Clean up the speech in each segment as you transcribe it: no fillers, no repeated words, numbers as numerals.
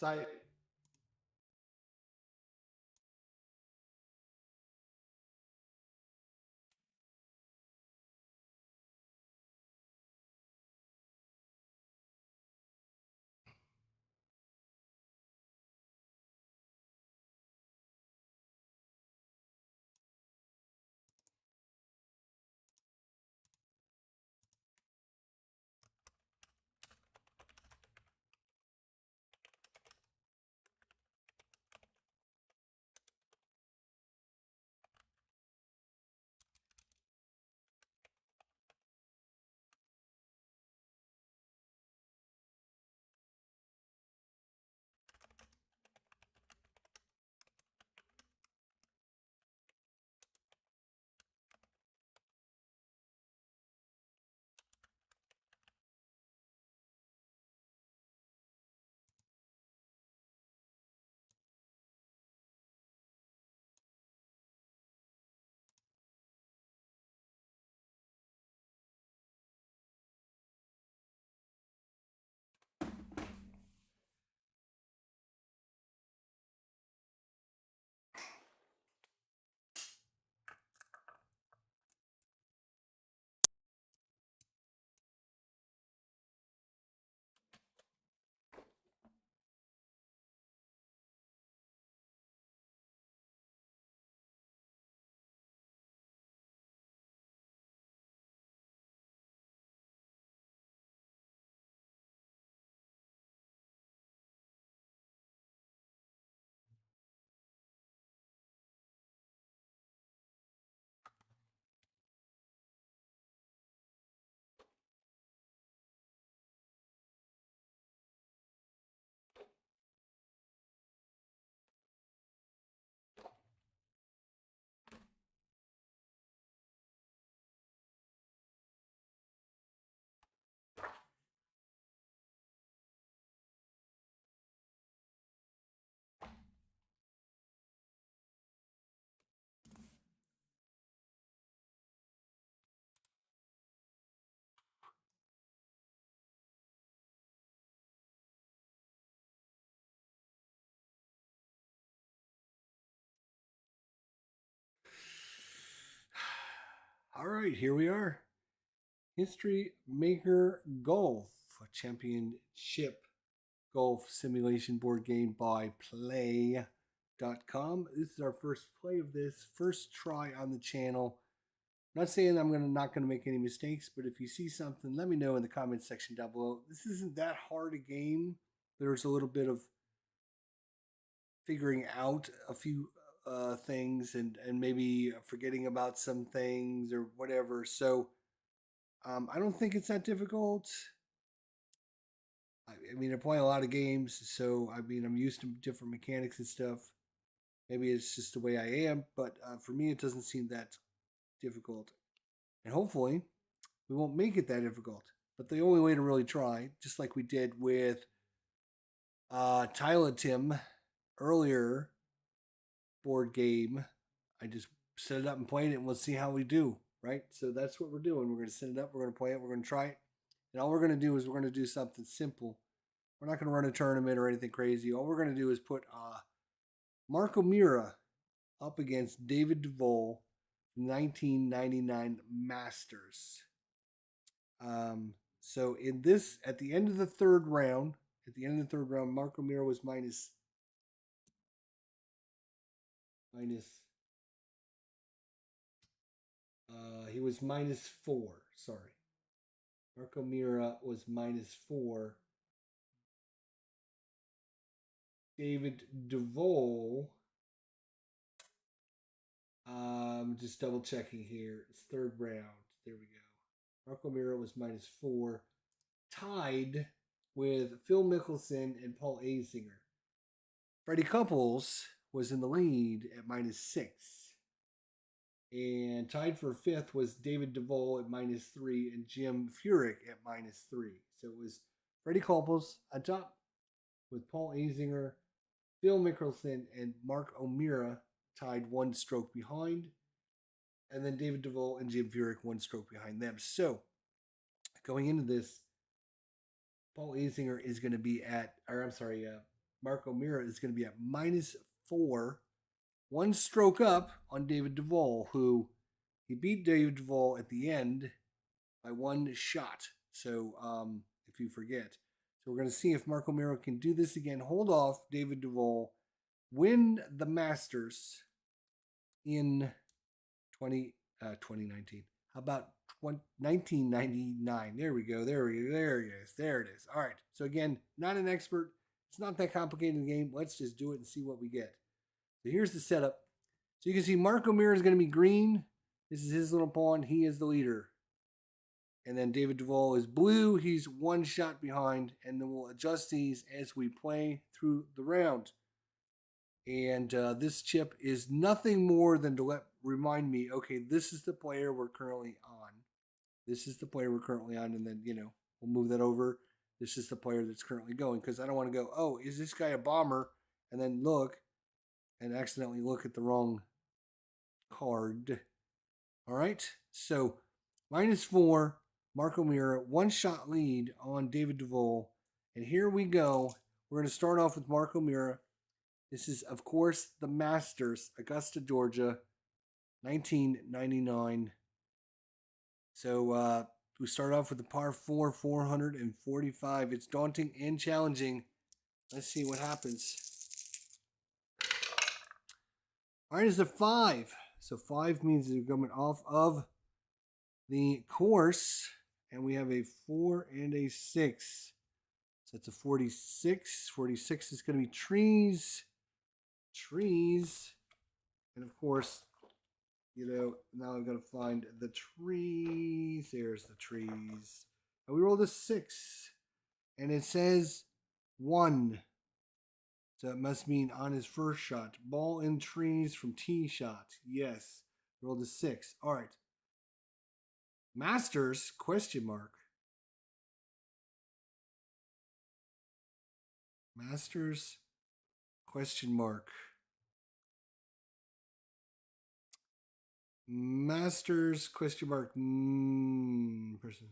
Side. All right, here we are. History Maker Golf Championship Golf Simulation Board Game by Play.com. This is our first play of this, first try on the channel. I'm not saying I'm not gonna make any mistakes, but if you see something, let me know in the comments section down below. This isn't that hard a game. There's a little bit of figuring out a few things and maybe forgetting about some things or whatever. So I don't think it's that difficult. I mean, I play a lot of games, so I mean, I'm used to different mechanics and stuff. Maybe it's just the way I am, but for me, it doesn't seem that difficult. And hopefully, we won't make it that difficult. But the only way to really try, just like we did with Tyler Tim earlier board game, I just set it up and played it, and we'll see how we do. Right? So that's what we're doing. We're going to set it up. We're going to play it. We're going to try it. And all we're going to do is we're going to do something simple. We're not going to run a tournament or anything crazy. All we're going to do is put Marco Mira up against David Duval, 1999 Masters. So in this, at the end of the third round, Marco Mira was minus he was -4. Sorry. Marco Mira was -4. David Duval. Just double checking here. It's third round. There we go. Marco Mira was -4. Tied with Phil Mickelson and Paul Azinger. Freddie Couples was in the lead at -6. And tied for fifth was David Duval at -3 and Jim Furyk at -3. So it was Freddie Couples on top with Paul Azinger, Phil Mickelson, and Mark O'Meara tied one stroke behind. And then David Duval and Jim Furyk one stroke behind them. So going into this, Paul Azinger is going to be at, or I'm sorry, Marco Mira is going to be at -4, one stroke up on David Duval, who he beat David Duval at the end by one shot. So if you forget, so we're going to see if Marco Miro can do this again, hold off David Duval, win the Masters in 2019. How about 1999? There we go. There it is. There it is. All right. So again, not an expert. It's not that complicated a game. Let's just do it and see what we get. So here's the setup. So you can see Marco Mira is going to be green. This is his little pawn. He is the leader. And then David Duval is blue. He's one shot behind. And then we'll adjust these as we play through the round. And this chip is nothing more than to remind me, okay, this is the player we're currently on. This is the player we're currently on. And then, we'll move that over. This is the player that's currently going. Because I don't want to go, oh, is this guy a bomber? And then look and accidentally look at the wrong card. All right. So -4, Marco Mira, one shot lead on David Duval. And here we go. We're going to start off with Marco Mira. This is, of course, the Masters, Augusta, Georgia, 1999. So we start off with the par 4, 445. It's daunting and challenging. Let's see what happens. All right, it's a 5. So 5 means they're coming off of the course. And we have a 4 and a 6. So it's a 46. 46 is going to be trees. Trees. And of course, now I've got to find the trees. There's the trees. And we rolled a 6. And it says 1. So it must mean on his first shot. Ball in trees from tee shot. Yes. Rolled a 6. All right. Masters, question mark. Masters, question mark. Masters, question mark. Person.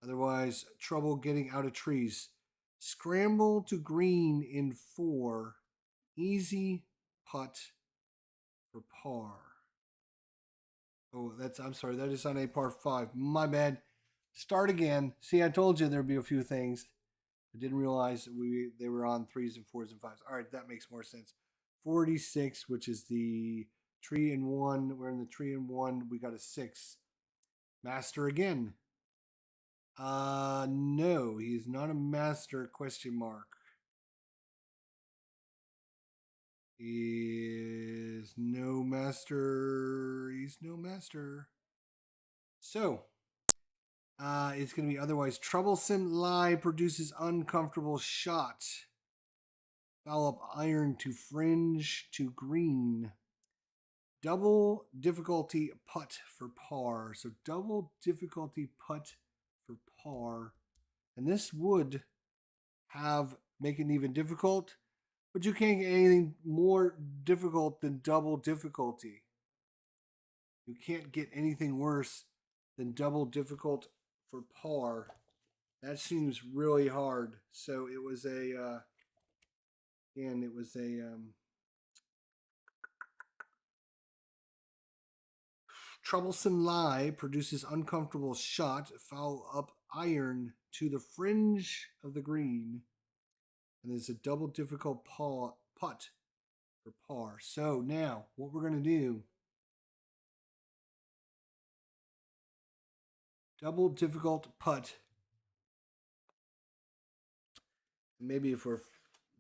Otherwise, trouble getting out of trees. Scramble to green in 4. Easy putt for par. Oh, I'm sorry. That is on a par 5. My bad. Start again. See, I told you there'd be a few things. I didn't realize they were on 3s and 4s and 5s. All right, that makes more sense. 46, which is the tree and 1. We're in the tree and 1. We got a 6. Master again. No, he is not a master, question mark. He is no master. He's no master. So, it's going to be otherwise. Troublesome lie produces uncomfortable shot. Foul up iron to fringe to green. Double difficulty putt for par. So double difficulty putt for par. And this would make it even difficult, but you can't get anything more difficult than double difficulty. You can't get anything worse than double difficult for par. That seems really hard. So it was troublesome lie produces uncomfortable shot, foul up iron to the fringe of the green. And there's a double difficult putt for par. So now what we're going to do, double difficult putt. Maybe if we're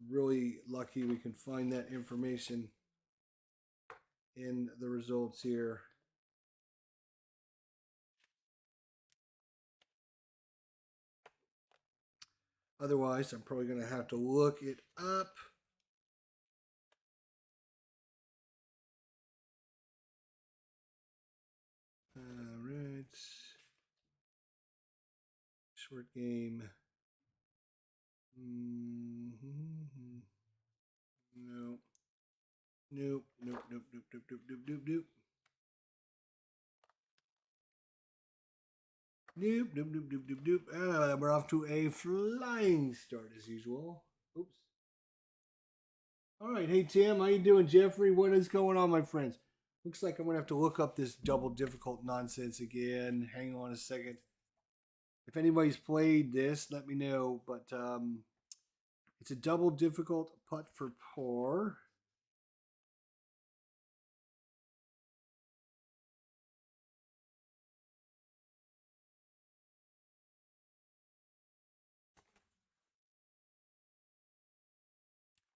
really lucky, we can find that information in the results here. Otherwise, I'm probably going to have to look it up. All right. Short game. No. Nope. Doop, doop, doop, doop, doop, doop. We're off to a flying start as usual. Oops. All right, hey Tim, how you doing, Jeffrey? What is going on, my friends? Looks like I'm gonna have to look up this double difficult nonsense again. Hang on a second. If anybody's played this, let me know. But it's a double difficult putt for par.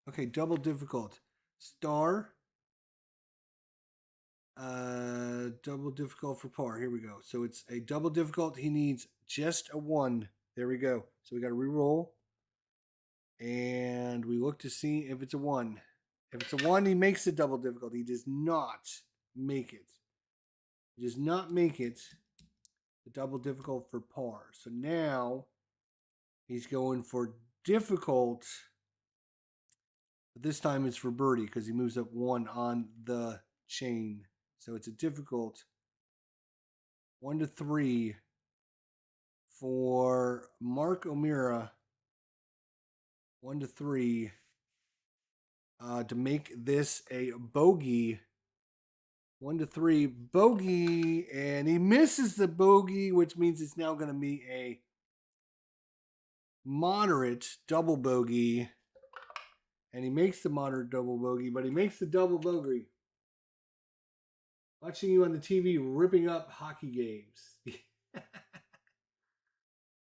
Okay, double difficult. Star. Double difficult for par. Here we go. So it's a double difficult. He needs just a one. There we go. So we got to re-roll. And we look to see if it's a one. If it's a one, he makes the double difficult. He does not make it. He does not make it the double difficult for par. So now he's going for difficult. But this time it's for birdie because he moves up one on the chain. So it's a difficult 1-3 for Mark O'Meara. 1-3 to make this a bogey. 1-3 bogey, and he misses the bogey, which means it's now going to be a moderate double bogey. And he makes the moderate double bogey, but he makes the double bogey. Watching you on the TV ripping up hockey games.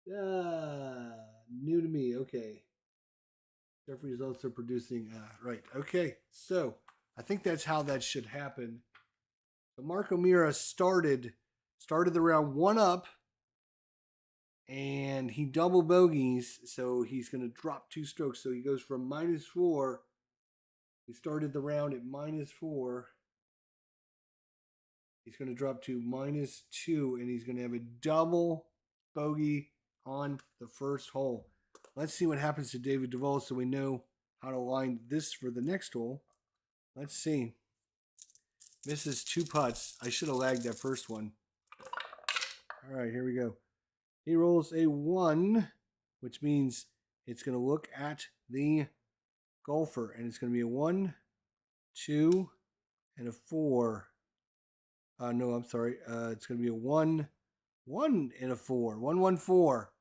New to me. Okay. Jeffrey is also producing. Right. Okay. So I think that's how that should happen. So Mark O'Meara started the round one up, and he double bogeys, so he's going to drop 2 strokes. So he goes from -4. He started the round at -4. He's going to drop to -2, and he's going to have a double bogey on the first hole. Let's see what happens to David Duval so we know how to line this for the next hole. Let's see. Misses 2 putts. I should have lagged that first one. All right, here we go. He rolls a 1, which means it's going to look at the golfer, and it's going to be a 1, 2, and a 4. No, I'm sorry. It's going to be a 1, 1, and a 4. 1-1-4.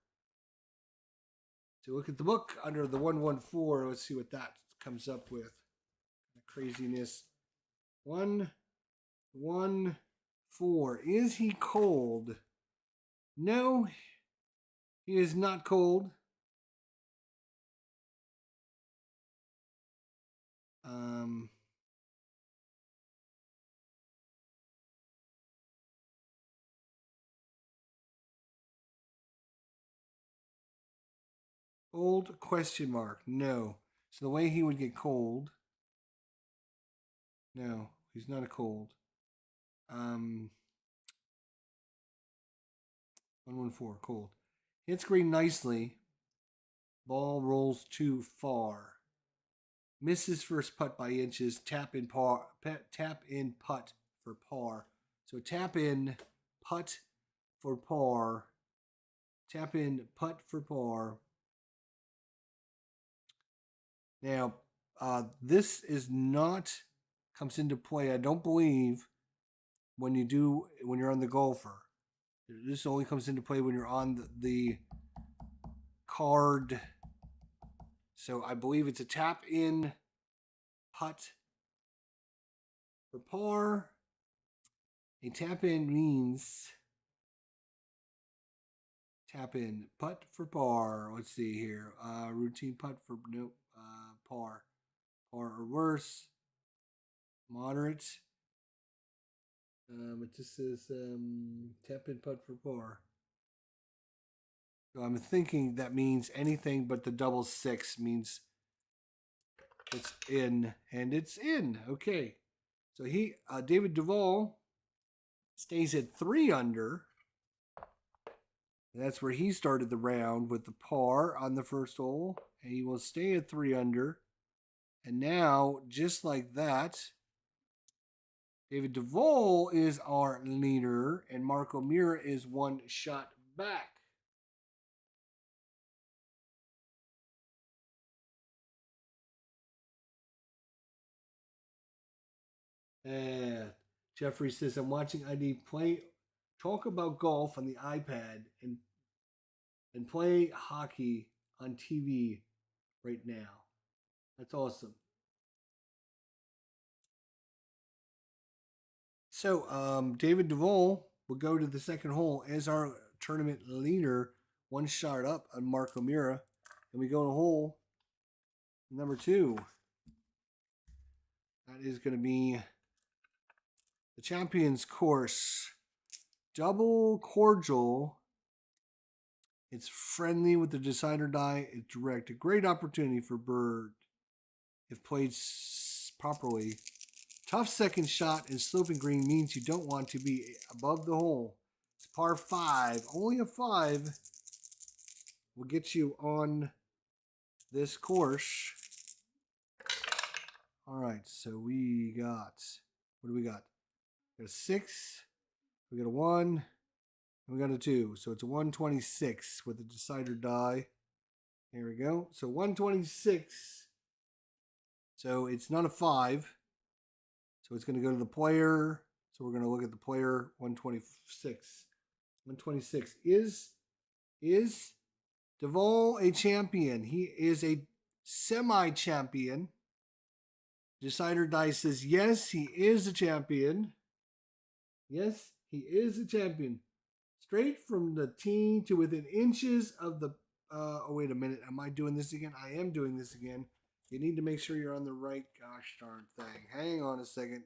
So look at the book under the 1-1-4. Let's see what that comes up with. Craziness. 1-1-4. Is he cold? No, he is not cold. Cold question mark. No. So the way he would get cold. No, he's not a cold. 1-1-4, cold. Hits green nicely. Ball rolls too far. Misses first putt by inches. Tap in putt for par. So tap in putt for par. Tap in putt for par. Now, this is not comes into play, I don't believe, when you're on the golfer. This only comes into play when you're on the card. So I believe it's a tap in putt for par. A tap in means tap in putt for par. Let's see here. Routine putt for nope. Par. Par or worse. Moderate. It just says tap in putt for par. So I'm thinking that means anything but the double 6 means it's in, and it's in. Okay. So David Duval stays at 3 under. That's where he started the round with the par on the first hole. And he will stay at 3 under. And now, just like that, David Duval is our leader, and Mark O'Meara is 1 shot back. And Jeffrey says, I'm watching ID talk about golf on the iPad and play hockey on TV right now. That's awesome. So, David Duval will go to the second hole as our tournament leader, one shot up on Mark O'Meara. And we go to hole number 2. That is going to be the Champions Course. Double cordial. It's friendly with the decider die. It's direct. A great opportunity for Bird if played properly. Tough second shot and sloping green means you don't want to be above the hole. It's par 5. Only a 5 will get you on this course. All right, so we got, what do we got? We got a 6, we got a 1, and we got a 2. So it's a 126 with a decider die. Here we go. So 126. So it's not a 5. So it's going to go to the player. So we're going to look at the player 126. 126 is Duval a champion? He is a semi-champion. Decider die says yes, he is a champion. Yes, he is a champion. Straight from the tee to within inches of the. Oh wait a minute, am I doing this again? I am doing this again. You need to make sure you're on the right gosh darn thing. Hang on a second.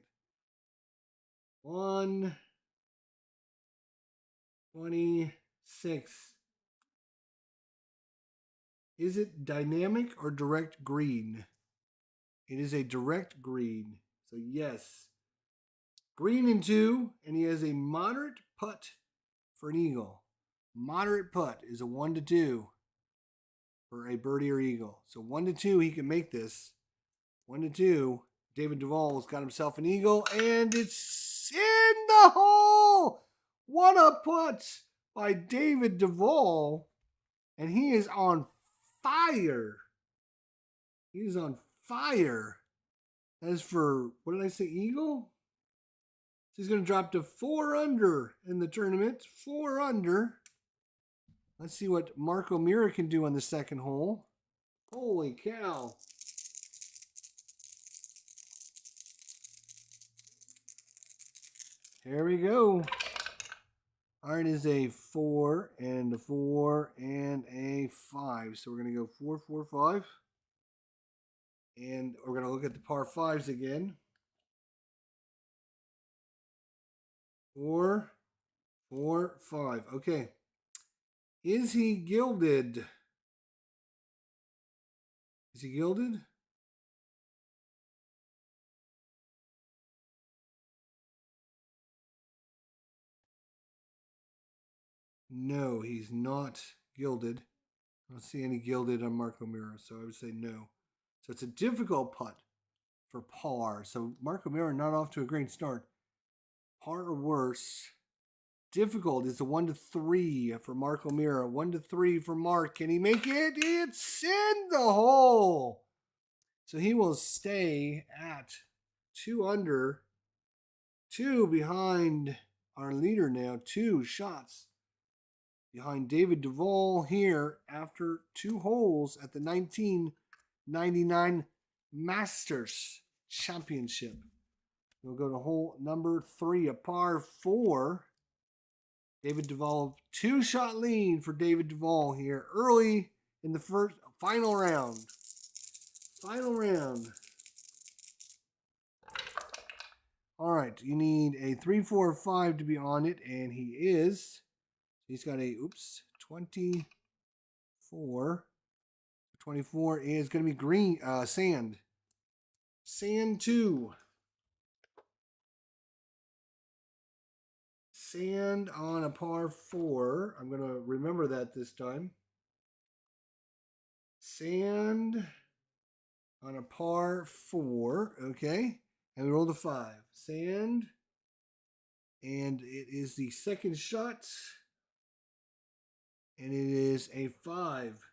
126. Is it dynamic or direct green? It is a direct green. So yes. Green and 2, and he has a moderate putt for an eagle. Moderate putt is a 1 to 2 for a birdie or eagle. So 1 to 2, he can make this. 1 to 2. David Duval's got himself an eagle, and it's in the hole. What a putt by David Duval, and he is on fire. He is on fire. As for, what did I say, eagle? He's going to drop to 4 under in the tournament. 4 under. Let's see what Mark O'Meara can do on the second hole. Holy cow. Here we go. Iron is a 4 and a 4 and a 5. So we're going to go 4, 4, 5. And we're going to look at the par 5s again. 4, 4, 5. Okay. Is he gilded? Is he gilded? No, he's not gilded. I don't see any gilded on Mark O'Meara, so I would say no. So it's a difficult putt for par. So Mark O'Meara not off to a great start. Par or worse. Difficult is a 1 to 3 for Mark O'Meara. 1 to 3 for Mark. Can he make it? It's in the hole. So he will stay at 2 under. 2 behind our leader now. 2 shots behind David Duval here after 2 holes at the 1999 Masters Championship. We'll go to hole number 3, a par 4. David Duval, 2-shot lead for David Duval here early in the final round. Final round. All right, you need a 3, 4, 5 to be on it, and he is. He's got a 24. 24 is going to be green sand. Sand 2. Sand on a par 4. I'm going to remember that this time. Sand on a par 4. Okay. And we rolled a 5. Sand. And it is the second shot. And it is a 5.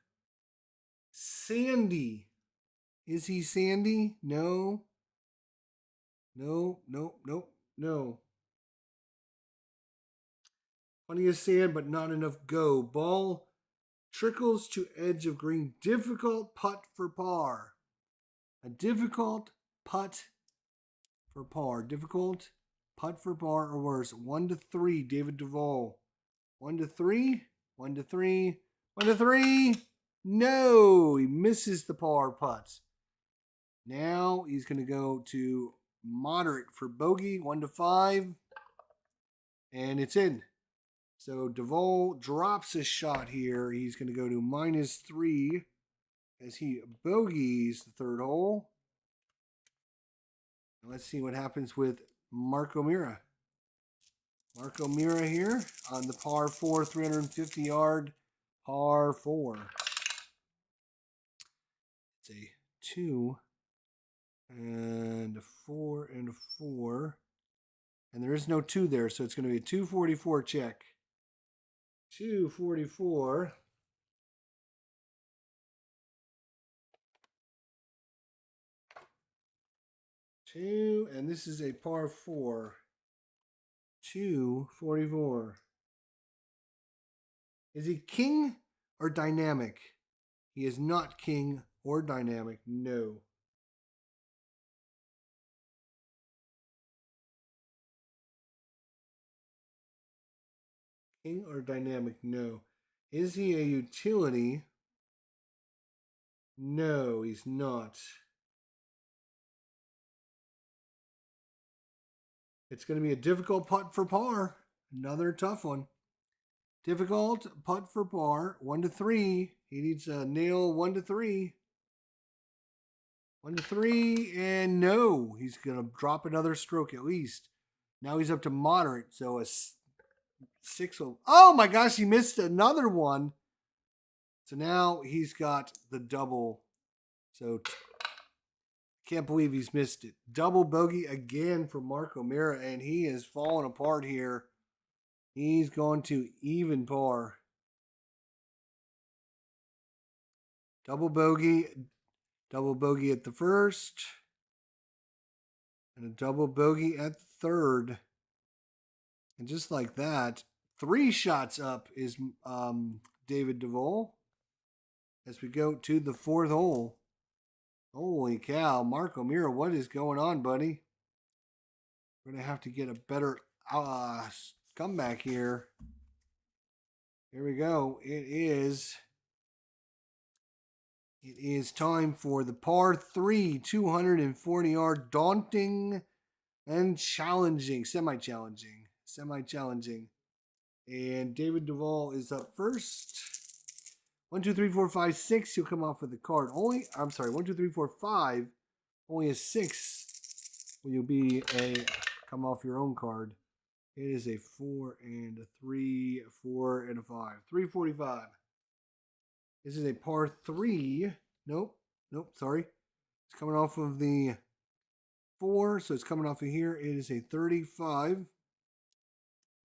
Sandy. Is he Sandy? No. No, no, no, no. Plenty of sand, but not enough go. Ball trickles to edge of green. Difficult putt for par. A difficult putt for par. Difficult putt for par or worse. 1 to 3, David Duval. 1 to 3. 1 to 3. 1 to 3. No, he misses the par putt. Now he's going to go to moderate for bogey. 1 to 5. And it's in. So Duval drops his shot here. He's going to go to -3 as he bogeys the third hole. Let's see what happens with Marco Mira. Marco Mira here on the par 4, 350-yard par 4. It's a 2 and a 4 and a 4. And there is no 2 there, so it's going to be a 244 check. 244. 2, and this is a par 4. 244. Is he king or dynamic? He is not king or dynamic. No. King or dynamic? No. Is he a utility? No, he's not. It's going to be a difficult putt for par. Another tough one. Difficult putt for par. 1 to 3. He needs to nail 1 to 3. 1 to 3, and no. He's going to drop another stroke at least. Now he's up to moderate, so a 6. Oh my gosh, he missed another one. So now he's got the double. So can't believe he's missed it. Double bogey again for Marco Mira, and he is falling apart here. He's going to even par. Double bogey at the first, and a double bogey at the third. And just like that, 3 shots up is David Duval as we go to the 4th hole. Holy cow, Marco Mira, what is going on, buddy? We're going to have to get a better comeback here. Here we go. It is time for the par 3, 240-yard, daunting and challenging, semi-challenging. And David Duval is up first. 1, 2, 3, 4, 5, 6. He'll come off with the card. 1, 2, 3, 4, 5. Only a 6 will be come off your own card. It is a 4 and a 3, a 4 and a 5. 345. This is a par 3. Nope, sorry. It's coming off of the 4, so it's coming off of here. It is a 35.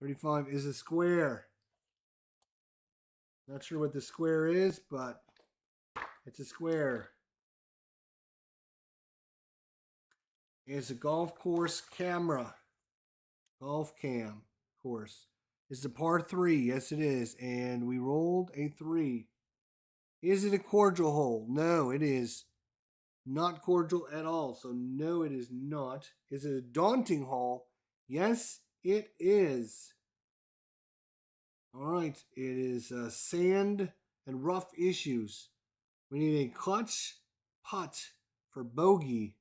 35 is a square. Not sure what the square is, but it's a square. It's a golf course camera. Golf cam course. It's a par 3. Yes, it is. And we rolled a 3. Is it a cordial hole? No, it is not cordial at all. So no, it is not. Is it a daunting hole? Yes, it is. All right, it is sand and rough issues. We need a clutch putt for bogey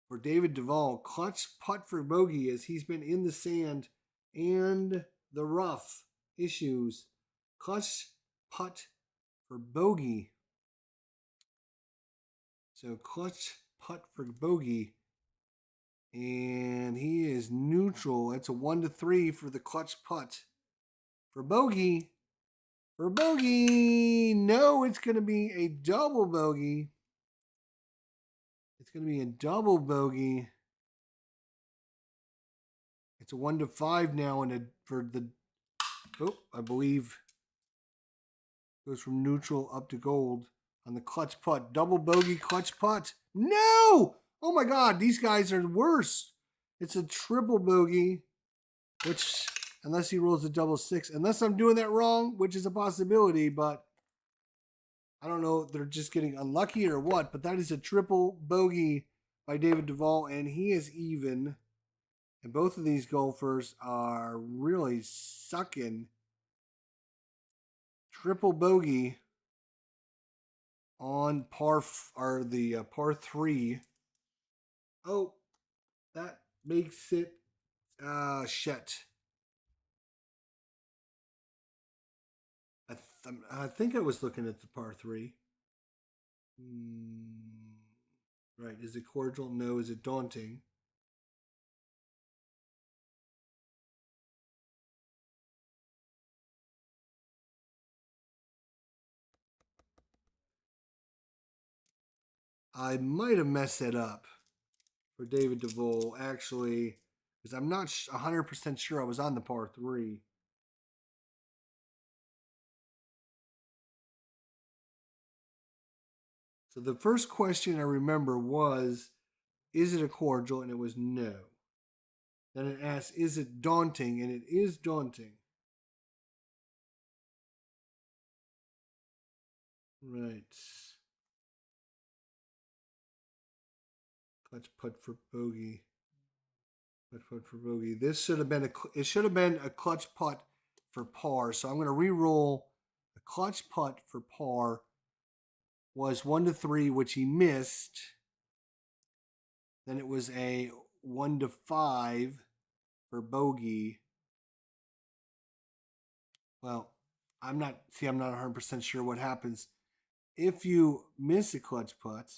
for David Duval. Clutch putt for bogey as he's been in the sand and the rough issues. Clutch putt for bogey. So clutch putt for bogey. And he is neutral. It's a 1 to 3 for the clutch putt. For bogey. No, it's going to be a double bogey. It's going to be a double bogey. It's a 1 to 5 now, and I believe Goes from neutral up to gold on the clutch putt. Double bogey clutch putt. No! Oh my God, these guys are worse. It's a triple bogey, which, unless he rolls a double six, unless I'm doing that wrong, which is a possibility, but I don't know if they're just getting unlucky or what, but that is a triple bogey by David Duval, and he is even. And both of these golfers are really sucking. Triple bogey on par three. Oh, that makes it shit. I think I was looking at the par three. Right. Is it cordial? No. Is it daunting? I might have messed that up for David DeVoe, actually, because I'm not 100% sure I was on the par three. So the first question I remember was, is it a cordial? And it was no. Then it asked, is it daunting? And it is daunting. Right. Clutch putt for bogey. Clutch putt for bogey. This should have been it should have been a clutch putt for par. So I'm going to re-roll. The clutch putt for par was 1-3, which he missed. Then it was a 1-5 for bogey. Well, I'm not 100% sure what happens if you miss a clutch putt.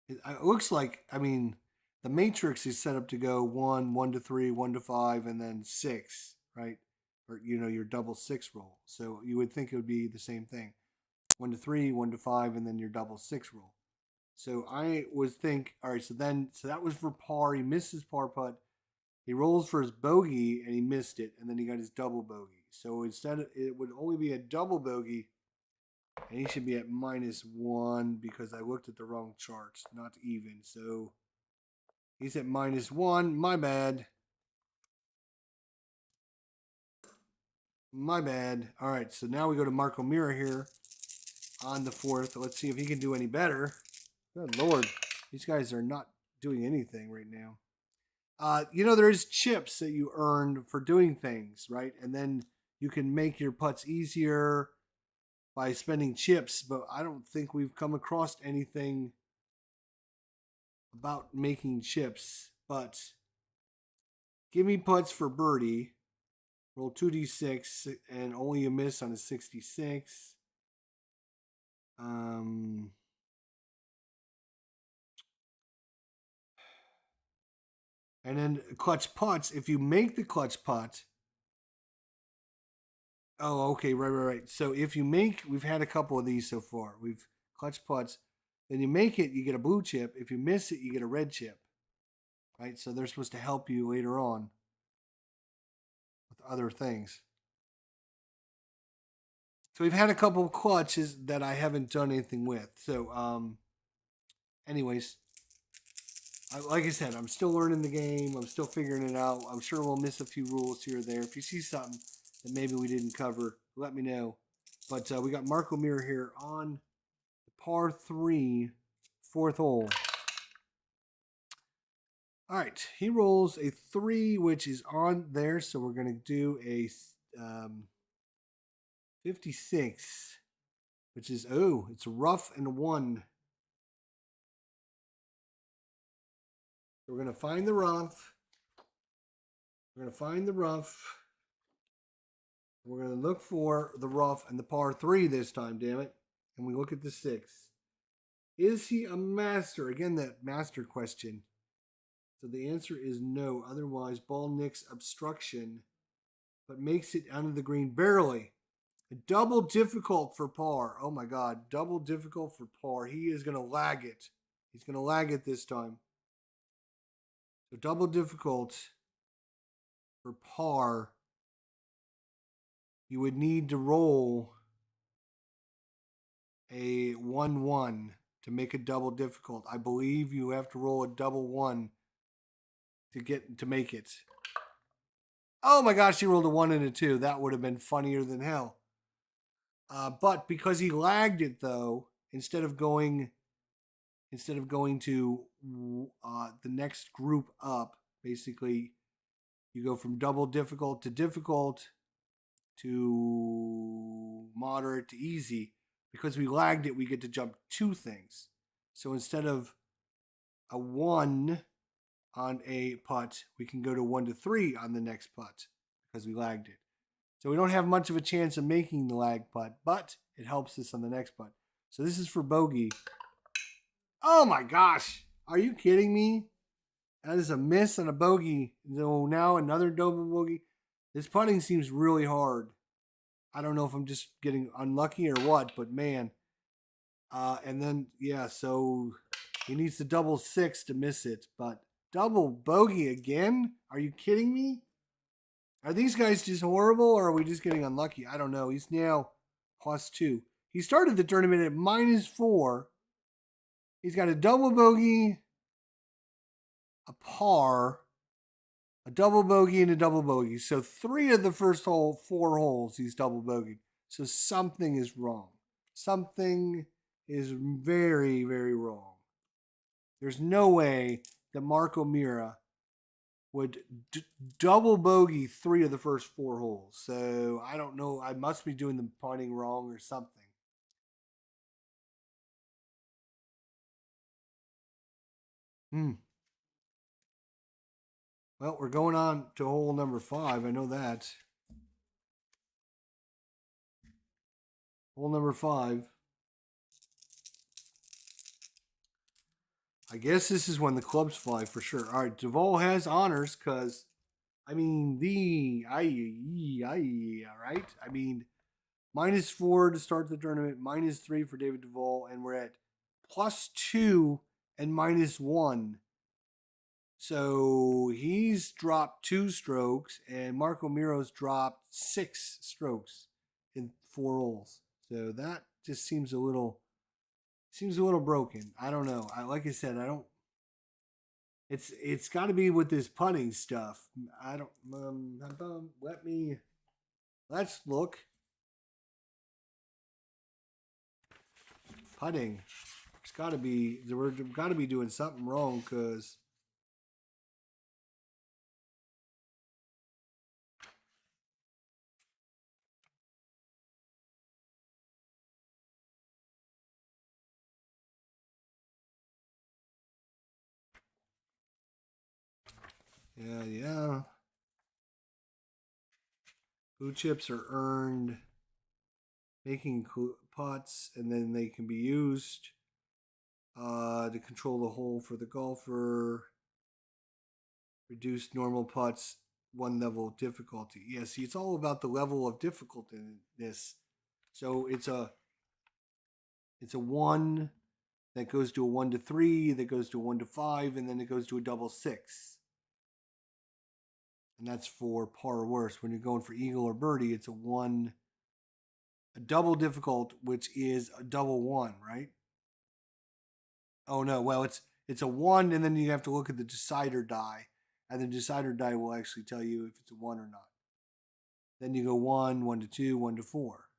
It looks like, I mean, the matrix is set up to go 1-3, 1-5, and then 6, right? Or your double six roll. So you would think it would be the same thing, 1-3, 1-5, and then your double six roll. So I would think, all right. So that was for par. He missed his par putt. He rolls for his bogey and he missed it, and then he got his double bogey. So instead, it would only be a double bogey, and he should be at -1 because I looked at the wrong charts, not even. So he's at -1. My bad. My bad. All right, so now we go to Marco Mira here on the fourth. Let's see if he can do any better. Good Lord. These guys are not doing anything right now. There's chips that you earn for doing things, right? And then you can make your putts easier by spending chips, but I don't think we've come across anything about making chips. But give me putts for birdie. Roll 2d6 and only a miss on a 66. And then clutch putts. If you make the clutch putt, oh, okay, right. So if you make, we've had a couple of these so far. We've clutch putts. Then you make it, you get a blue chip. If you miss it, you get a red chip. Right? So they're supposed to help you later on with other things. So we've had a couple of clutches that I haven't done anything with. So, anyways, like I said, I'm still learning the game. I'm still figuring it out. I'm sure we'll miss a few rules here or there. If you see something that maybe we didn't cover, let me know. But we got Marco Mir here on the par 3, fourth hole. All right, he rolls a 3, which is on there. So we're going to do a 56, which is, it's rough and 1. We're going to find the rough. We're going to find the rough. We're going to look for the rough and the par 3 this time, damn it. And we look at the 6. Is he a master? Again, that master question. So the answer is no. Otherwise, ball nicks obstruction, but makes it onto the green barely. Double difficult for par. Oh my God. Double difficult for par. He is going to lag it. He's going to lag it this time. So double difficult for par, you would need to roll a 1-1 to make a double difficult. I believe you have to roll a double one to make it. Oh my gosh, he rolled a 1 and a 2. That would have been funnier than hell. But because he lagged it though, instead of going to the next group up, basically you go from double difficult to moderate to easy. Because we lagged it, we get to jump 2 things. So instead of a 1 on a putt, we can go to 1 to 3 on the next putt because we lagged it. So we don't have much of a chance of making the lag putt, but it helps us on the next putt. So this is for bogey. Oh my gosh. Are you kidding me? That is a miss and a bogey. So now another double bogey. This putting seems really hard. I don't know if I'm just getting unlucky or what, but man. And then, yeah, so he needs to double 6 to miss it. But double bogey again? Are you kidding me? Are these guys just horrible or are we just getting unlucky? I don't know. He's now +2. He started the tournament at -4. He's got a double bogey, a par, a double bogey, and a double bogey. So 3 of the first 4 holes he's double bogeyed. So something is wrong. Something is very, very wrong. There's no way that Marco Mira would double bogey 3 of the first 4 holes. So I don't know. I must be doing the putting wrong or something. Well, we're going on to hole number 5. I know that. Hole number 5. I guess this is when the clubs fly for sure. All right, Duval has honors because, I mean, right? I mean, -4 to start the tournament, -3 for David Duval, and we're at +2 and -1. So he's dropped 2 strokes, and Marco Miro's dropped 6 strokes in 4 holes. So that just seems a little broken. I don't know. Like I said, I don't. It's got to be with this putting stuff. I don't. Let's look. Putting. It's got to be. We're got to be doing something wrong because. Yeah. Blue chips are earned making putts, and then they can be used to control the hole for the golfer. Reduce normal putts 1 level of difficulty. Yeah, see, it's all about the level of difficulty in this. So it's a 1 that goes to a 1 to 3, that goes to a 1 to 5, and then it goes to a double 6. And that's for par or worse. When you're going for eagle or birdie, it's a double difficult, which is a double 1, right? Oh no, well it's a 1, and then you have to look at the decider die, and the decider die will actually tell you if it's a 1 or not. Then you go 1, 1 to 2, 1 to 4.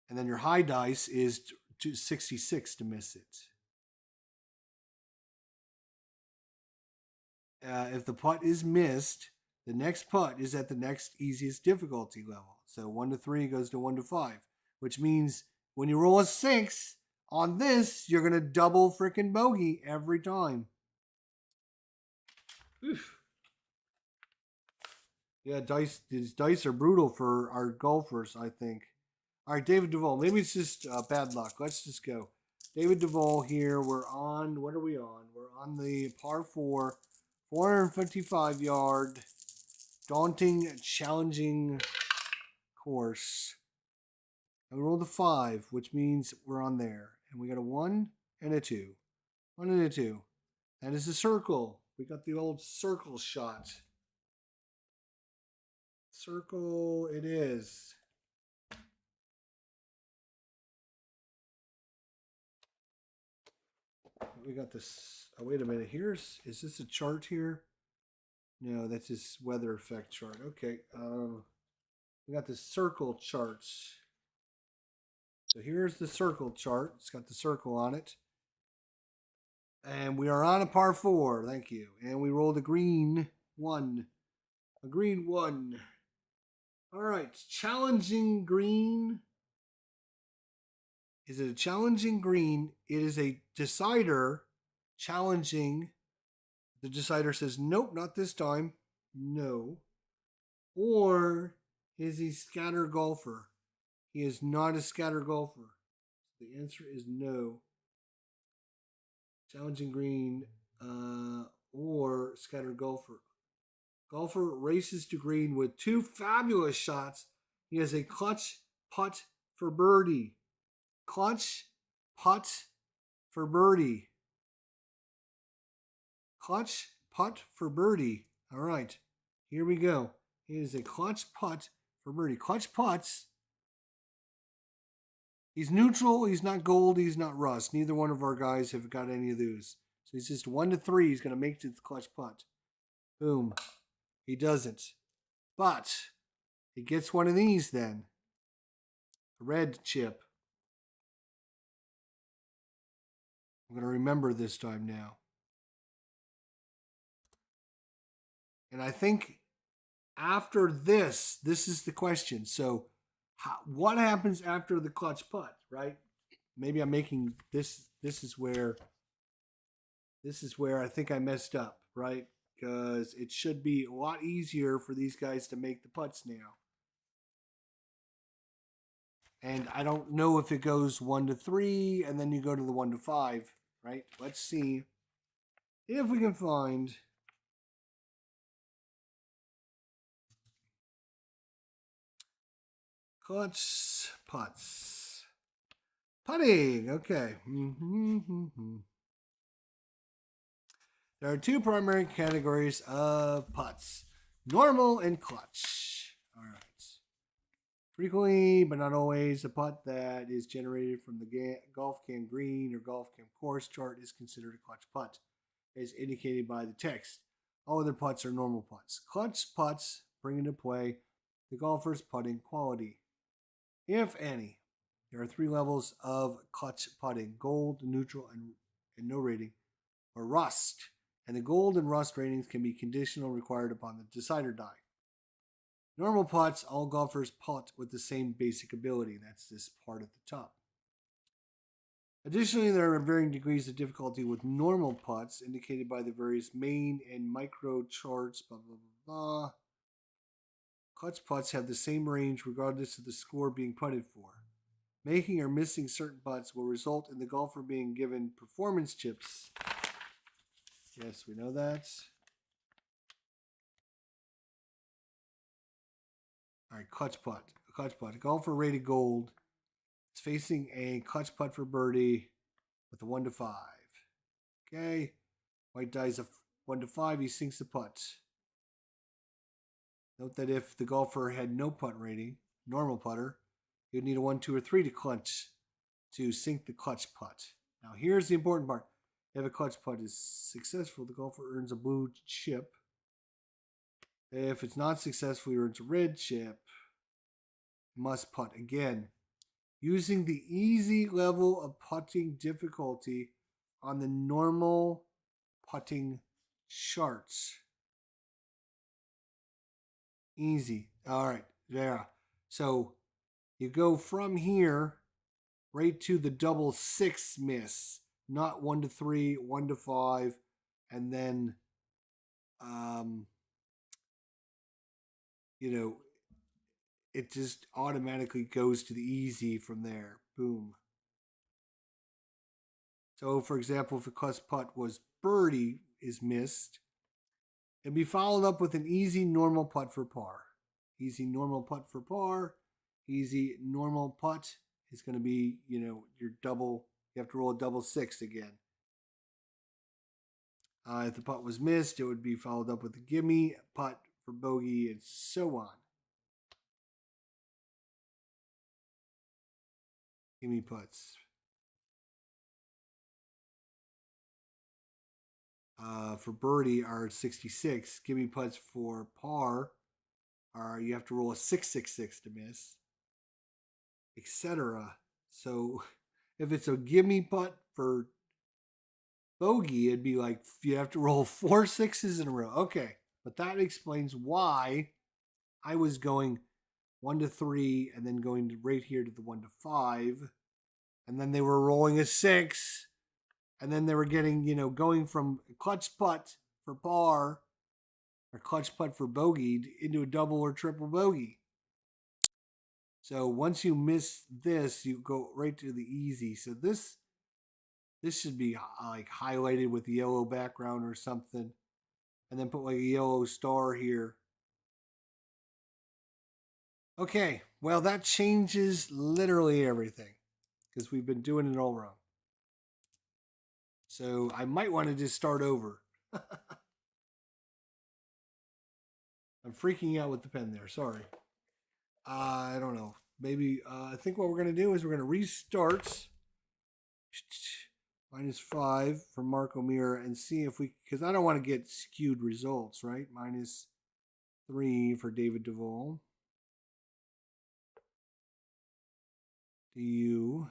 And then your high dice is 66 to miss it. If the putt is missed, the next putt is at the next easiest difficulty level. So 1 to 3 goes to 1 to 5, which means when you roll a 6 on this, you're going to double freaking bogey every time. Oof. Yeah, these dice are brutal for our golfers, I think. All right, David Duval. Maybe it's just bad luck. Let's just go. David Duval here. We're on, what are we on? We're on the par 4, 455 yard, daunting, challenging course. And we rolled a 5, which means we're on there. And we got a 1 and a 2. One and a two. That is a circle. We got the old circle shot. Circle it is. We got this. Oh, wait a minute. Is this a chart here? No, that's just weather effect chart. Okay. We got the circle charts. So here's the circle chart. It's got the circle on it. And we are on a par 4. Thank you. And we rolled a green 1. A green 1. All right. Challenging green. Is it a challenging green? It is a decider challenging. The decider says, nope, not this time. No. Or is he scatter golfer? He is not a scatter golfer. The answer is no. Challenging green or scatter golfer. Golfer races to green with 2 fabulous shots. He has a clutch putt for birdie. Clutch putt for birdie. Clutch putt for birdie. All right, here we go. It is a clutch putt for birdie. Clutch putts. He's neutral. He's not gold. He's not rust. Neither one of our guys have got any of those. So he's just 1 to 3. He's going to make it the clutch putt. Boom. He doesn't. But he gets one of these then. A red chip. I'm going to remember this time now. And I think after this is the question. So what happens after the clutch putt, right? Maybe I'm making this is where I think I messed up, right? Because it should be a lot easier for these guys to make the putts now. And I don't know if it goes 1 to 3 and then you go to the 1 to 5, right? Let's see if we can find clutch putts. Putting, okay. There are 2 primary categories of putts, normal and clutch. All right. Frequently, but not always, a putt that is generated from the golf cam green or golf cam course chart is considered a clutch putt, as indicated by the text. All other putts are normal putts. Clutch putts bring into play the golfer's putting quality, if any. There are 3 levels of clutch putting: gold, neutral, and no rating, or rust. And the gold and rust ratings can be conditional, required upon the decider die. Normal putts, all golfers putt with the same basic ability. That's this part at the top. Additionally, there are varying degrees of difficulty with normal putts, indicated by the various main and micro charts, blah, blah, blah, blah. Clutch putts have the same range regardless of the score being putted for. Making or missing certain putts will result in the golfer being given performance chips. Yes, we know that. All right, clutch putt. Clutch putt. Golfer rated gold. It's facing a clutch putt for birdie with a 1 to 5. Okay. White dies a 1 to 5. He sinks the putt. Note that if the golfer had no putt rating, normal putter, he would need a 1, 2, or 3 to sink the clutch putt. Now here's the important part. If a clutch putt is successful, the golfer earns a blue chip. If it's not successful, he earns a red chip. Must putt again. Using the easy level of putting difficulty on the normal putting charts. Easy. All right. Yeah. So you go from here right to the double 6 miss, not 1 to 3, 1 to 5, and then it just automatically goes to the easy from there. Boom. So, for example, if a clutch putt was birdie is missed, it'd be followed up with an easy normal putt for par. Easy normal putt for par. Easy normal putt is going to be, your double. You have to roll a double 6 again. If the putt was missed, it would be followed up with a gimme, putt for bogey, and so on. Gimme putts. For birdie are 66. Gimme putts for par are you have to roll a 666 to miss, etc. So if it's a gimme putt for bogey, it'd be like you have to roll 4 6s in a row. Okay, but that explains why I was going 1 to 3 and then going to right here to the 1 to 5, and then they were rolling a 6, and then they were getting going from clutch putt for par or clutch putt for bogey into a double or triple bogey. So once you miss this, you go right to the easy. So this should be like highlighted with the yellow background or something, and then put like a yellow star here. Okay, well that changes literally everything because we've been doing it all wrong. So I might want to just start over. I'm freaking out with the pen there. Sorry. I don't know. Maybe I think what we're going to do is we're going to restart -5 for Marco Mira and see if we, because I don't want to get skewed results, right? -3 for David Duval. Duval.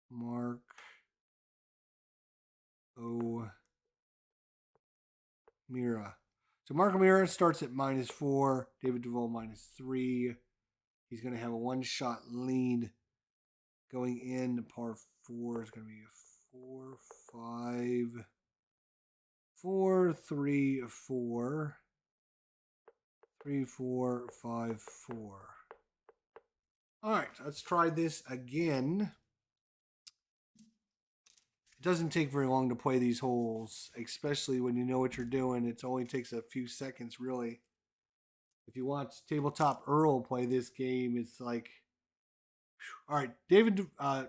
Mark O. Mira. So Marco Mira starts at -4. David Duval -3. He's going to have a one-shot lead going in. Par 4 is going to be a 4, 5, 4, 3, 4, 3, 4, 5, 4. All right, let's try this again. It doesn't take very long to play these holes, especially when you know what you're doing. It only takes a few seconds, really. If you watch Tabletop Earl play this game, it's like, all right,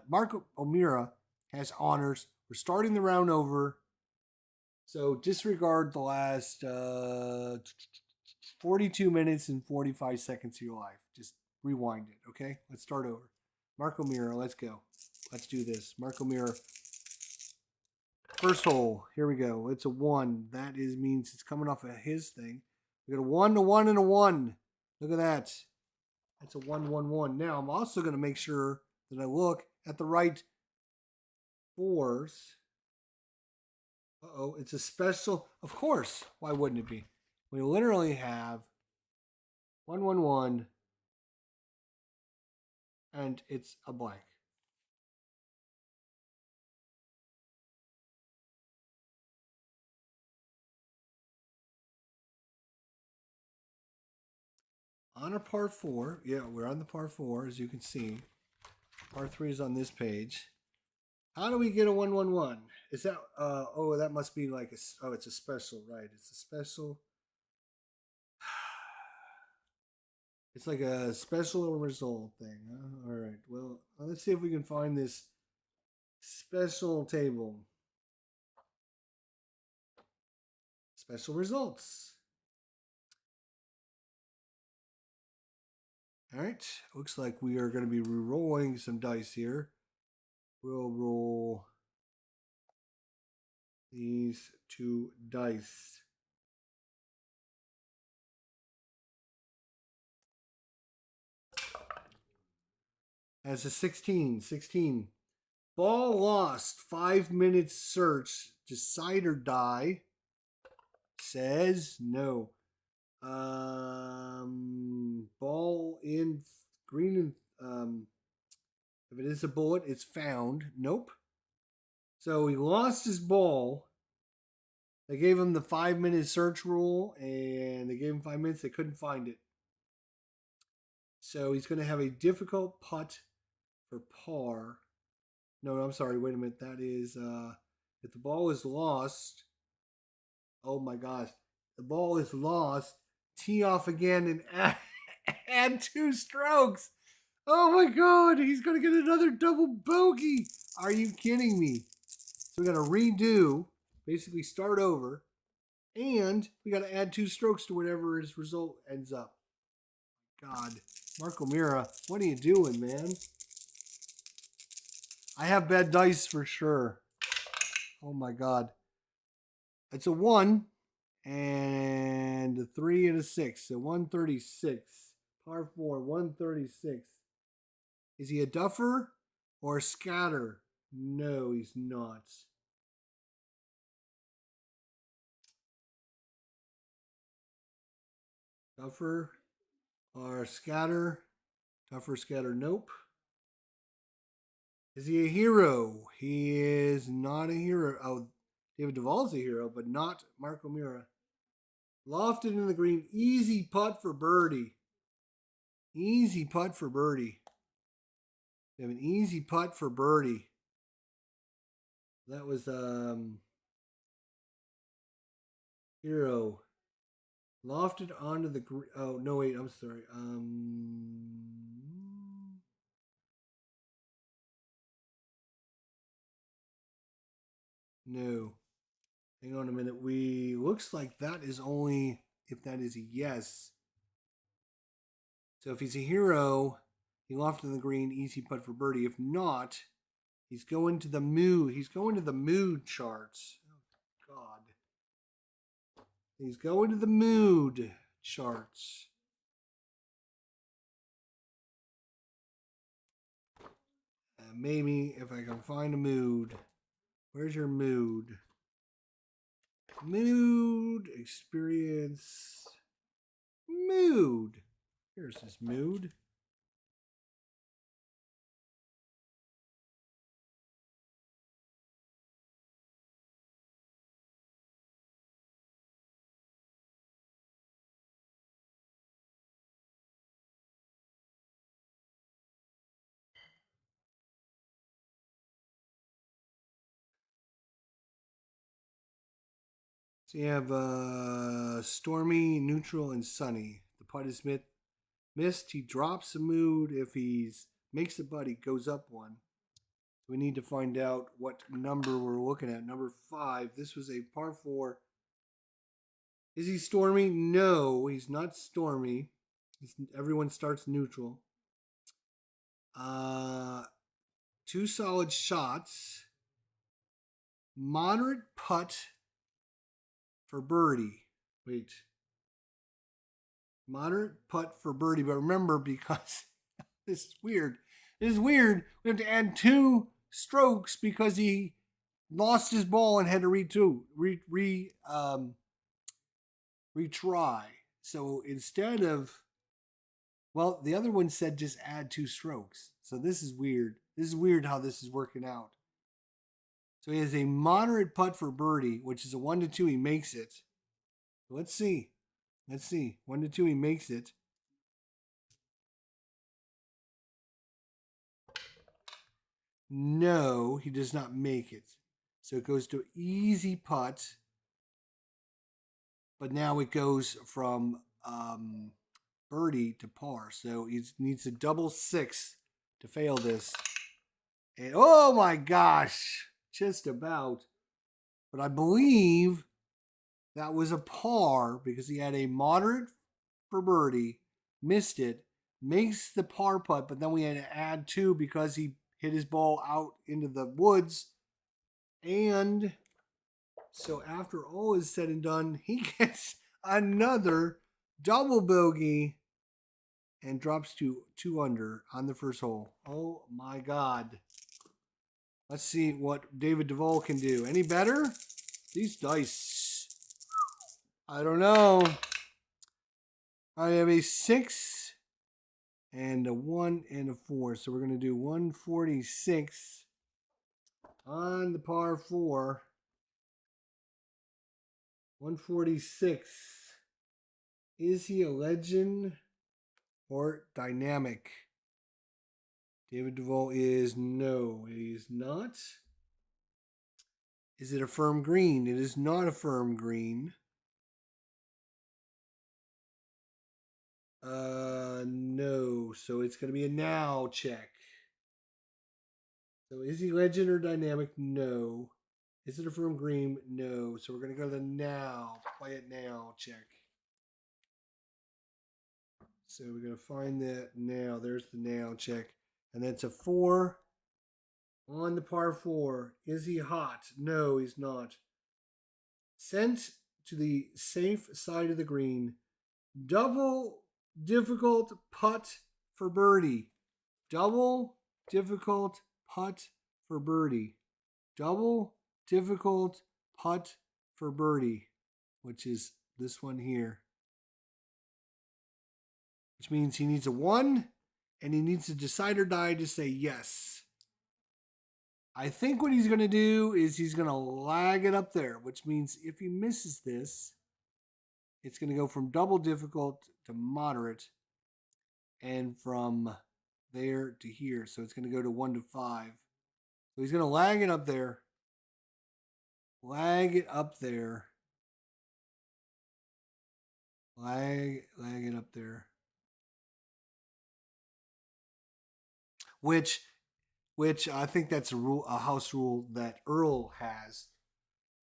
Marco O'Meara has honors. We're starting the round over. So disregard the last 42 minutes and 45 seconds of your life. Just rewind it, okay? Let's start over. Marco O'Meara, let's go. Let's do this. Marco O'Meara. First hole. Here we go. It's a 1. That means it's coming off of his thing. We got a 1, a 1, and a 1. Look at that. That's a 1, 1, 1. Now I'm also going to make sure that I look at the right 4s. Uh-oh, it's a special. Of course. Why wouldn't it be? We literally have 1, 1, 1, and it's a blank. On a par 4, yeah, we're on the par 4, as you can see. Par 3 is on this page. How do we get a 1, 1, 1? Is that, oh, that must be like, it's a special, right? It's a special. It's like a special result thing. Huh? All right, well, let's see if we can find this special table. Special results. All right, looks like we are going to be re-rolling some dice here. We'll roll these 2 dice. As a 16. 16. Ball lost. 5 minutes search. Decide or die. Says no. Ball in green and if it is a bullet, it's found. Nope. So he lost his ball. They gave him the 5-minute search rule, and they gave him 5 minutes. They couldn't find it. So he's going to have a difficult putt for par. No, I'm sorry. Wait a minute. That is if the ball is lost. Oh my gosh. The ball is lost. Tee off again and add 2 strokes. Oh my God. He's going to get another double bogey. Are you kidding me? So we got to redo. basically start over, and we got to add 2 strokes to whatever his result ends up. God, Marco Mira, what are you doing, man? I have bad dice for sure. Oh my God. It's a 1 and a 3 and a 6. So 136. Par 4, 136. Is he a duffer or a scatter? No, he's not. Duffer or scatter? Duffer, scatter, nope. Is he a hero? He is not a hero. Oh, David Duval's a hero, but not Marco Mira. Lofted in the green. Easy putt for birdie. Easy putt for birdie. We have an easy putt for birdie. That was hero. Lofted onto the green. Oh no, wait. I'm sorry. No. Hang on a minute. We looks like that is only if that is a yes. So if he's a hero, he lofted the green, easy putt for birdie. If not, he's going to the mood. He's going to the mood charts. Oh God. He's going to the mood charts. Maybe if I can find a mood. Where's your mood? Mood experience. Mood. Here's his mood. So you have stormy, neutral, and sunny. The putt is missed. He drops a mood. If he's makes a putt, he goes up one. We need to find out what number we're looking at. Number 5. This was a par 4. Is he stormy? No, he's not stormy. Everyone starts neutral. 2 solid shots. Moderate putt for birdie. Wait. Moderate putt for birdie. But remember, because this is weird. This is weird. We have to add 2 strokes because he lost his ball and had to retry. So instead of, well, the other one said just add 2 strokes. So this is weird. This is weird how this is working out. So he has a moderate putt for birdie, which is a 1 to 2. He makes it. Let's see. 1 to 2. He makes it. No, he does not make it. So it goes to easy putt. But now it goes from birdie to par. So he needs a double 6 to fail this. And oh my gosh, just about. But I believe that was a par because he had a moderate for birdie, missed it, makes the par putt, but then we had to add 2 because he hit his ball out into the woods. And so after all is said and done, he gets another double bogey and drops to 2 under on the first hole. Oh my God. Let's see what David Duval can do. Any better? These dice. I don't know. I have a 6 and a 1 and a 4. So we're going to do 146 on the par 4. 146. Is he a legend or dynamic? David Duval is no. He is not. Is it a firm green? It is not a firm green. No. So it's going to be a now check. So is he legend or dynamic? No. Is it a firm green? No. So we're going to go to the now. Play it now. Check. So we're going to find that now. There's the now. Check. And that's a 4 on the par 4. Is he hot? No, he's not. Sent to the safe side of the green. Double difficult putt for birdie. Double difficult putt for birdie. Double difficult putt for birdie, which is this one here. Which means he needs a 1 and he needs to decide or die to say yes. I think what he's going to do is he's going to lag it up there, which means if he misses this, it's going to go from double difficult to moderate and from there to here. So it's going to go to 1 to 5. So he's going to lag it up there. Lag it up there. Lag it up there. Which I think that's a house rule that Earl has.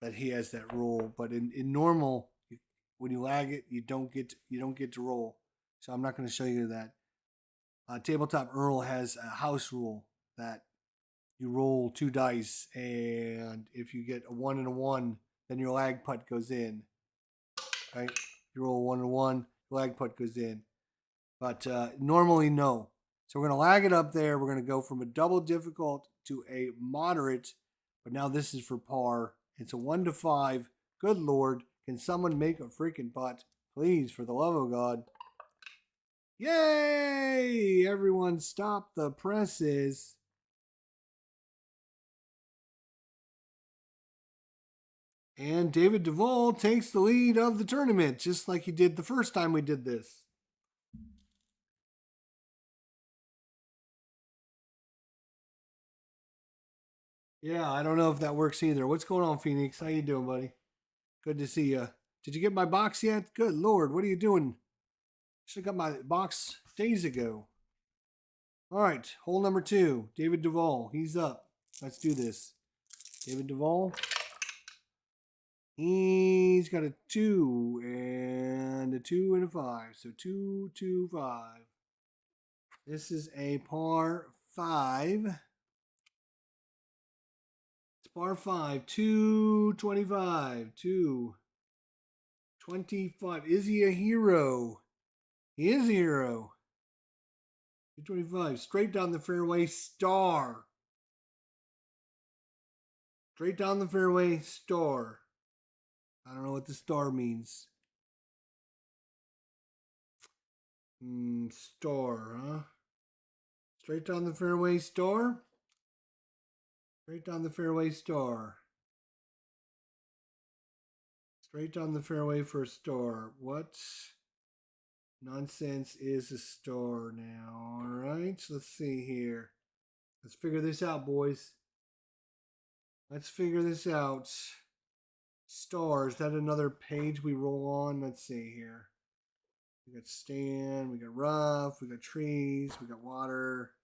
That he has that rule, but in normal, when you lag it, you don't get to roll. So I'm not going to show you that. Tabletop Earl has a house rule that you roll 2 dice, and if you get a 1 and a 1, then your lag putt goes in. Right? You roll a 1 and 1, lag putt goes in. But normally, no. So we're going to lag it up there. We're going to go from a double difficult to a moderate, but now this is for par. It's a 1 to 5. Good Lord. Can someone make a freaking putt? Please, for the love of God. Yay! Everyone stop the presses. And David Duval takes the lead of the tournament, just like he did the first time we did this. Yeah, I don't know if that works either. What's going on, Phoenix? How you doing, buddy? Good to see you. Did you get my box yet? Good Lord, what are you doing? Should have got my box days ago. All right, hole number 2. David Duval, he's up. Let's do this. David Duval. He's got a 2 and a 2 and a 5. So 2, 2, 5. This is a par 5. It's par 5. 225. 225. Is he a hero? He is a hero. 225. Straight down the fairway, star. Straight down the fairway, star. I don't know what the star means. Star, huh? Straight down the fairway, star. Straight down the fairway, star. Straight down the fairway for a star. What nonsense is a star now? All right, let's see here. Let's figure this out, boys. Let's figure this out. Stars. Is that another page we roll on? Let's see here. We got stand, we got rough, we got trees, we got water.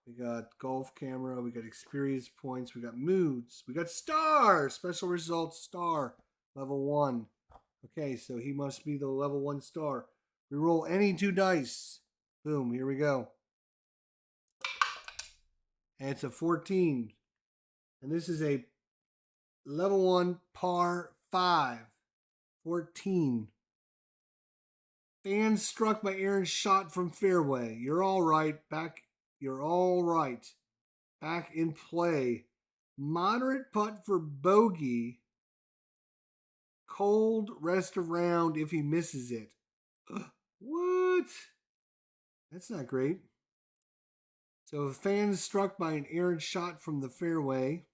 We got golf camera, we got experience points, we got moods, we got star, special results star, level 1. Okay, so he must be the level 1 star. We roll any 2 dice. Boom, here we go. And it's a 14. And this is a level 1 par 5. 14. Fans struck by Aaron's shot from fairway. You're all right. You're all right. Back in play. Moderate putt for bogey. Cold rest of round if he misses it. What? That's not great. So if fans struck by an errant shot from the fairway,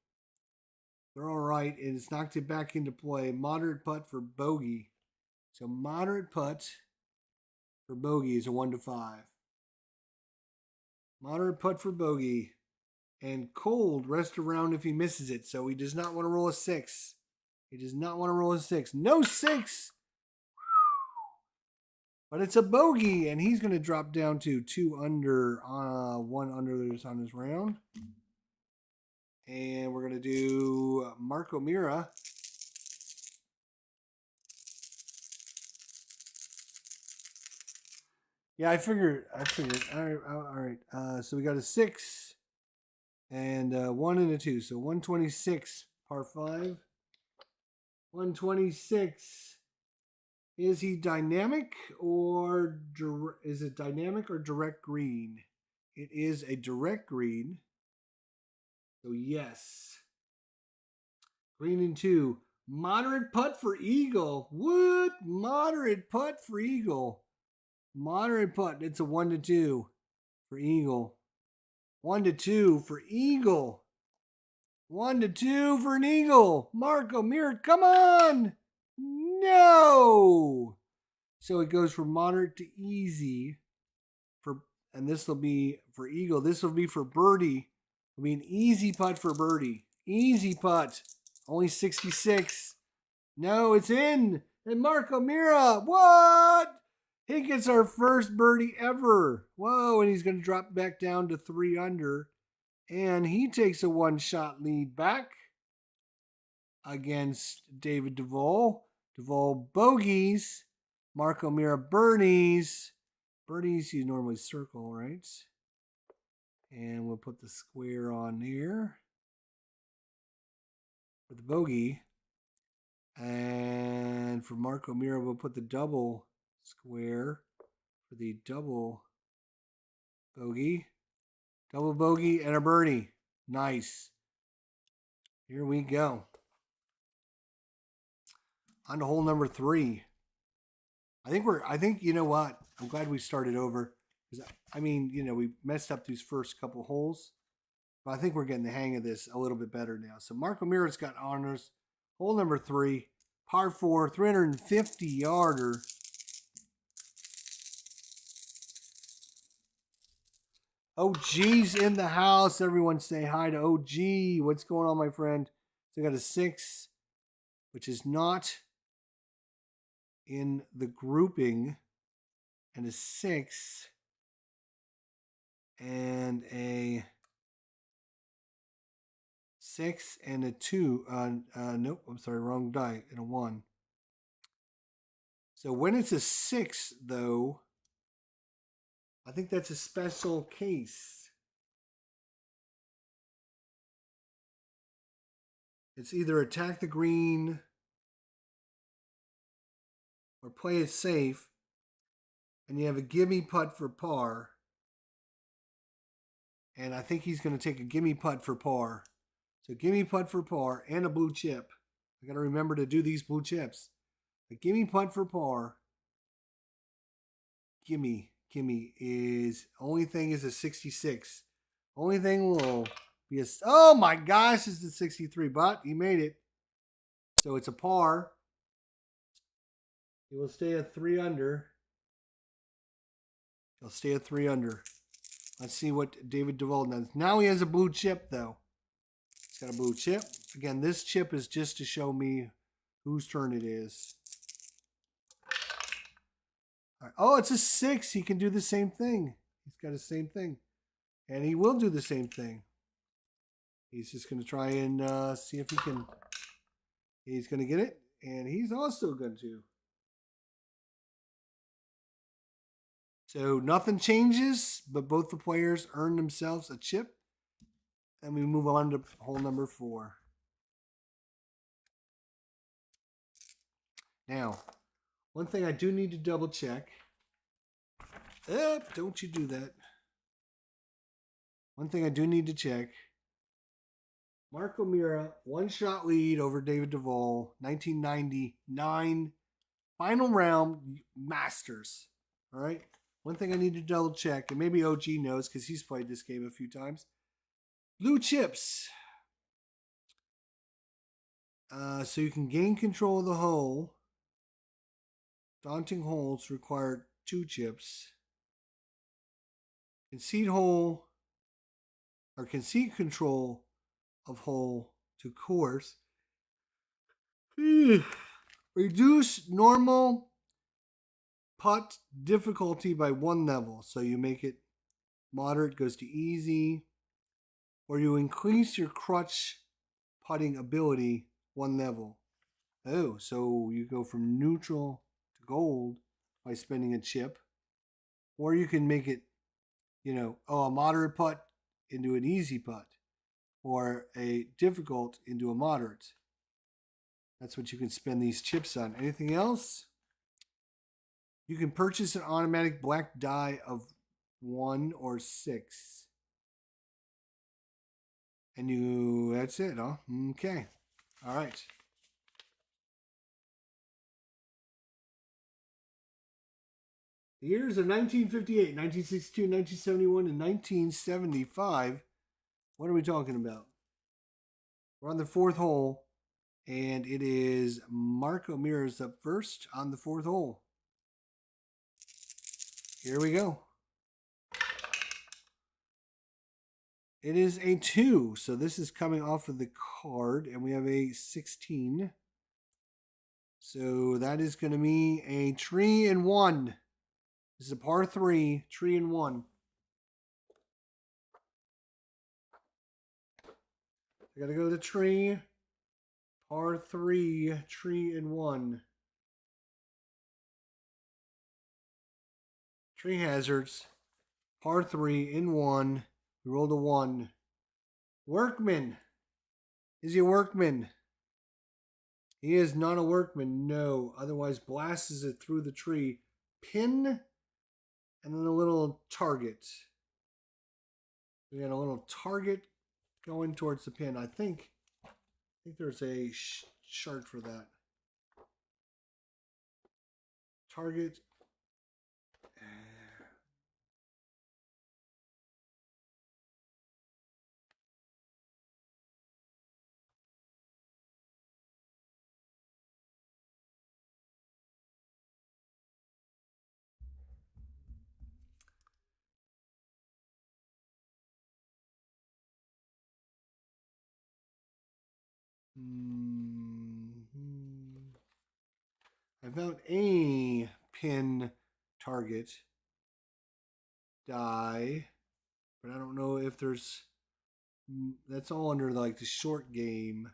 they're all right, and it's knocked it back into play. Moderate putt for bogey. So moderate putt for bogey is a 1 to 5. Moderate putt for bogey. And cold rest around if he misses it. So he does not want to roll a 6. He does not want to roll a 6. No 6! But it's a bogey, and he's going to drop down to 2 under, 1 under on his round. And we're going to do Marco Mira. Yeah, I figured. All right. So we got a 6 and 1 and a 2. So 126, par 5. 126. Is he dynamic or is it dynamic or direct green? It is a direct green. So yes. Green and 2. Moderate putt for eagle. What? Moderate putt for eagle. Moderate putt. It's a 1 to 2 for eagle. 1 to 2 for eagle. 1 to 2 for an eagle. Marco Mir, come on. No. So it goes from moderate to easy for, and this will be for eagle. This will be for birdie. It'll be an easy putt for birdie. Easy putt. Only 66. No, it's in. And Marco Mira, what? He gets our first birdie ever. Whoa, and he's going to drop back down to 3 under. And he takes a one-shot lead back against David Duval. Duval bogeys. Marco Mira birdies. Birdies you normally circle, right? And we'll put the square on here for the bogey. And for Marco Mira, we'll put the double square for the double bogey. Double bogey and a birdie. Nice. Here we go. On to hole number 3. I think you know what? I'm glad we started over. I mean, we messed up these first couple holes. But I think we're getting the hang of this a little bit better now. So Marco Mira's got honors. Hole number 3. Par 4, 350 yarder. OG's in the house. Everyone say hi to OG. What's going on, my friend? So I got a 6, which is not in the grouping, and a 6, and a 6, and a 2. Nope, I'm sorry, wrong die, and a 1. So when it's a 6, though, I think that's a special case. It's either attack the green or play it safe, and you have a gimme putt for par. And I think he's going to take a gimme putt for par. So gimme putt for par and a blue chip. I got to remember to do these blue chips. A gimme putt for par. Gimme is only thing is a 66. Only thing will be a, oh my gosh, is the 63, but he made it. So it's a par. He will stay at 3 under. He'll stay at 3 under. Let's see what David Duval does. Now he has a blue chip, though. He's got a blue chip. Again, this chip is just to show me whose turn it is. All right. Oh, it's a 6. He can do the same thing. He's got the same thing. And he will do the same thing. He's just going to try and see if he can. He's going to get it. And he's also going to. So nothing changes, but both the players earn themselves a chip. And we move on to hole number 4. Now, one thing I do need to double check. Don't you do that. One thing I do need to check. Marco Mira, 1-shot lead over David Duval, 1999 final round Masters. All right. One thing I need to double check, and maybe OG knows because he's played this game a few times. Blue chips. So you can gain control of the hole. Daunting holes require 2 chips. Concede hole or concede control of hole to course. Reduce normal putt difficulty by 1 level. So you make it moderate, goes to easy. or you increase your crutch putting ability 1 level. Oh, so you go from neutral to gold by spending a chip, or you can make it, a moderate putt into an easy putt, or a difficult into a moderate. That's what you can spend these chips on. Anything else? You can purchase an automatic black die of 1 or 6. And that's it, huh? Okay. All right. The years are 1958, 1962, 1971, and 1975. What are we talking about? We're on the 4th hole, and it is Mark O'Meara's up first on the 4th hole. Here we go. It is a 2, so this is coming off of the card, and we have a 16. So that is going to be a 3 and 1. This is a par 3, 3 and 1. I got to go to the tree. Par 3, 3 and 1. Tree hazards. Par 3 in 1. We rolled a 1. Workman. Is he a workman? He is not a workman, no. Otherwise blasts it through the tree. Pin and then a little target. We got a little target going towards the pin. I think there's a chart for that. Target. I found a pin target die, but I don't know if there's. That's all under like the short game.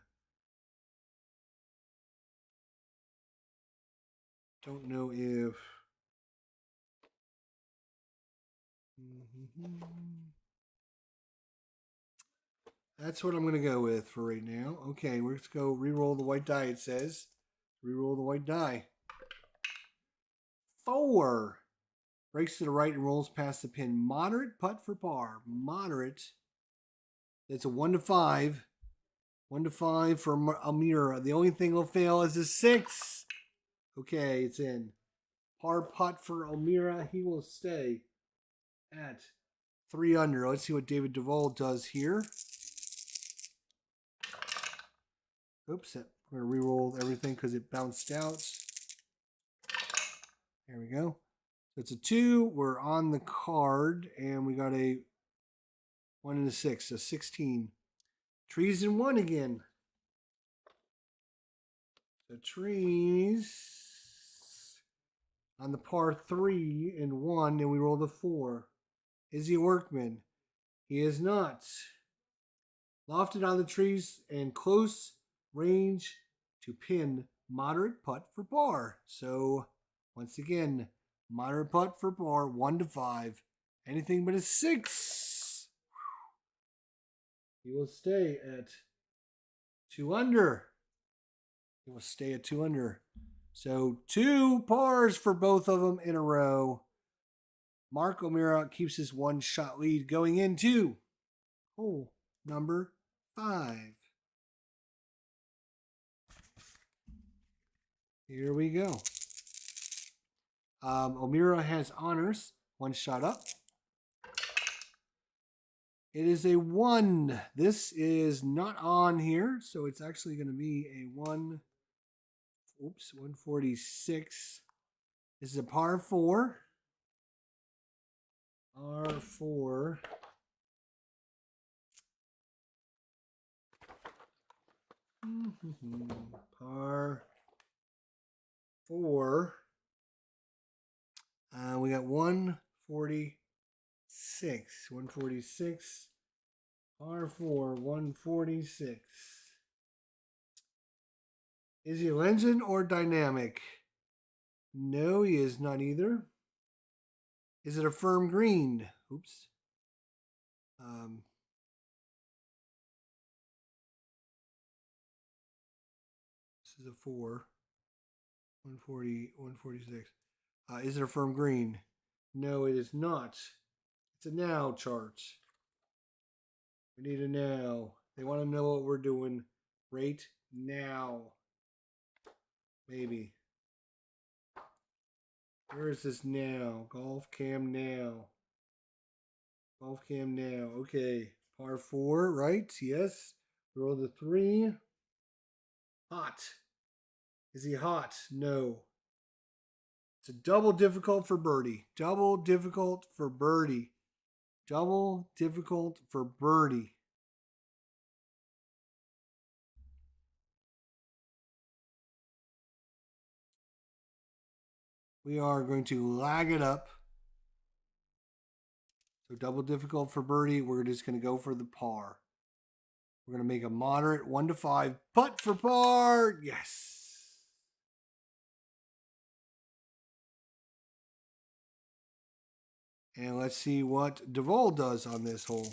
Don't know if. That's what I'm going to go with for right now. Okay, let's go re-roll the white die, it says. Re-roll the white die. 4. Breaks to the right and rolls past the pin. Moderate putt for par. Moderate. It's a 1 to 5. 1 to 5 for O'Meara. The only thing will fail is a 6. Okay, it's in. Par putt for O'Meara. He will stay at 3 under. Let's see what David Duval does here. Oops, I'm going to re-roll everything because it bounced out. There we go. So it's a 2. We're on the card, and we got a 1 and a 6, so 16. Trees in 1 again. So trees on the par 3 and 1, and we roll the 4. Is he a workman? He is not. Lofted on the trees and close range to pin. Moderate putt for par. So once again, moderate putt for par, 1 to 5. Anything but a 6. He will stay at 2 under. He will stay at 2 under. So 2 pars for both of them in a row. Mark O'Meara keeps his 1-shot lead going into hole number 5. Here we go. O'Meara has honors. 1 shot up. It is a 1. This is not on here, so it's actually going to be a 146. This is a par 4. Par 4. Par 4. We got 146. 146. Par 4, 146. Is he legend or dynamic? No, he is not either. Is it a firm green? Oops. This is a 4. 140, 146. Is it a firm green? No, it is not. It's a now chart. We need a now. They want to know what we're doing right now. Maybe. Where is this now? Golf cam now. Golf cam now. Okay. Par 4, right? Yes. Roll the 3. Hot. Is he hot? No. It's a double difficult for birdie. Double difficult for birdie. Double difficult for birdie. We are going to lag it up. So double difficult for birdie. We're just going to go for the par. We're going to make a moderate 1 to 5 putt for par. Yes. And let's see what Duval does on this hole.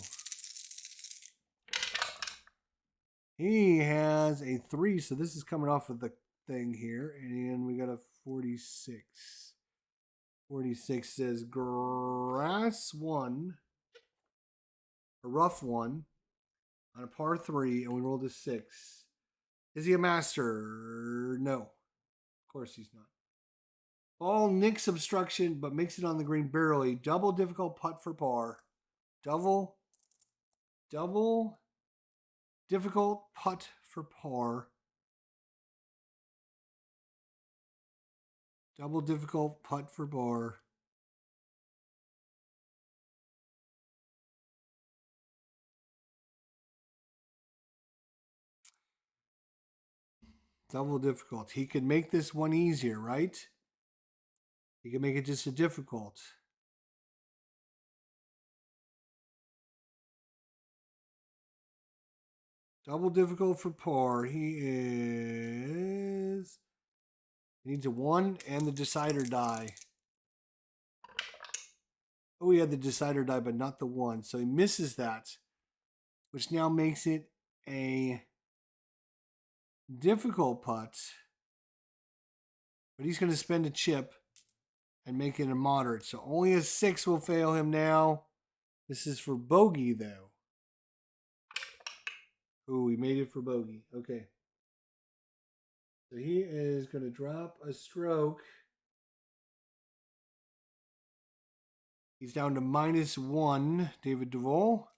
He has a 3, so this is coming off of the thing here. And we got a 46. 46 says grass 1, a rough 1, on a par 3, and we rolled a 6. Is he a master? No. Of course he's not. Ball nicks obstruction, but makes it on the green barely. Double difficult putt for par. Double difficult putt for par. Double difficult putt for par. Double difficult. He could make this one easier, right? He can make it just a difficult. Double difficult for par. He needs a 1 and the decider die. Oh, he had the decider die, but not the 1. So he misses that, which now makes it a difficult putt. But he's going to spend a chip and make it a moderate. So only a 6 will fail him now. This is for bogey, though. Ooh, he made it for bogey. Okay. So he is going to drop a stroke. He's down to -1, David Duval.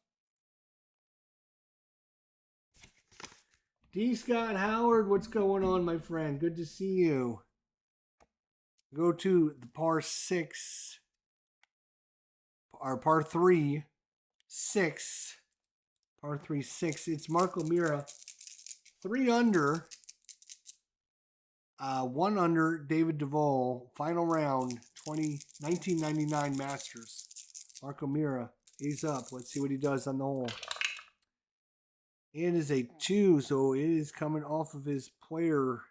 D. Scott Howard, what's going on, my friend? Good to see you. Go to the par 6, or par 3, 6. Par 3, 6. It's Marco Mira. 3 under. 1 under, David Duval. Final round, 1999 Masters. Marco Mira, he's up. Let's see what he does on the hole. It is a 2, so it is coming off of his player.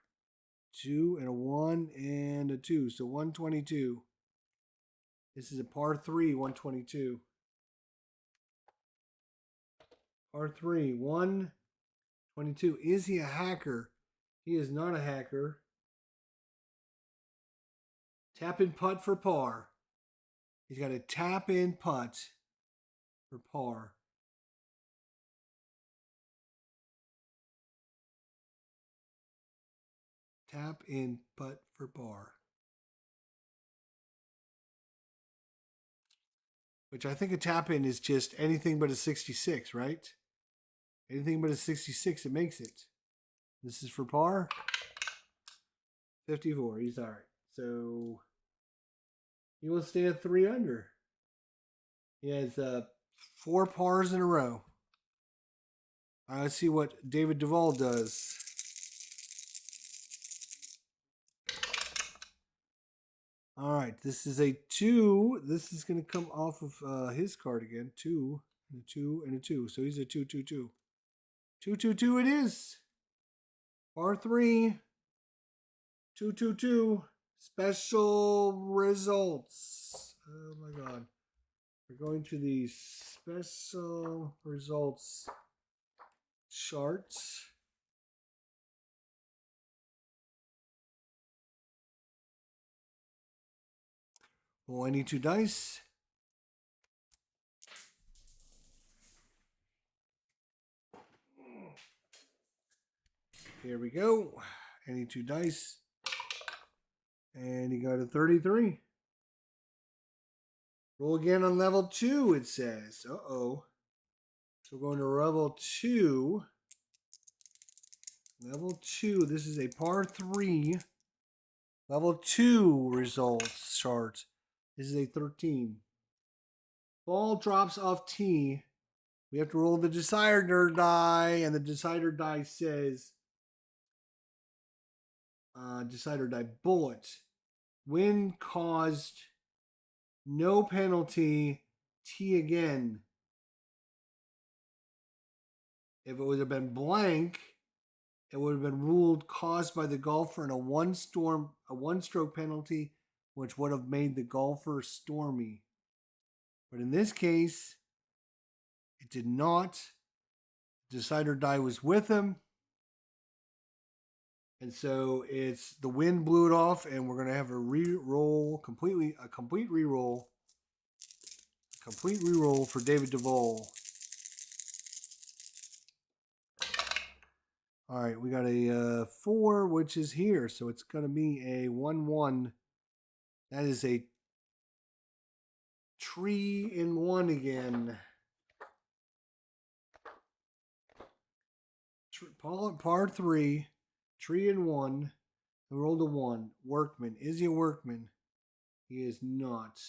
2 and a 1 and a 2, so 122. This is a par 3, 122. Par 3, 122. Is he a hacker? He is not a hacker. Tap in putt for par. He's got a tap in putt for par. Tap in putt for par. Which I think a tap in is just anything but a 66, right? Anything but a 66, it makes it. This is for par. 54. He's all right. So he will stay at 3 under. He has 4 pars in a row. Let's see what David Duval does. All right, this is a 2. This is going to come off of his card again. 2. and a 2, and a 2. So he's a 2-2-2. 2-2-2 it is. Par 3. 2-2-2. Special results. Oh my god. We're going to the special results chart. Roll any 2 dice. Here we go. Any 2 dice. And he got a 33. Roll again on level 2, it says. Uh-oh. So we're going to level 2. Level 2. This is a par 3. Level 2 results chart. This is a 13. Ball drops off tee. We have to roll the decider die, and the decider die says, decider die bullet. Wind caused no penalty. Tee again. If it would have been blank, it would have been ruled caused by the golfer in a one-stroke penalty, which would have made the golfer stormy. But in this case, it did not. Decider die was with him. And so it's the wind blew it off, and we're going to have a re-roll, a complete re-roll for David Duval. All right, we got a 4, which is here, so it's going to be a 1-1. That is a 3-in-1 again. Par 3, 3-in-1. We rolled a 1. Workman. Is he a workman? He is not.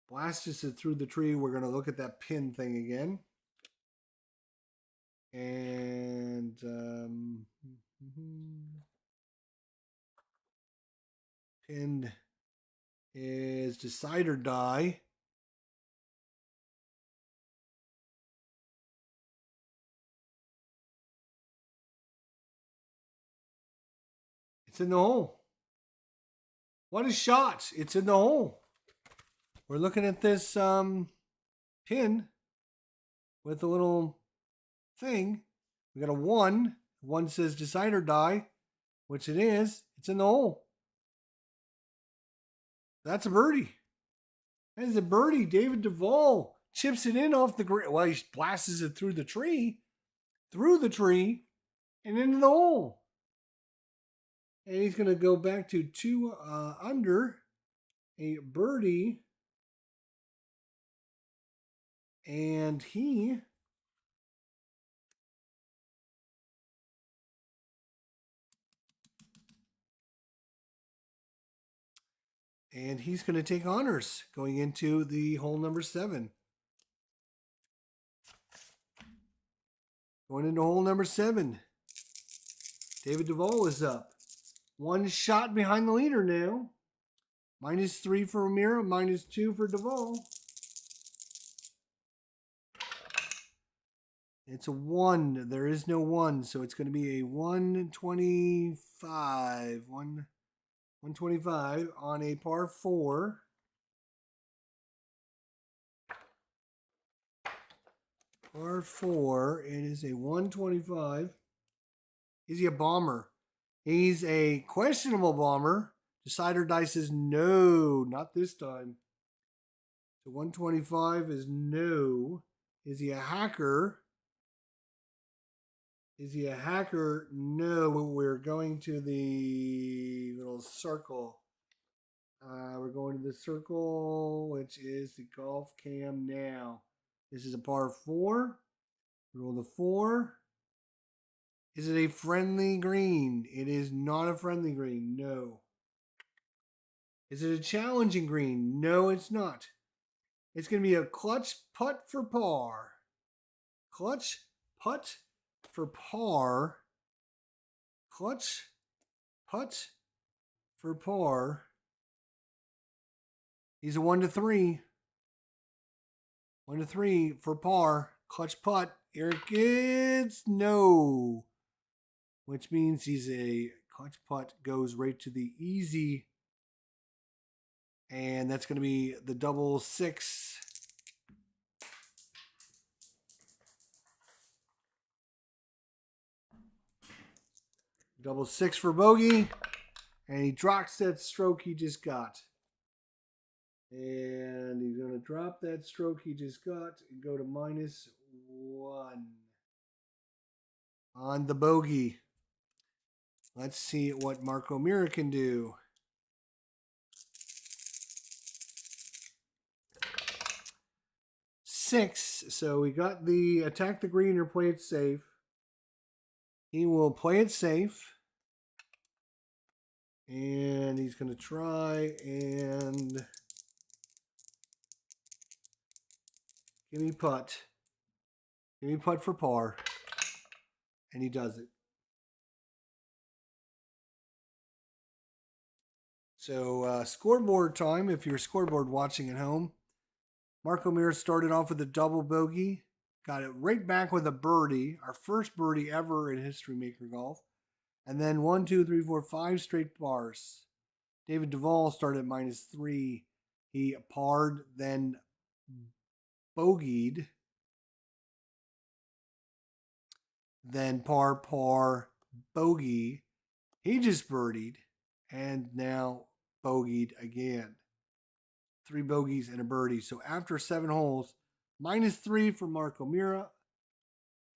Blasted it through the tree. We're going to look at that pin thing again. And pinned is decider die. It's in the hole. What a shot. It's in the hole. We're looking at this pin with a little thing. We got a 1. 1 says decider die, which it is. It's in the hole. That's a birdie. That is a birdie. David Duval chips it in off the green. Well, he blasts it through the tree, and into the hole. And he's going to go back to 2 under, a birdie. And he's going to take honors going into the hole number 7. Going into hole number 7. David Duval is up. 1 shot behind the leader now. -3 for O'Meara, -2 for Duval. It's a 1. There is no 1, so it's going to be a 125. 125 on a par 4. Par 4. It is a 125. Is he a bomber? He's a questionable bomber. Decider die says no, not this time. So 125 is no. Is he a hacker? Is he a hacker? No. We're going to the little circle. We're going to the circle, which is the golf cam now. This is a par 4. Roll the 4. Is it a friendly green? It is not a friendly green. No. Is it a challenging green? No, it's not. It's going to be a clutch putt for par. Clutch putt for par. Clutch putt for par. He's a 1-3. 1 to 3 for par. Clutch putt. Here it gets no. Which means he's a clutch putt goes right to the easy. And that's going to be the double six. Double six for bogey. And he drops that stroke he just got. And he's going to drop that stroke he just got and go to -1 on the bogey. Let's see what Marco Mira can do. 6. So we got the attack the green or play it safe. He will play it safe. And he's going to try and give me putt. Give me putt for par. And he does it. So scoreboard time, if you're scoreboard watching at home. Marco Mir started off with a double bogey. Got it right back with a birdie. Our first birdie ever in History Maker Golf. And then 1, 2, 3, 4, 5 straight bars. David Duval started at -3. He parred, then bogeyed. Then par, bogey. He just birdied. And now bogeyed again. 3 bogeys and a birdie. So after 7 holes, -3 for Marco Mira.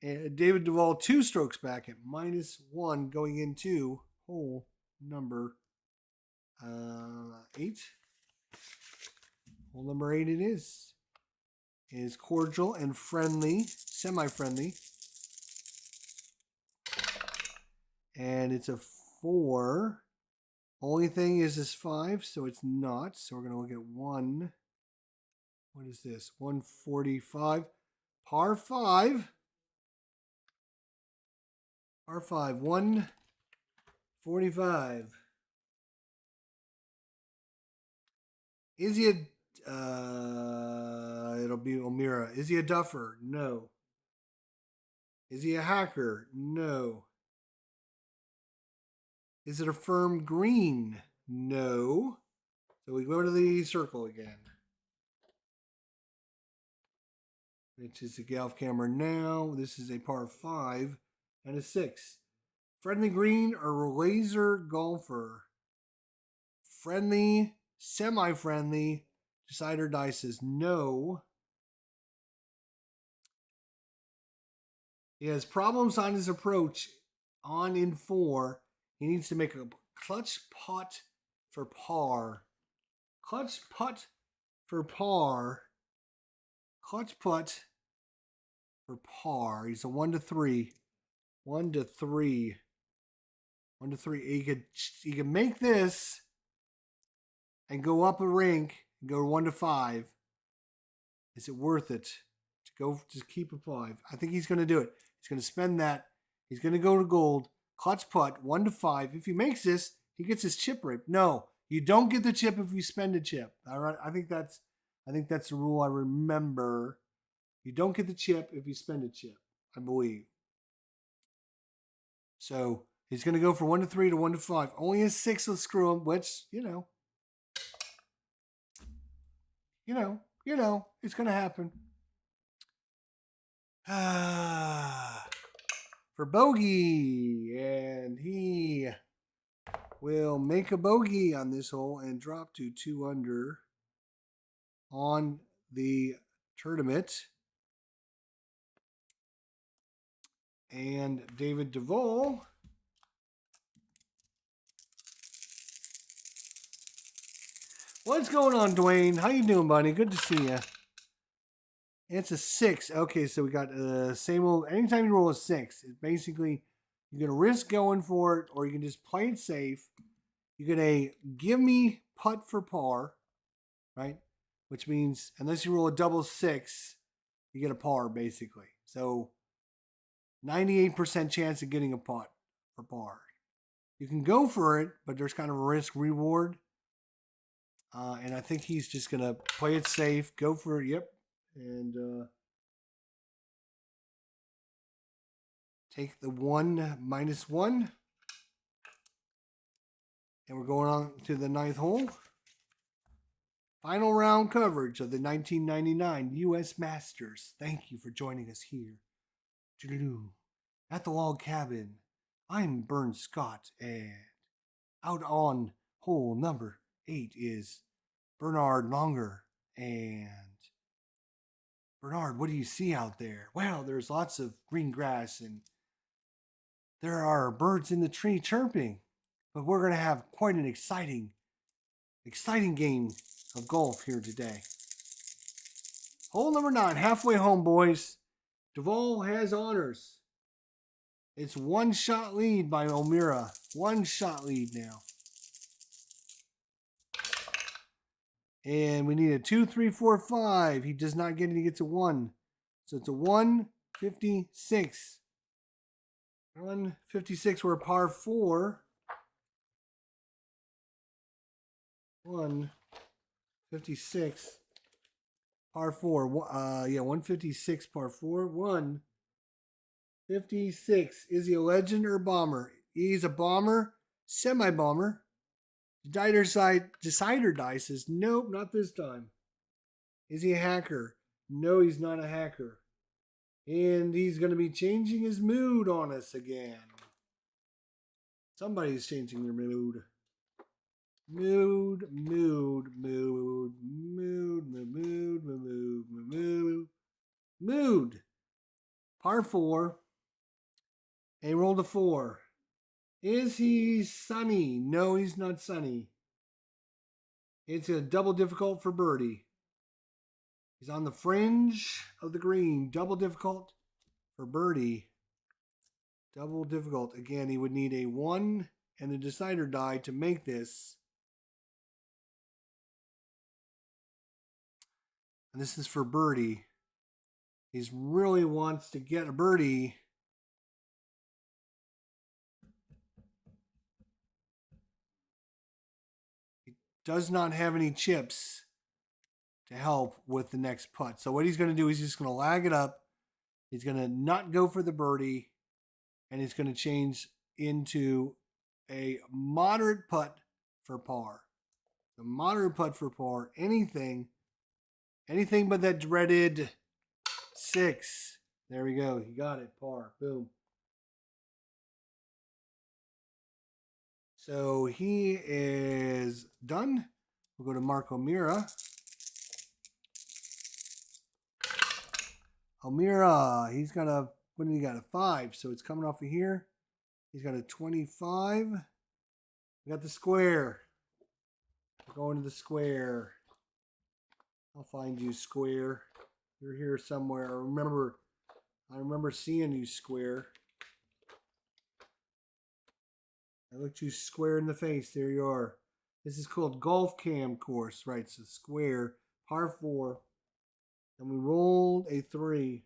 And David Duval 2 strokes back at -1 going into hole number 8. Hole number 8 it is. It is cordial and friendly, semi-friendly. And it's a 4. Only thing is this 5, so it's not. So we're going to look at 1. What is this? 145. Par 5. Par 5. 145. Is he a... it'll be O'Meara. Is he a duffer? No. Is he a hacker? No. Is it a firm green? No. So we go to the circle again. Which is the golf camera now. This is a par 5 and a 6. Friendly green or laser golfer? Friendly, semi-friendly. Decide or die says no. He has problems on his approach on in 4. He needs to make a clutch putt for par. Clutch putt for par. Clutch putt for par. He's a 1 to 3. 1 to 3. 1 to 3. He could make this and go up a rink and go 1 to 5. Is it worth it to go to keep a 5? I think he's going to do it. He's going to spend that. He's going to go to gold. Clutch putt 1 to 5. If he makes this, he gets his chip rate. No, you don't get the chip if you spend a chip. All right, I think that's the rule I remember. You don't get the chip if you spend a chip, I believe. So he's going to go from 1 to 3 to 1 to 5. Only a 6 will screw him, which you know, it's going to happen. For bogey, and he will make a bogey on this hole and drop to 2 under on the tournament. And David Duval what's going on, Dwayne? How you doing, buddy? Good to see you. It's a 6. Okay, so we got the same old. Anytime you roll a 6, it's basically you're gonna risk going for it, or you can just play it safe. You're gonna give me putt for par, right? Which means unless you roll a double 6, you get a par basically. So 98% chance of getting a putt for par. You can go for it, but there's kind of a risk reward. And I think he's just gonna play it safe, go for it. Yep. And take the 1 minus 1. And we're going on to the 9th hole. Final round coverage of the 1999 U.S. Masters. Thank you for joining us here. At the log cabin. I'm Bern Scott, and out on hole number 8 is Bernard Longer. And Bernard, what do you see out there? Well, there's lots of green grass, and there are birds in the tree chirping. But we're going to have quite an exciting game of golf here today. Hole number 9, halfway home, boys. Duval has honors. It's 1 shot lead by O'Meara. 1 shot lead now. And we need a 2, 3, 4, 5. He does not get it. He gets a 1. So it's a 156. 156. We're a par 4. 156. Par 4. 156 par 4. 156. Is he a legend or a bomber? He's a bomber, semi-bomber. Decider die says, nope, not this time. Is he a hacker? No, he's not a hacker. And he's going to be changing his mood on us again. Somebody's changing their mood. Mood. Par 4. And he rolled a 4. Is he sunny? No, he's not sunny. It's a double difficult for birdie. He's on the fringe of the green. Double difficult for birdie. Double difficult. Again, he would need a 1 and a decider die to make this. And this is for birdie. He really wants to get a birdie. He does not have any chips to help with the next putt. So what he's going to do is he's going to lag it up. He's going to not go for the birdie. And he's going to change into a moderate putt for par. The moderate putt for par. Anything but that dreaded 6. There we go. He got it. Par. Boom. So he is done. We'll go to Mark O'Meara. O'Meara, he's got a, what did he got? A 5. So it's coming off of here. He's got a 25. We got the square. We're going to the square. I'll find you, square. You're here somewhere. I remember seeing you, square. I looked you square in the face. There you are. This is called Golf Cam course, right? So square, par 4. And we rolled a 3.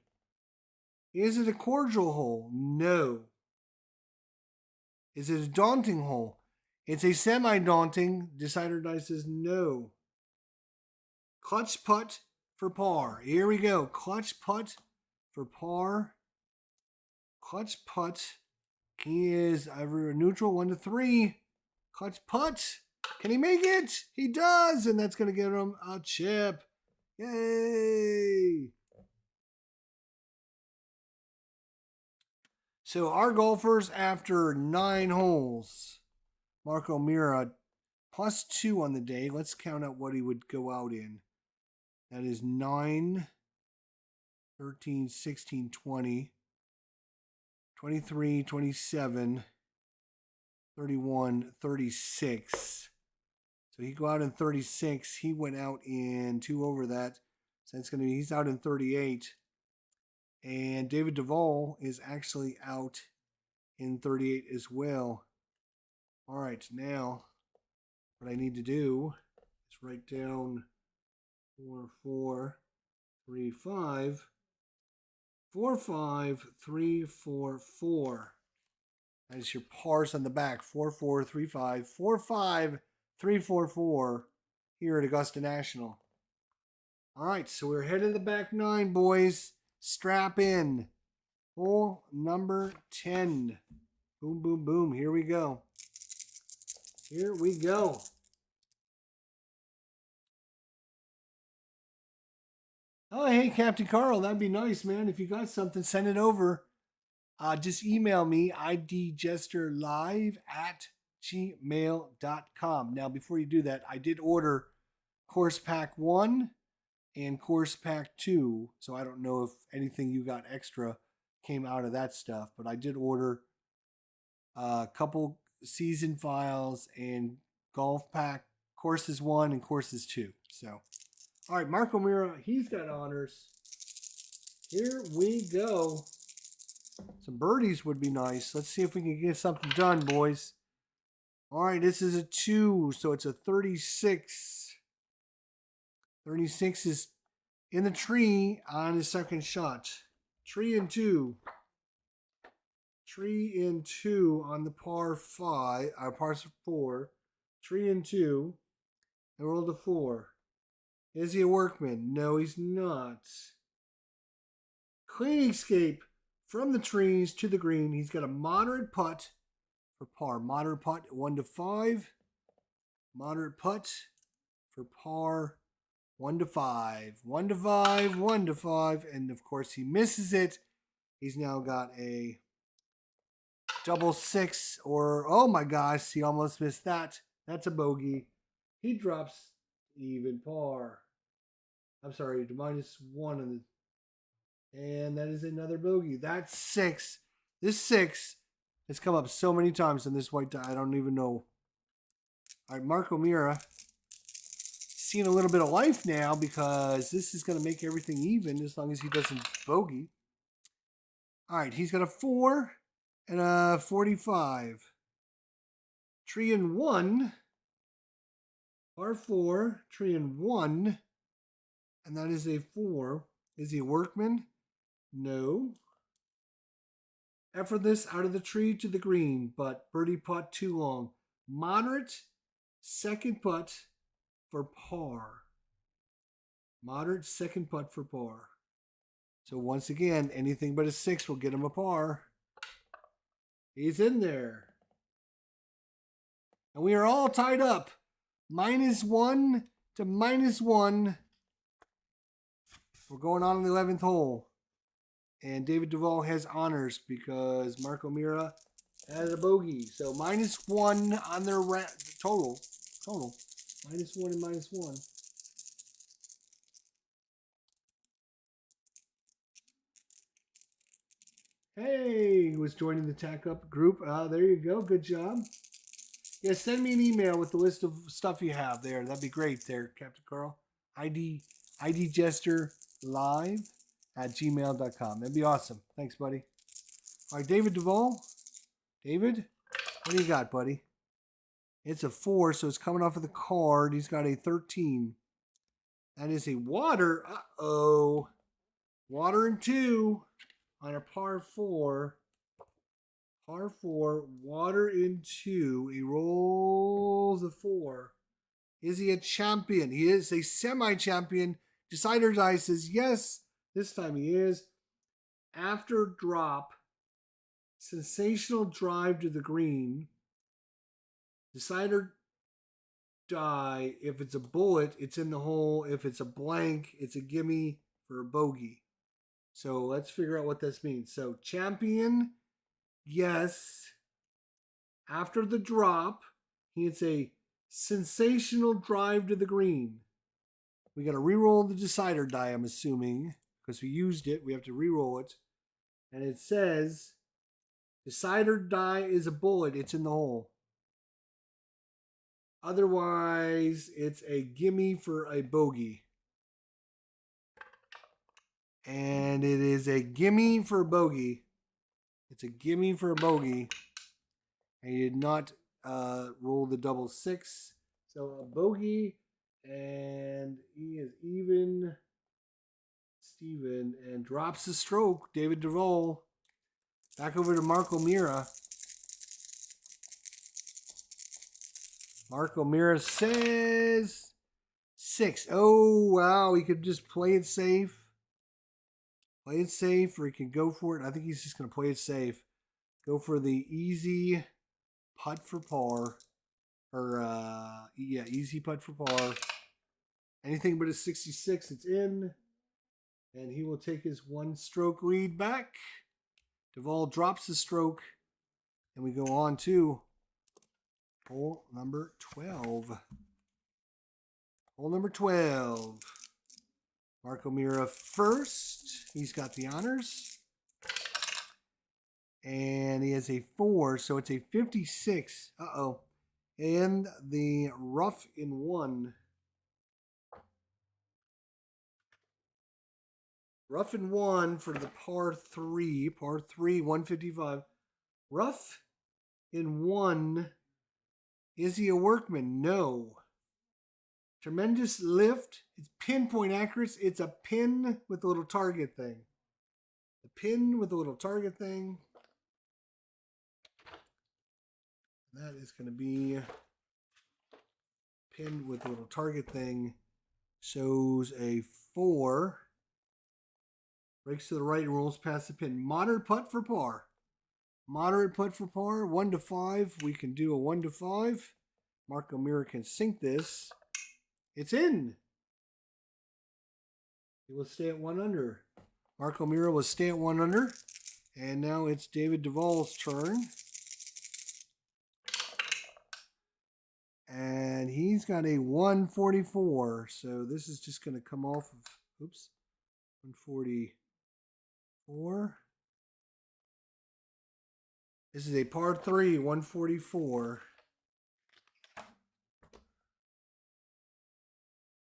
Is it a cordial hole? No. Is it a daunting hole? It's a semi-daunting. Decider die says no. Clutch putt for par. Here we go. Clutch putt for par. Clutch putt. He is over neutral 1 to 3. Clutch putt. Can he make it? He does. And that's going to get him a chip. Yay. So our golfers after 9 holes. Mark O'Meara +2 on the day. Let's count out what he would go out in. That is 9, 13, 16, 20, 23, 27, 31, 36. So he go out in 36. He went out in 2 over that. So it's going to be, he's out in 38. And David Duval is actually out in 38 as well. All right, now what I need to do is write down 4, 4, 3, 5, 4, 5, 3, 4, 4. That is your pars on the back. 4, 4, 3, 5, 4, 5, 3, 4, 4 here at Augusta National. All right, so we're headed to the back nine, boys. Strap in. Hole number 10. Boom, boom, boom. Here we go. Here we go. Oh, hey, Captain Carl. That'd be nice, man. If you got something, send it over. Just email me, idgesterlive@gmail.com. Now, before you do that, I did order Course Pack 1 and Course Pack 2. So I don't know if anything you got extra came out of that stuff, but I did order a couple season files and Golf Pack Courses 1 and Courses 2. So, all right, Marco Mira, he's got honors. Here we go. Some birdies would be nice. Let's see if we can get something done, boys. All right, this is a 2, so it's a 36. 36 is in the tree on his second shot. Tree and 2. Tree and 2 on the par 4. Tree and 2. And rolled a 4. Is he a workman? No, he's not. Clean escape from the trees to the green. He's got a moderate putt for par. Moderate putt 1 to 5. Moderate putt for par 1 to 5. 1 to 5. 1 to 5. And of course he misses it. He's now got a double 6 or, oh my gosh, he almost missed that. That's a bogey. He drops even par. I'm sorry, to -1 on the, and that is another bogey. That's 6. This 6 has come up so many times in this white die, I don't even know. All right, Marco Mira seeing a little bit of life now because this is going to make everything even as long as he doesn't bogey. All right, he's got a 4 and a 45. Tree and 1. Par 4, tree and 1. And that is a 4. Is he a workman? No. Effortless out of the tree to the green, but birdie putt too long. Moderate second putt for par. Moderate second putt for par. So once again, anything but a 6 will get him a par. He's in there. And we are all tied up. -1 to -1. We're going on the 11th hole. And David Duval has honors because Marco Mira has a bogey. So -1 on their total. -1 and -1. Hey, he was joining the Tack Up group. There you go. Good job. Yeah, send me an email with the list of stuff you have there. That'd be great there, Captain Carl. idgesterlive@gmail.com. That'd be awesome. Thanks, buddy. All right, David Duval. David, what do you got, buddy? It's a 4, so it's coming off of the card. He's got a 13. That is a water. Uh-oh. Water and 2 on a par 4. Par 4, water in 2. He rolls a 4. Is he a champion? He is a semi-champion. Decider Die says yes. This time he is. After drop, sensational drive to the green. Decider Die, if it's a bullet, it's in the hole. If it's a blank, it's a gimme for a bogey. So let's figure out what this means. So champion, yes. After the drop, it's a sensational drive to the green. We got to re-roll the decider die, I'm assuming, because we used it. We have to re-roll it. And it says, decider die is a bullet. It's in the hole. Otherwise, it's a gimme for a bogey. And it is a gimme for a bogey. It's a gimme for a bogey. And he did not roll the double 6. So a bogey, and he is even. Steven, and drops the stroke. David Duval. Back over to Marco Mira. Marco Mira says 6. Oh, wow. He could just play it safe. Play it safe, or he can go for it. I think he's just going to play it safe. Go for the easy putt for par. Or, yeah, easy putt for par. Anything but a 66, it's in. And he will take his 1-stroke lead back. Duval drops the stroke. And we go on to hole number 12. Hole number 12. Marco Mira first. He's got the honors. And he has a 4, so it's a 56. Uh-oh. And the rough in 1. Rough in 1 for the par 3. Par 3, 155. Rough in 1. Is he a workman? No. Tremendous lift. It's pinpoint accuracy. It's a pin with a little target thing. The pin with a little target thing. That is going to be pinned with a little target thing. Shows a 4. Breaks to the right and rolls past the pin. Moderate putt for par. Moderate putt for par. 1 to 5. We can do a 1 to 5. Marco Mira can sink this. It's in. He will stay at 1 under. Marco Mira will stay at 1 under. And now it's David Duval's turn. And he's got a 144. So this is just going to come off of, oops, 144. This is a par 3, 144.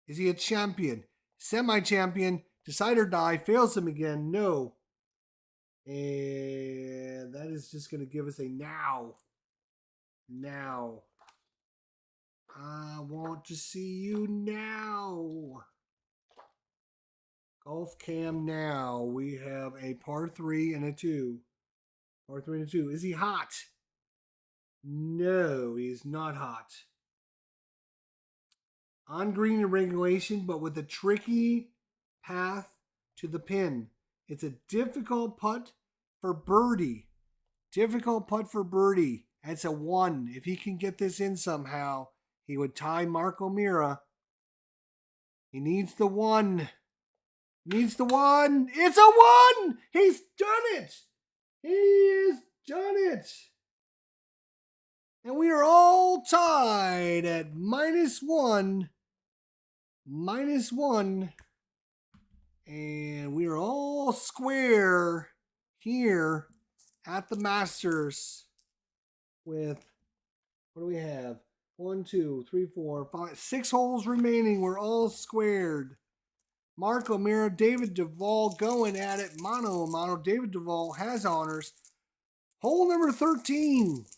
Is he a champion? Semi-champion. Decide or die. Fails him again. No. And that is just going to give us a now. Now. I want to see you now. Golf cam now. We have a par 3 and a 2. Par 3 and a 2. Is he hot? No, he is not hot. On green in regulation, but with a tricky path to the pin. It's a difficult putt for birdie. Difficult putt for birdie. That's a 1. If he can get this in somehow, he would tie Marco Mira. He needs the 1. Needs the 1. It's a 1! He's done it! He has done it! And we are all tied at -1. -1. And we are all square here at the Masters with, what do we have? 1, 2, 3, 4, 5, 6 holes remaining. We're all squared. Marco Mira, David Duval going at it. Mano a mano. David Duval has honors. Hole number 13.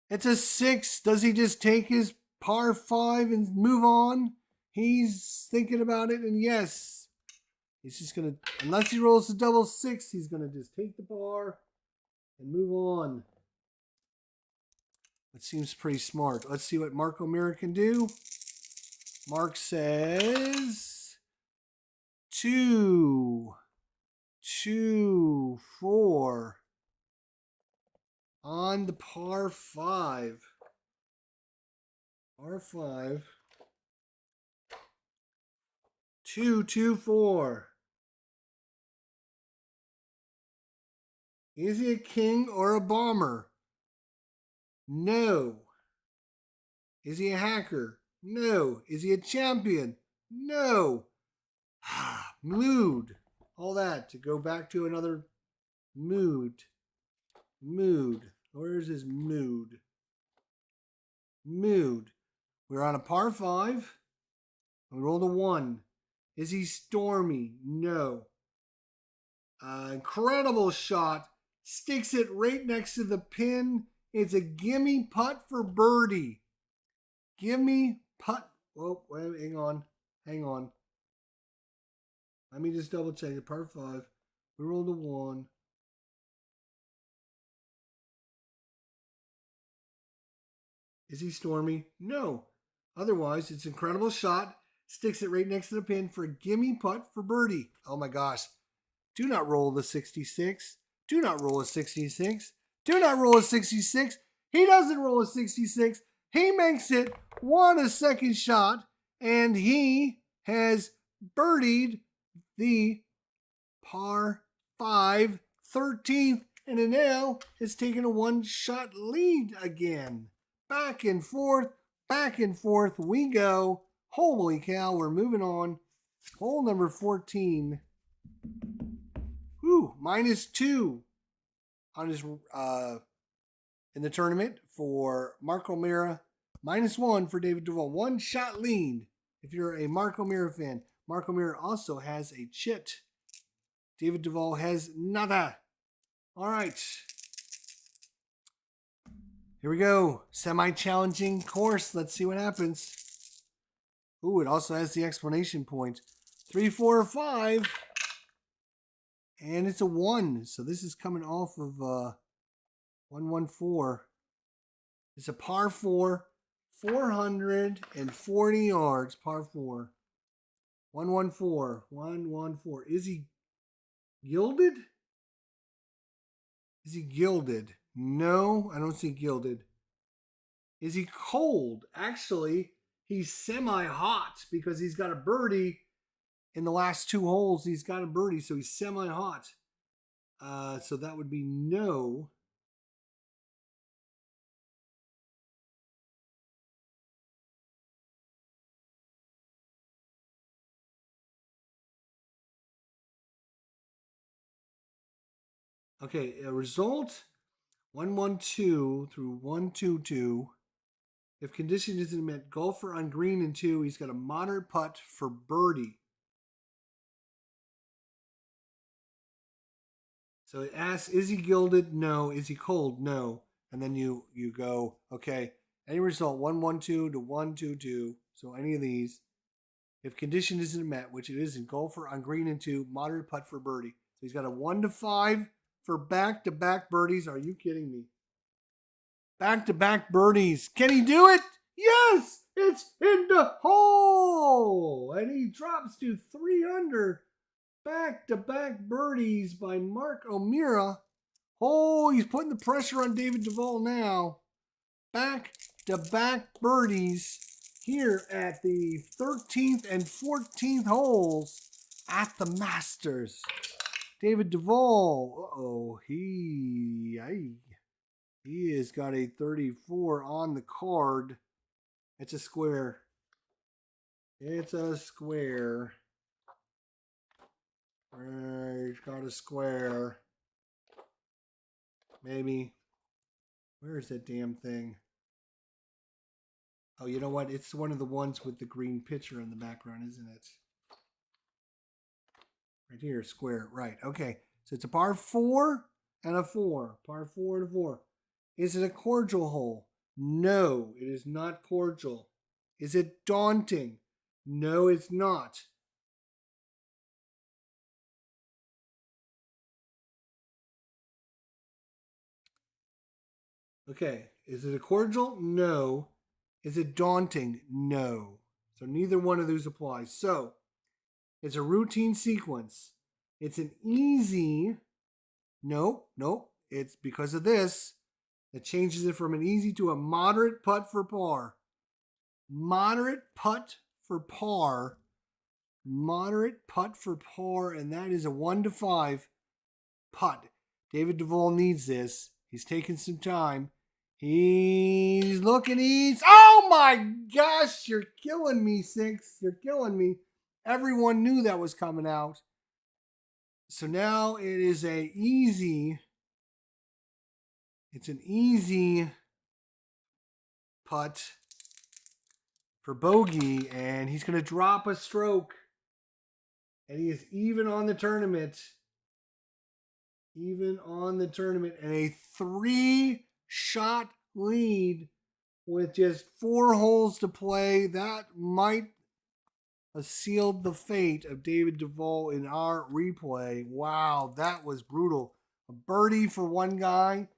It's a 6. Does he just take his par 5 and move on? He's thinking about it, and yes. He's just going to, unless he rolls the double 6, he's going to just take the par and move on. That seems pretty smart. Let's see what Marco Mira can do. Mark says 2, 2, 4 on the par 5. Par 5. 2, 2, 4. Is he a king or a bomber? No. Is he a hacker? No. Is he a champion? No. Mood. All that to go back to another mood. Mood. Where's his mood? Mood. We're on a par 5. We rolled a 1. Is he stormy? No. Incredible shot. Sticks it right next to the pin. It's a gimme putt for birdie. Gimme putt. Oh, wait, hang on. Hang on. Let me just double check it. Par 5. We rolled a 1. Is he stormy? No. Otherwise, it's an incredible shot. Sticks it right next to the pin for a gimme putt for birdie. Oh my gosh. Do not roll the 66. Do not roll a 66. Do not roll a 66. He doesn't roll a 66. He makes it one a second shot, and he has birdied the par 5 13th, and now has taken a one-shot lead again. Back and forth we go. Holy cow, we're moving on. Hole number 14. Whew, -2 on his in the tournament for Mark O'Meara. -1 for David Duval. One shot lead if you're a Mark O'Meara fan. Mark O'Meara also has a chit. David Duval has nada. All right. Here we go. Semi-challenging course. Let's see what happens. Ooh, it also has the explanation point. 3, 4, 5. And it's a 1. So this is coming off of 114. It's a par 4. 440 yards. Par 4. 114. 114. Is he gilded? Is he gilded? No, I don't see gilded. Is he cold? Actually, he's semi-hot because he's got a birdie in the last 2 holes. He's got a birdie, so he's semi-hot. So that would be no. Okay, a result 112 through 122. If condition isn't met, golfer on green and 2. He's got a moderate putt for birdie. So it asks, is he gilded? No. Is he cold? No. And then you go, okay, any result 112 to 122. So any of these. If condition isn't met, which it isn't, golfer on green and 2, moderate putt for birdie. So he's got a 1 to 5 for back-to-back birdies. Are you kidding me? Back-to-back birdies. Can he do it? Yes! It's in the hole! And he drops to 3 under. Back-to-back birdies by Mark O'Meara. Oh, he's putting the pressure on David Duval now. Back-to-back birdies here at the 13th and 14th holes at the Masters. David Duval, he has got a 34 on the card. It's a square. It's a square. He's got a square. Maybe. Where's that damn thing? Oh, you know what? It's one of the ones with the green picture in the background, isn't it? Right here, square. Right. Okay. So it's a par 4 and a 4. Par 4 and a 4. Is it a cordial hole? No, it is not cordial. Is it daunting? No, it's not. Okay. Is it a cordial? No. Is it daunting? No. So neither one of those applies. So it's a routine sequence. It's an easy. Nope. It's because of this that changes it from an easy to a moderate putt for par. Moderate putt for par. Moderate putt for par, and that is a 1 to 5 putt. David Duval needs this. He's taking some time. He's looking. Oh my gosh, you're killing me, 6. You're killing me. Everyone knew that was coming out. So now it is it's an easy putt for bogey, and he's going to drop a stroke. And he is even on the tournament. Even on the tournament. And a 3-shot lead with just 4 holes to play. That might have sealed the fate of David Duval in our replay. Wow, that was brutal. A birdie for one guy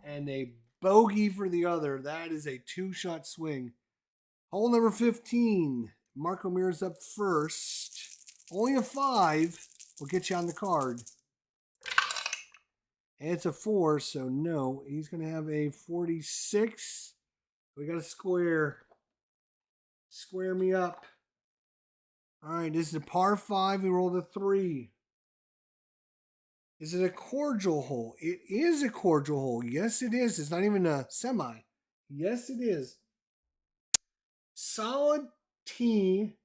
and a bogey for the other. That is a two-shot swing. Hole number 15. Marco Mira's up first. Only a 5 will get you on the card. And it's a 4, so no. He's going to have a 46. We got a square. Square me up. All right, this is a par 5. We rolled a 3. Is it a cordial hole? It is a cordial hole. Yes, it is. It's not even a semi. Yes, it is. Solid tee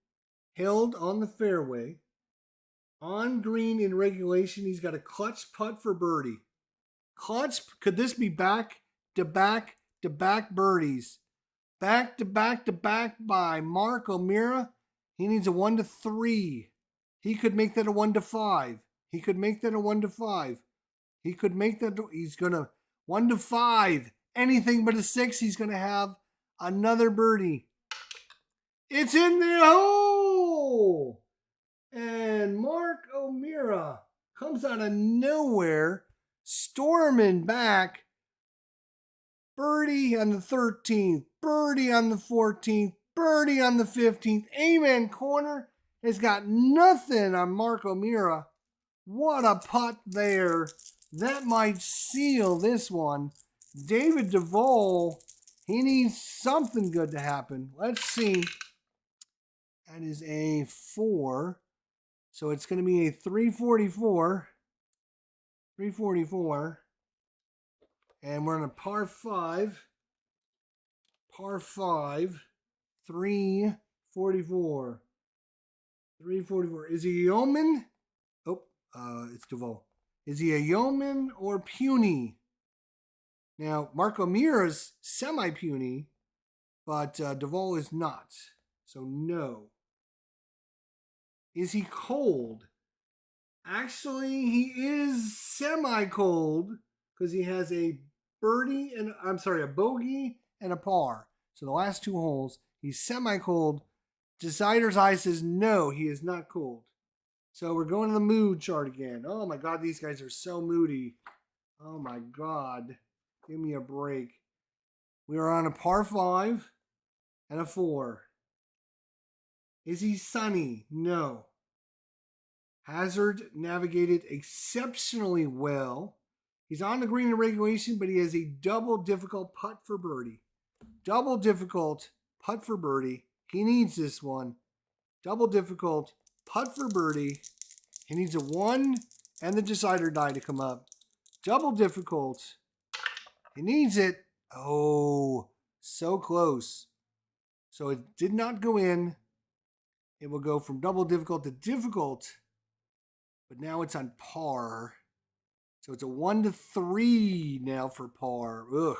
held on the fairway. On green in regulation. He's got a clutch putt for birdie. Clutch. Could this be back to back to back birdies? Back to back to back by Mark O'Meara. He needs a 1 to 3. He could make that a 1 to 5. He could make that a 1 to 5. He could make that. He's going to 1 to 5. Anything but a 6. He's going to have another birdie. It's in the hole. And Mark O'Meara comes out of nowhere, storming back. Birdie on the 13th. Birdie on the 14th. Birdie on the 15th. Amen Corner has got nothing on Mark O'Meara. What a putt there. That might seal this one. David Duval, he needs something good to happen. Let's see. That is a 4. So it's going to be a 344. 344. And we're on a par 5. Par 5. 344. 344. Is he a yeoman? Oh, it's Duval. Is he a yeoman or puny? Now, Mark O'Meara's semi-puny, but Duval is not. So no. Is he cold? Actually, he is semi-cold because he has a bogey and a par. So the last 2 holes, he's semi-cold. Decider's Eye says no, he is not cold. So we're going to the mood chart again. Oh my God, these guys are so moody. Oh my God. Give me a break. We are on a par 5 and a 4. Is he sunny? No. Hazard navigated exceptionally well. He's on the green in regulation, but he has a double difficult putt for birdie. Double difficult putt for birdie. He needs this one. Double difficult putt for birdie. He needs a 1 and the decider die to come up. Double difficult. He needs it. Oh, so close. So it did not go in. It will go from double difficult to difficult. But now it's on par. So it's a 1 to 3 now for par. Ugh.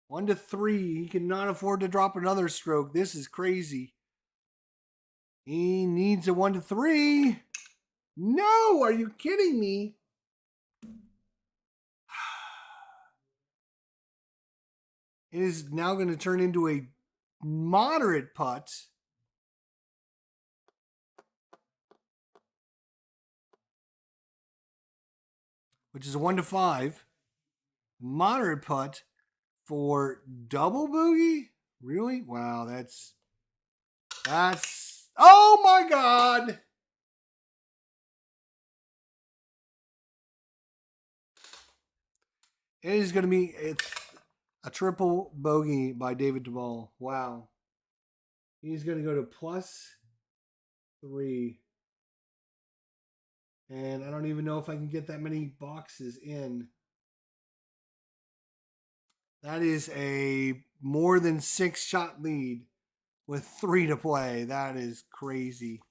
1 to 3. He cannot afford to drop another stroke. This is crazy. He needs a 1 to 3. No, are you kidding me? It is now going to turn into a moderate putt. Which is a 1 to 5. Moderate putt for double bogey? Really? Wow, that's oh my God. It's a triple bogey by David Duval. Wow. He's going to go to +3. And I don't even know if I can get that many boxes in. That is a more than 6-shot lead with 3 to play. That is crazy.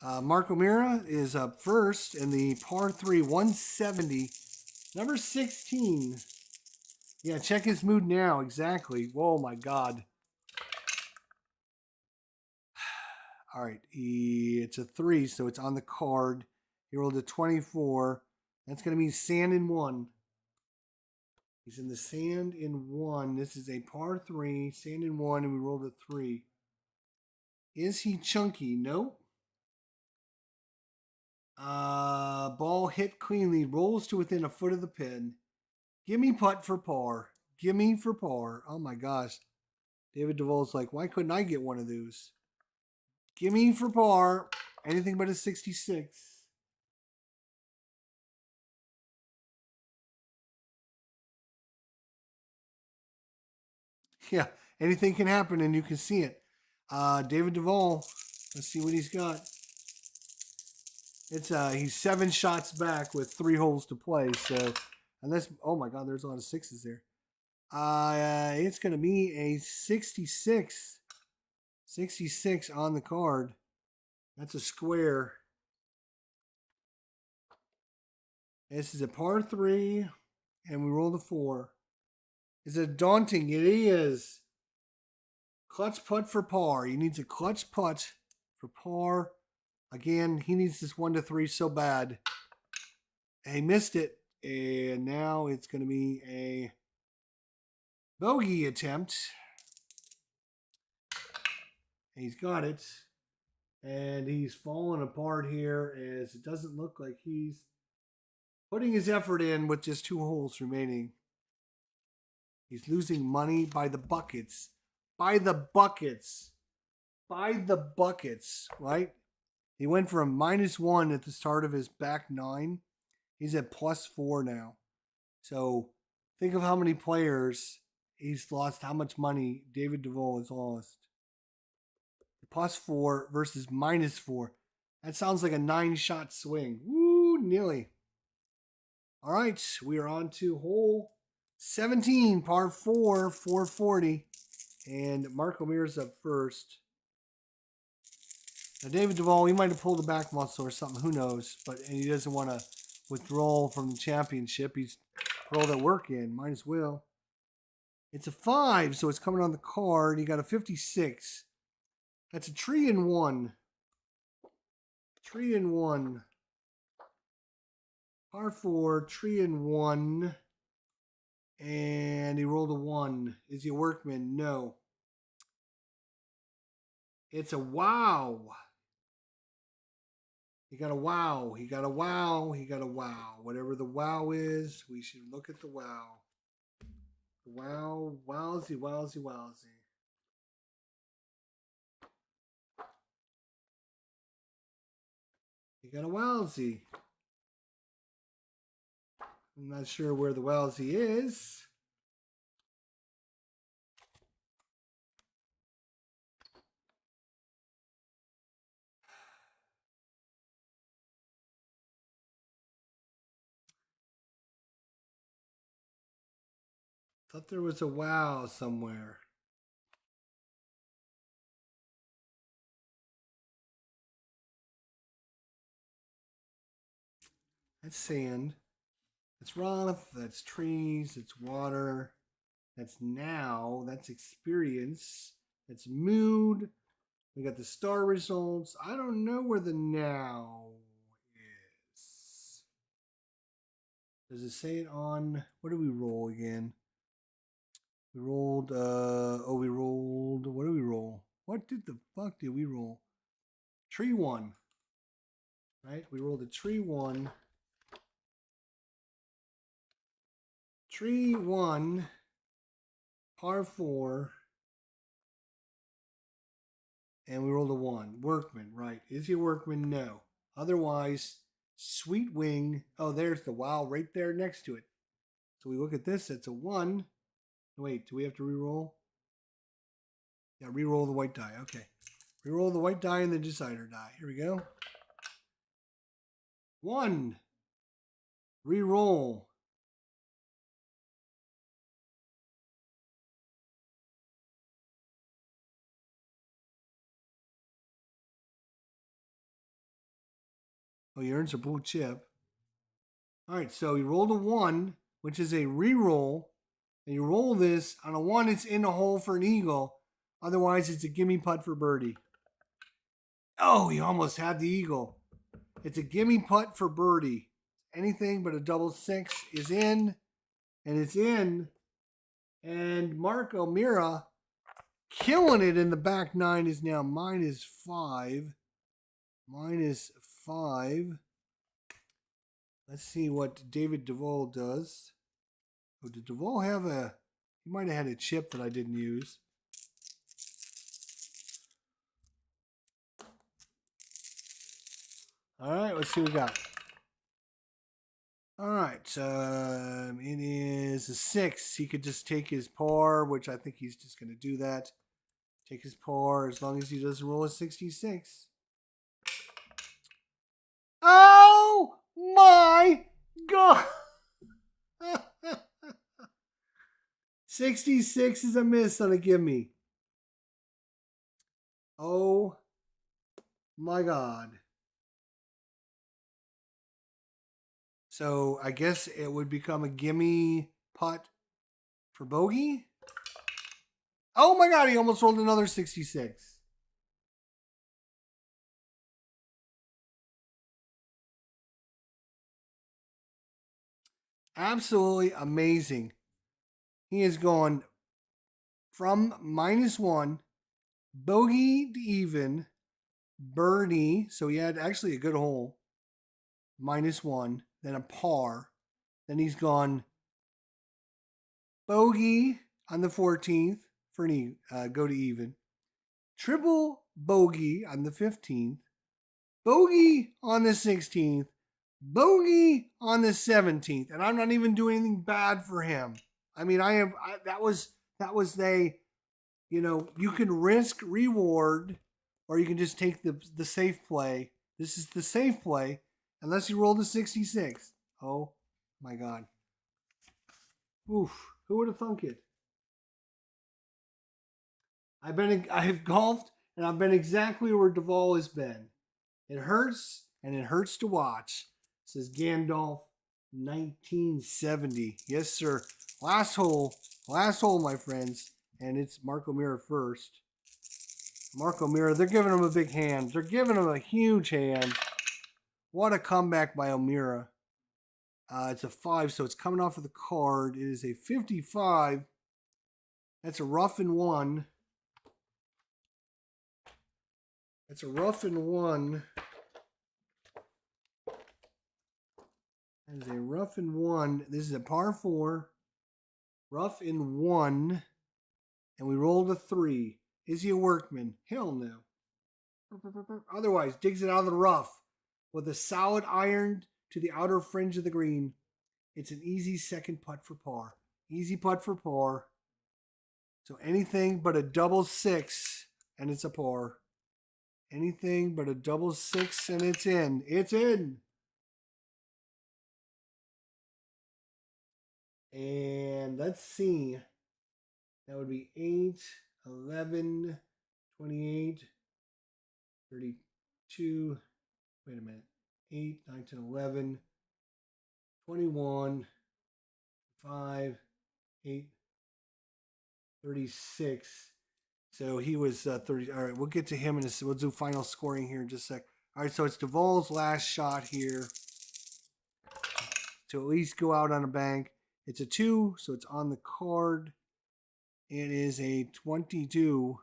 Mark O'Meara is up first in the par 3 170. Number 16. Yeah, check his mood now. Exactly. Oh my God. All right. It's a 3, so it's on the card. He rolled a 24. That's going to be sand in 1. He's in the sand in 1. This is a par 3, sand in 1, and we rolled a 3. Is he chunky? Nope. Ball hit cleanly, rolls to within a foot of the pin. Gimme putt for par. Gimme for par. Oh my gosh. David Duval's like, why couldn't I get one of those? Gimme for par. Anything but a 66. Yeah, anything can happen and you can see it. David Duval, let's see what he's got. It's he's 7 shots back with 3 holes to play. So unless, oh my God, there's a lot of sixes there. It's going to be a 66. 66 on the card. That's a square. This is a par 3, and we roll the 4. Is it daunting? It is. Clutch putt for par. He needs a clutch putt for par. Again, he needs this 1 to 3 so bad. And he missed it, and now it's going to be a bogey attempt. He's got it. And he's falling apart here as it doesn't look like he's putting his effort in with just 2 holes remaining. He's losing money by the buckets. By the buckets. By the buckets, right? He went from -1 at the start of his back 9. He's at +4 now. So think of how many players he's lost, how much money David Duval has lost. +4 versus -4. That sounds like a 9-shot swing. Woo, nearly. All right, we are on to hole 17, par 4, 440. And Marco Mears up first. Now, David Duval, he might have pulled a back muscle or something. Who knows? But and he doesn't want to withdraw from the championship. He's put all that work in. Might as well. It's a 5, so it's coming on the card. He got a 56. That's a 3-1. 3-1. Par 4, 3-1. And he rolled a 1. Is he a workman? No. It's a wow. He got a wow. He got a wow. He got a wow. Whatever the wow is, we should look at the wow. Wow, wowsy, wowsy, wowsy. He got a wowsy. I'm not sure where the wowsy is. Thought there was a wow somewhere. That's sand. That's rough. That's trees. That's water. That's now. That's experience. That's mood. We got the star results. I don't know where the now is. Does it say it on? What did we roll again? We rolled, we rolled, what did we roll? What did the fuck did we roll? Tree 1. Right? We rolled a tree 1. Tree 1, par 4. And we rolled a 1. Workman, right. Is he a workman? No. Otherwise, sweet wing. Oh, there's the wow right there next to it. So we look at this. It's a 1. Wait, do we have to re-roll? Yeah, re-roll the white die. Okay. Re-roll the white die and the decider die. Here we go. 1. Re-roll. Oh, he earns a blue chip. All right, so he rolled a 1, which is a re-roll. And you roll this on a 1, it's in the hole for an eagle. Otherwise, it's a gimme putt for birdie. Oh, he almost had the eagle. It's a gimme putt for birdie. Anything but a double 6 is in, and it's in. And Marco Mira killing it in the back 9 is now -5. -5. Let's see what David Duval does. Oh, did Duval have a... He might have had a chip that I didn't use. All right, let's see what we got. All right, it is a 6. He could just take his par, which I think he's just going to do that. Take his par as long as he doesn't roll a 66. Oh my God! 66 is a miss on a gimme. Oh my God. So I guess it would become a gimme putt for bogey. Oh my God, he almost rolled another 66. Absolutely amazing. He is going from -1, bogey to even, birdie. So he had actually a good hole, -1, then a par. Then he's gone bogey on the 14th for an go to even, triple bogey on the 15th, bogey on the 16th, bogey on the 17th, and I'm not even doing anything bad for him. I mean, that was you can risk reward, or you can just take the safe play. This is the safe play, unless you rolled a 66. Oh my God. Oof. Who would have thunk it? I've golfed, and I've been exactly where Duval has been. It hurts, and it hurts to watch. Says Gandalf, 1970. Yes, sir. Last hole, my friends, and it's Marco Mira first. Marco Mira, they're giving him a big hand. They're giving him a huge hand. What a comeback by O'Meara. It's a 5, so it's coming off of the card. It is a 55. That's a rough and one. That's a rough and one. That is a rough and one. This is a par 4. Rough in 1. And we rolled a 3. Is he a workman? Hell no. Otherwise, digs it out of the rough with a solid iron to the outer fringe of the green. It's an easy second putt for par. Easy putt for par. So anything but a double 6, and it's a par. Anything but a double 6, and it's in. It's in. And let's see. That would be 8, 11, 28, 32. Wait a minute. 8, 9, 10, 11, 21, 5, 8, 36. So he was 30. All right, we'll get to him in a we'll do final scoring here in just a sec. All right, so it's Duval's last shot here to at least go out on a bank. It's a 2, so it's on the card. It is a 22.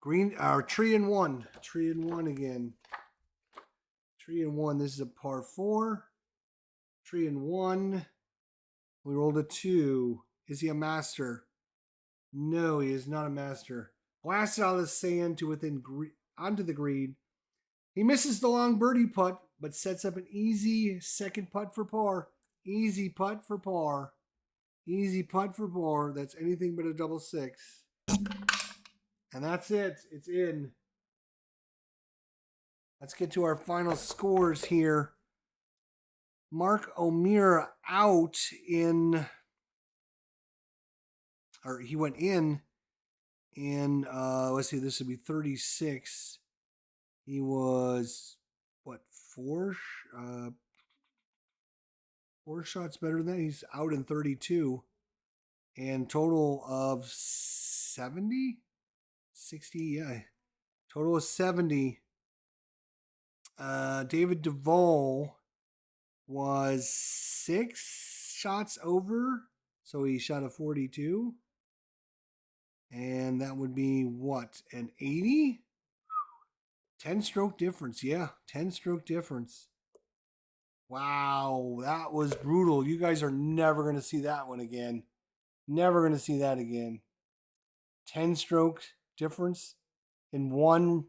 Green, tree and one. Tree and one again. Tree and one. This is a par 4. Tree and one. We rolled a 2. Is he a master? No, he is not a master. Blasted out of the sand to onto the green. He misses the long birdie putt, but sets up an easy second putt for par. Easy putt for par. Easy putt for par. That's anything but a double 6. And that's it. It's in. Let's get to our final scores here. Mark O'Meara out in, or he went in, let's see, this would be 36. He was, what, 4 shots better than that? He's out in 32. And total of 70? 60, yeah. Total of 70. David Duval was 6 shots over, so he shot a 42. And that would be what, an 80? 10 stroke difference, yeah, 10 stroke difference. Wow, that was brutal. You guys are never going to see that one again. Never going to see that again. 10 stroke difference in one.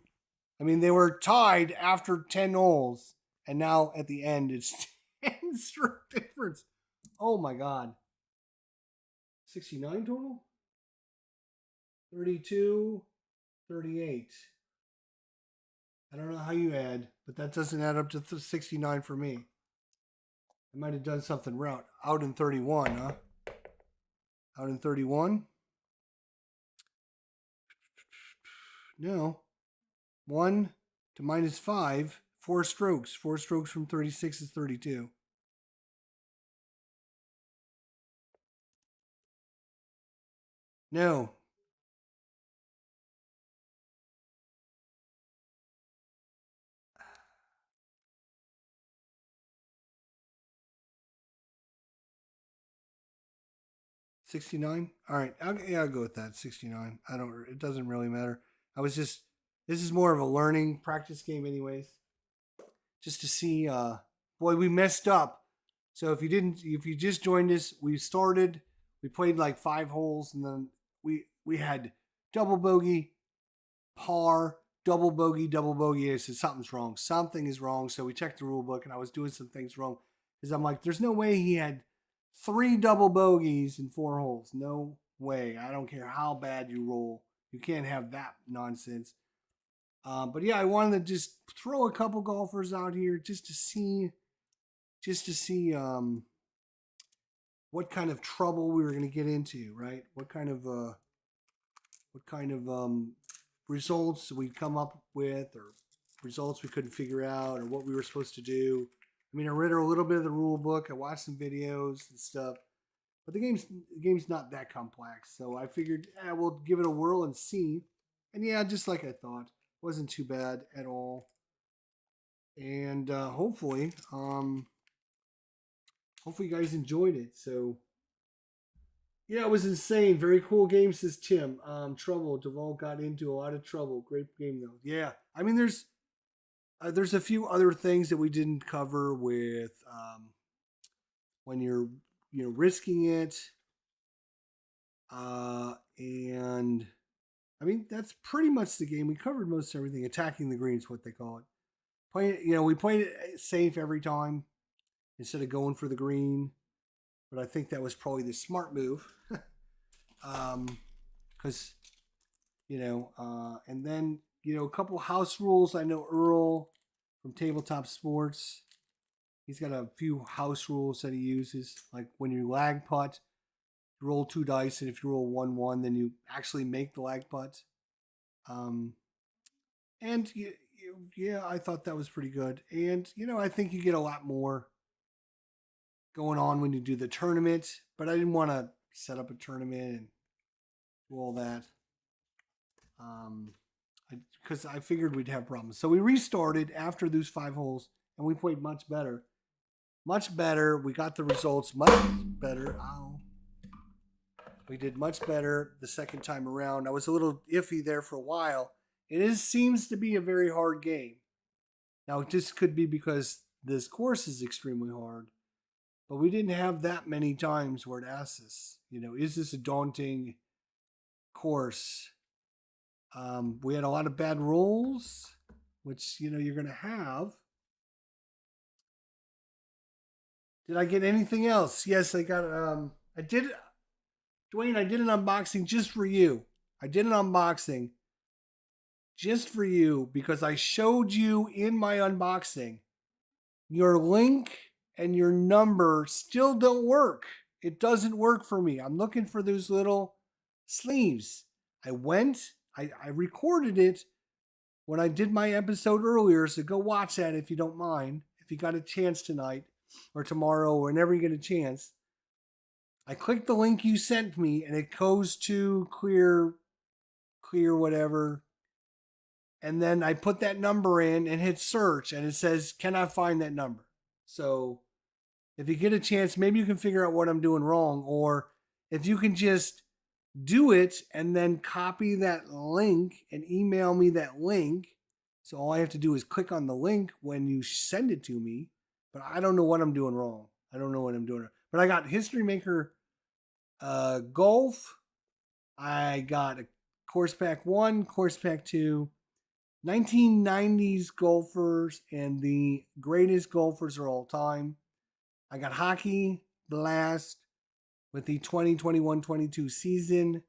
I mean, they were tied after 10 holes, and now at the end, it's 10 stroke difference. Oh my God. 69 total? 32, 38. I don't know how you add, but that doesn't add up to 69 for me. I might have done something wrong. Out in 31, huh? Out in 31? No. 1 to -5, 4 strokes. 4 strokes from 36 is 32. No. 69? All right. I'll go with that. 69. It doesn't really matter. This is more of a learning practice game, anyways. Just to see, boy, we messed up. So if you just joined us, we played like 5 holes, and then we had double bogey, par, double bogey, double bogey. I said something's wrong. Something is wrong. So we checked the rule book, and I was doing some things wrong because I'm like, there's no way he had 3 double bogeys in 4 holes. No way. I don't care how bad you roll. You can't have that nonsense. But yeah, I wanted to just throw a couple golfers out here just to see what kind of trouble we were going to get into, right? What kind of results we'd come up with, or results we couldn't figure out, or what we were supposed to do. I mean, I read a little bit of the rule book. I watched some videos and stuff, but the game's not that complex. So I figured, we'll give it a whirl and see. And yeah, just like I thought, wasn't too bad at all. And hopefully you guys enjoyed it. So yeah, it was insane. Very cool game, says Tim. Trouble. Duval got into a lot of trouble. Great game though. Yeah, I mean, there's a few other things that we didn't cover with when you're risking it, and I mean that's pretty much the game. We covered most everything. Attacking the green is what they call it. We played it safe every time instead of going for the green. But I think that was probably the smart move, because and then a couple house rules. I know Earl from Tabletop Sports. He's got a few house rules that he uses, like when you lag putt, you roll 2 dice, and if you roll 1-1, then you actually make the lag putt. And yeah, I thought that was pretty good. And I think you get a lot more going on when you do the tournament, but I didn't want to set up a tournament and do all that. Because I figured we'd have problems. So we restarted after those 5 holes, and we played much better. Much better. We got the results much better. Ow. We did much better the second time around. I was a little iffy there for a while. Seems to be a very hard game. Now, it just could be because this course is extremely hard. But we didn't have that many times where it asks us, is this a daunting course? We had a lot of bad rolls, which, you're going to have. Did I get anything else? Yes, I got, I did, Dwayne, I did an unboxing just for you. I did an unboxing just for you because I showed you in my unboxing your link and your number still don't work. It doesn't work for me. I'm looking for those little sleeves. I recorded it when I did my episode earlier, so go watch that if you don't mind. If you got a chance tonight or tomorrow or whenever you get a chance. I clicked the link you sent me and it goes to clear whatever. And then I put that number in and hit search and it says, cannot find that number. So if you get a chance, maybe you can figure out what I'm doing wrong, or if you can just do it and then copy that link and email me that link. So all I have to do is click on the link when you send it to me, but I don't know what I'm doing wrong. I don't know what I'm doing wrong. But I got History Maker Golf. I got a Course Pack 1, Course Pack 2, 1990s golfers, and the greatest golfers of all time. I got Hockey Blast with the 2021-22 season.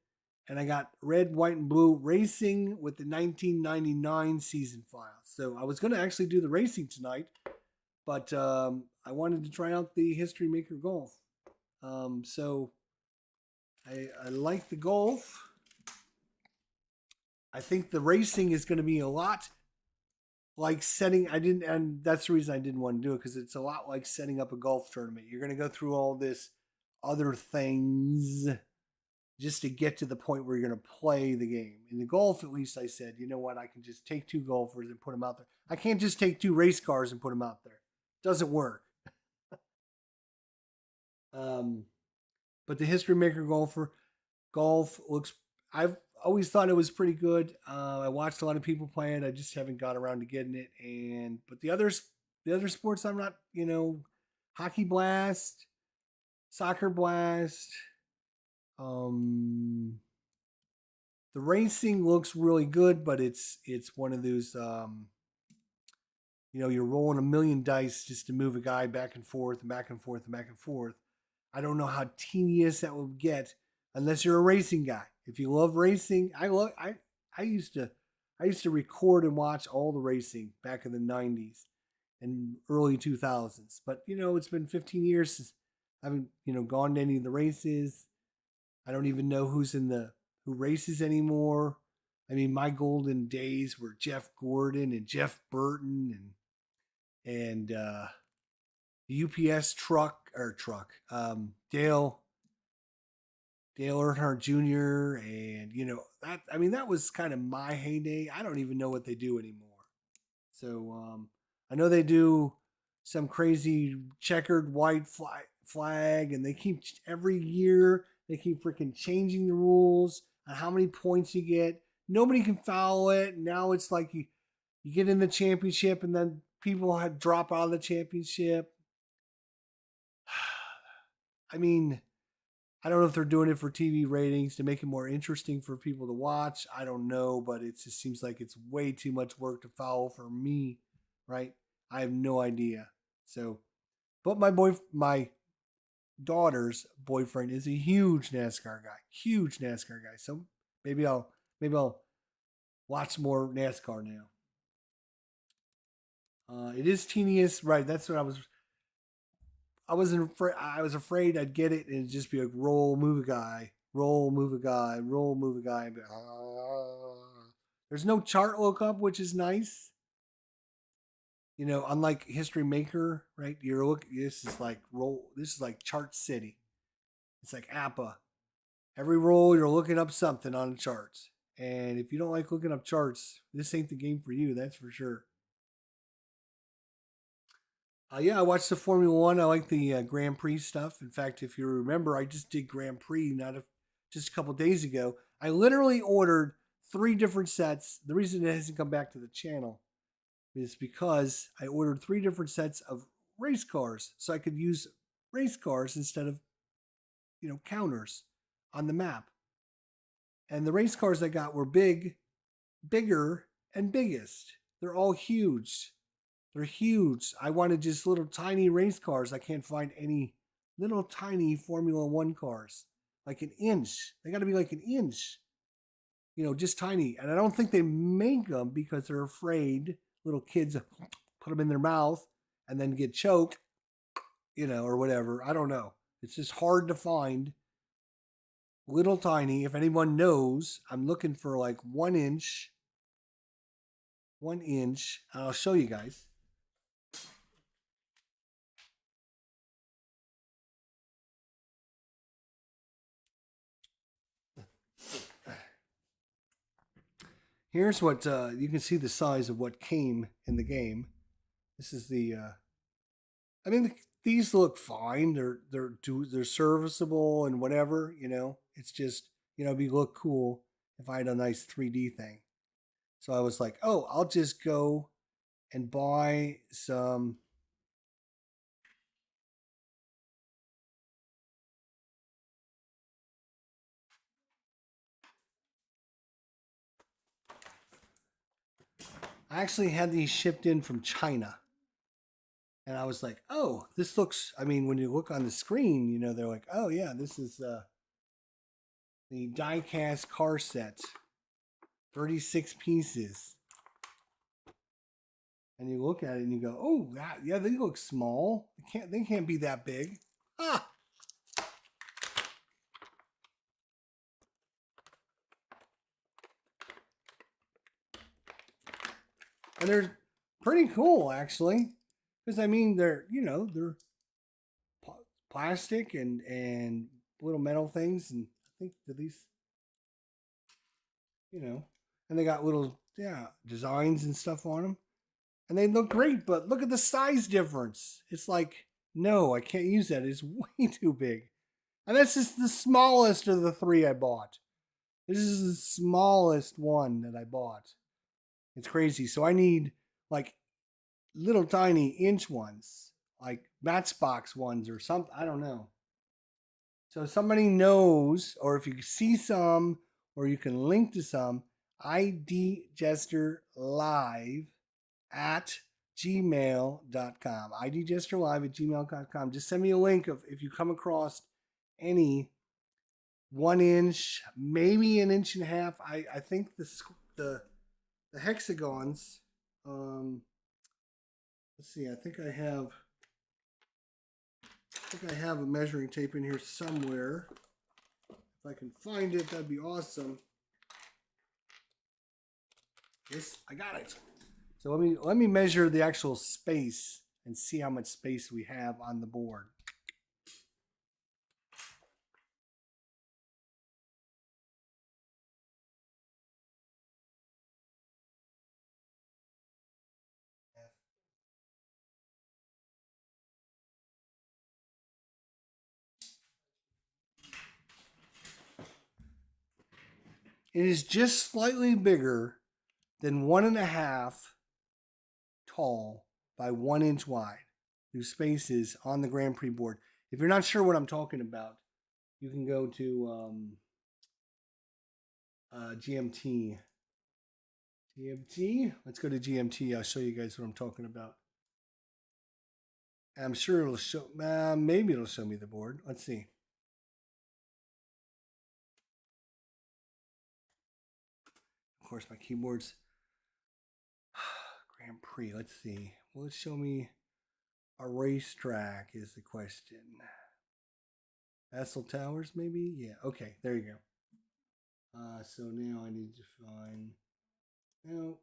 And I got Red, White, and Blue Racing with the 1999 season file. So I was going to actually do the racing tonight, but I wanted to try out the History Maker Golf. So I like the golf. I think the racing is going to be a lot like setting. And that's the reason I didn't want to do it, because it's a lot like setting up a golf tournament. You're going to go through all this other things just to get to the point where you're going to play the game. In the golf, at least I said, you know what, I can just take two golfers and put them out there. I can't just take two race cars and put them out there. It doesn't work. Um, but the History Maker golf looks. I've always thought it was pretty good. I watched a lot of people play it. I just haven't got around to getting it. But the other sports, I'm not. Hockey Blast, Soccer Blast. Um, the racing looks really good, but it's one of those. You're rolling a million dice just to move a guy back and forth and back and forth and back and forth. I don't know how tedious that will get unless you're a racing guy. If you love racing, I used to record and watch all the racing back in the 90s and early 2000s. But it's been 15 years since I haven't gone to any of the races. I don't even know who races anymore. I mean, my golden days were Jeff Gordon and Jeff Burton and UPS truck, Dale Earnhardt Jr. And that was kind of my heyday. I don't even know what they do anymore. So I know they do some crazy checkered white flag, and they keep every year they keep freaking changing the rules on how many points you get. Nobody can follow it. Now it's like you get in the championship, and then people had drop out of the championship. I mean, I don't know if they're doing it for TV ratings to make it more interesting for people to watch. I don't know, but it just seems like it's way too much work to follow for me, right? I have no idea. So, but my daughter's boyfriend is a huge NASCAR guy. So maybe I'll watch more NASCAR now. It is tedious, right? That's what I wasn't afraid. I was afraid I'd get it and it'd just be like roll, move a guy, roll, move a guy, roll, move a guy. There's no chart lookup, which is nice. Unlike History Maker, right? This is like roll. This is like Chart City. It's like APA. Every roll, you're looking up something on the charts. And if you don't like looking up charts, this ain't the game for you. That's for sure. Yeah, I watched the Formula One. I like the Grand Prix stuff. In fact, if you remember, I just did Grand Prix just a couple days ago. I literally ordered three different sets. The reason it hasn't come back to the channel is because I ordered three different sets of race cars, so I could use race cars instead of counters on the map. And the race cars I got were bigger, and biggest. They're all huge. They're huge. I wanted just little tiny race cars. I can't find any little tiny Formula One cars. Like an inch. They got to be like an inch. Just tiny. And I don't think they make them because they're afraid little kids put them in their mouth and then get choked, or whatever. I don't know. It's just hard to find. Little tiny. If anyone knows, I'm looking for like 1 inch. 1 inch. I'll show you guys. Here's what you can see the size of what came in the game. This is the. I mean, these look fine. They're serviceable and whatever. It's just it'd be look cool if I had a nice 3D thing. So I was like, oh, I'll just go and buy some I actually had these shipped in from China. And I was like, oh, this looks, I mean, when you look on the screen, you know, they're like, oh, yeah, this is the die-cast car set, 36 pieces. And you look at it and you go, oh, yeah, they look small. They can't be that big. Ah! And they're pretty cool, actually. Because, I mean, they're, you know, they're plastic and little metal things. And I think at least, you know, and they got little, yeah, designs and stuff on them. And they look great, but look at the size difference. It's like, no, I can't use that. It's way too big. And that's just the smallest of the three I bought. This is the smallest one that I bought. It's crazy. So I need like little tiny inch ones, like Matchbox ones or something. I don't know. So if somebody knows, or if you see some, or you can link to some, ID Jester Live at gmail.com. idjesterlive at gmail.com. Just send me a link of if you come across any 1 inch, maybe an inch and a half. I think the hexagons. Let's see. I think I have a measuring tape in here somewhere. If I can find it, that'd be awesome. Yes, I got it. So let me measure the actual space and see how much space we have on the board. It is just slightly bigger than 1.5 tall by 1 inch wide. New spaces on the Grand Prix board. If you're not sure what I'm talking about, you can go to GMT. GMT. Let's go to GMT. I'll show you guys what I'm talking about. I'm sure it'll show. Maybe it'll show me the board. Let's see. Of course, my keyboard's Grand Prix. Let's see. Will it show me a racetrack? Is the question. Eiffel Towers, maybe? Yeah. Okay. There you go. So now I need to find. No.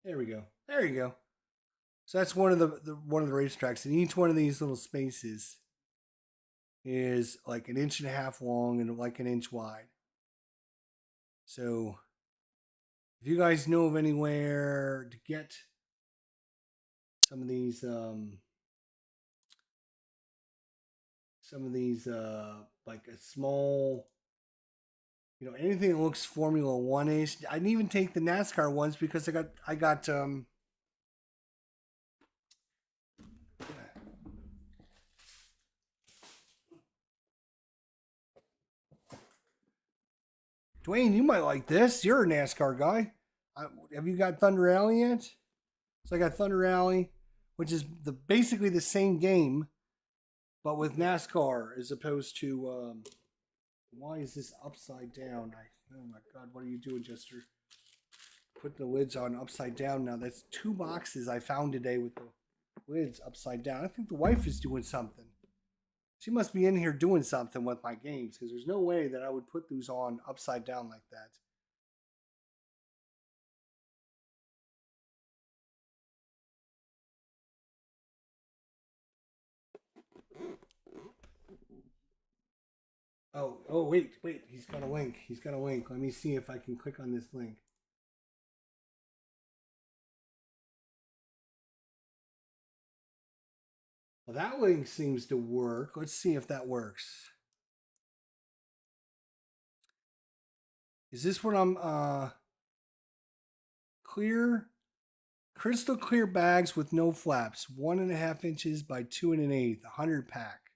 There we go. There you go. So that's one of the one of the racetracks, and each one of these little spaces is like an inch and a half long and like an inch wide. So if you guys know of anywhere to get some of these like a small, you know, anything that looks Formula One-ish. I didn't even take the NASCAR ones because I got Dwayne, you might like this. You're a NASCAR guy. Have you got Thunder Alley yet? So I got Thunder Alley, which is basically the same game, but with NASCAR as opposed to. Why is this upside down? Oh my God, what are you doing, Jester? Put the lids on upside down now. That's 2 boxes I found today with the lids upside down. I think the wife is doing something. She must be in here doing something with my games because there's no way that I would put these on upside down like that. Oh, wait. He's got a link. Let me see if I can click on this link. Well, that link seems to work. Let's see if that works. Is this what I'm clear? Crystal clear bags with no flaps, 1.5 inches by 2 1/8, 100 pack.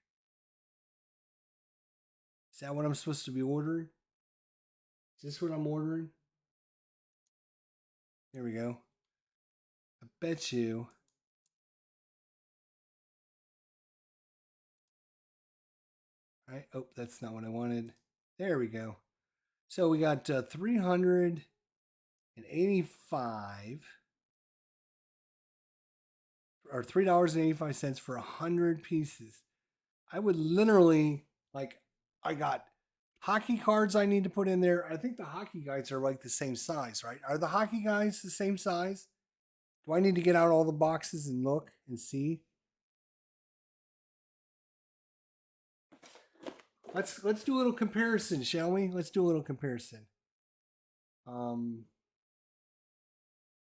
Is that what I'm supposed to be ordering? Is this what I'm ordering? There we go. I bet you. All right. Oh, that's not what I wanted. There we go. So we got 385 or $3.85 for 100 pieces. I would literally like. I got hockey cards I need to put in there. I think the hockey guys are like the same size, right? Are the hockey guys the same size? Do I need to get out all the boxes and look and see? Let's do a little comparison, shall we? Let's do a little comparison. Um,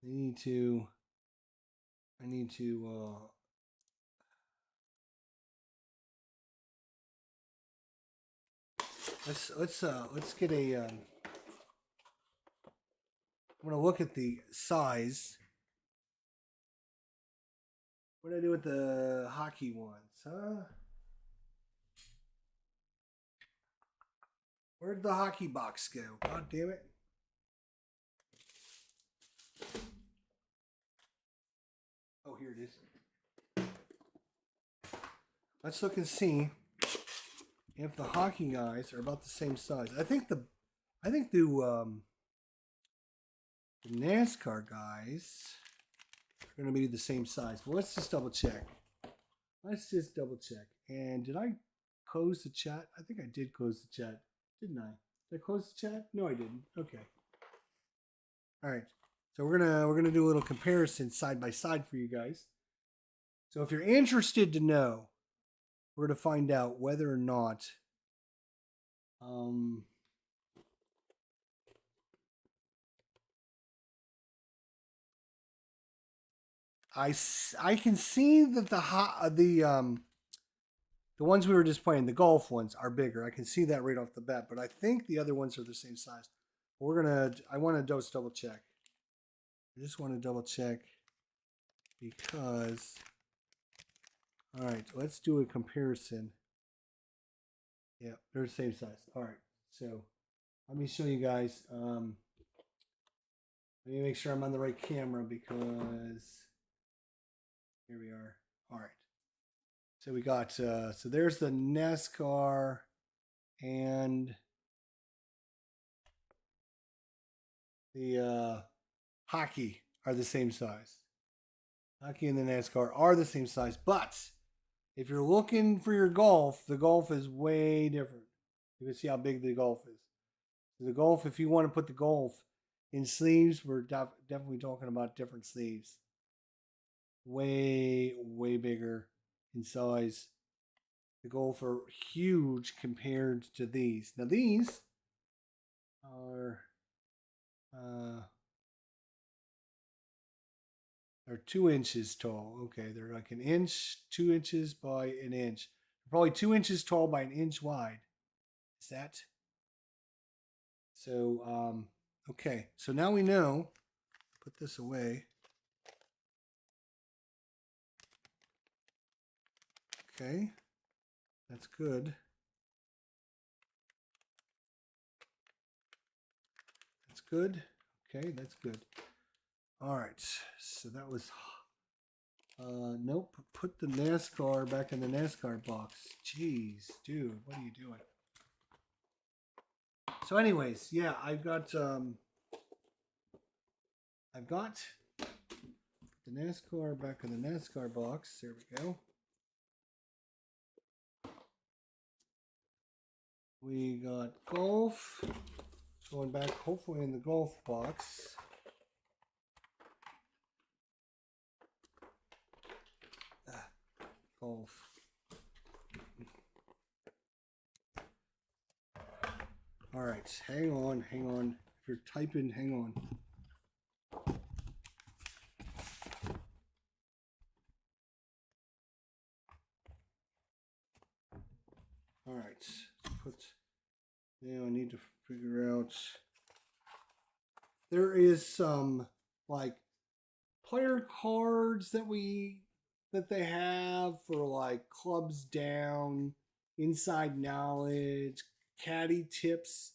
I need to. Let's get a. I'm gonna look at the size. What did I do with the hockey ones, huh? Where'd the hockey box go? God damn it. Oh, here it is. Let's look and see if the hockey guys are about the same size. I think the NASCAR guys are going to be the same size. But let's just double check. And did I close the chat? I think I did close the chat, didn't I? Did I close the chat? No, I didn't. Okay. All right. So we're gonna do a little comparison side by side for you guys. So if you're interested to know, we're gonna find out whether or not I can see that the ones we were just playing, the golf ones, are bigger. I can see that right off the bat, but I think the other ones are the same size. I want to just double check. I just want to double check because, all right, let's do a comparison. Yeah, they're the same size. All right, so let me show you guys. Let me make sure I'm on the right camera because here we are. All right. So we got, so there's the NASCAR and the hockey are the same size. Hockey and the NASCAR are the same size, but if you're looking for your golf, the golf is way different. You can see how big the golf is. So the golf, if you want to put the golf in sleeves, we're definitely talking about different sleeves. Way, way bigger in size. The golf are huge compared to these. Now these are 2 inches tall. Okay, they're like an inch, 2 inches by an inch. They're probably 2 inches tall by an inch wide. Is that? So, okay. So now we know. Put this away. Okay. That's good. That's good. Okay, that's good. All right. So that was nope. Put the NASCAR back in the NASCAR box. Jeez, dude, what are you doing? So, anyways, yeah, I've got the NASCAR back in the NASCAR box. There we go. We got golf going back, hopefully in the golf box. Golf. All right, hang on. If you're typing, hang on. All right, now I need to figure out. There is some like player cards that they have for like clubs down, inside knowledge, caddy tips,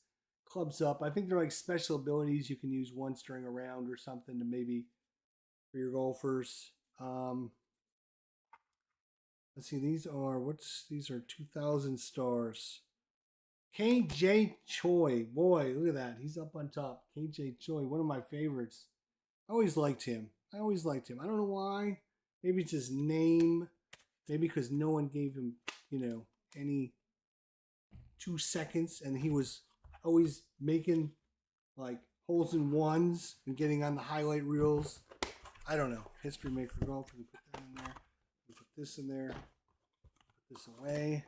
clubs up. I think they're like special abilities you can use once during a round or something to maybe for your golfers. Let's see, these are 2,000 stars. KJ Choi, boy, look at that. He's up on top. KJ Choi, one of my favorites. I always liked him. I don't know why. Maybe it's his name. Maybe because no one gave him, any 2 seconds, and he was always making like holes in ones and getting on the highlight reels. I don't know. History maker golf. We put that in there. We put this in there. Put this away.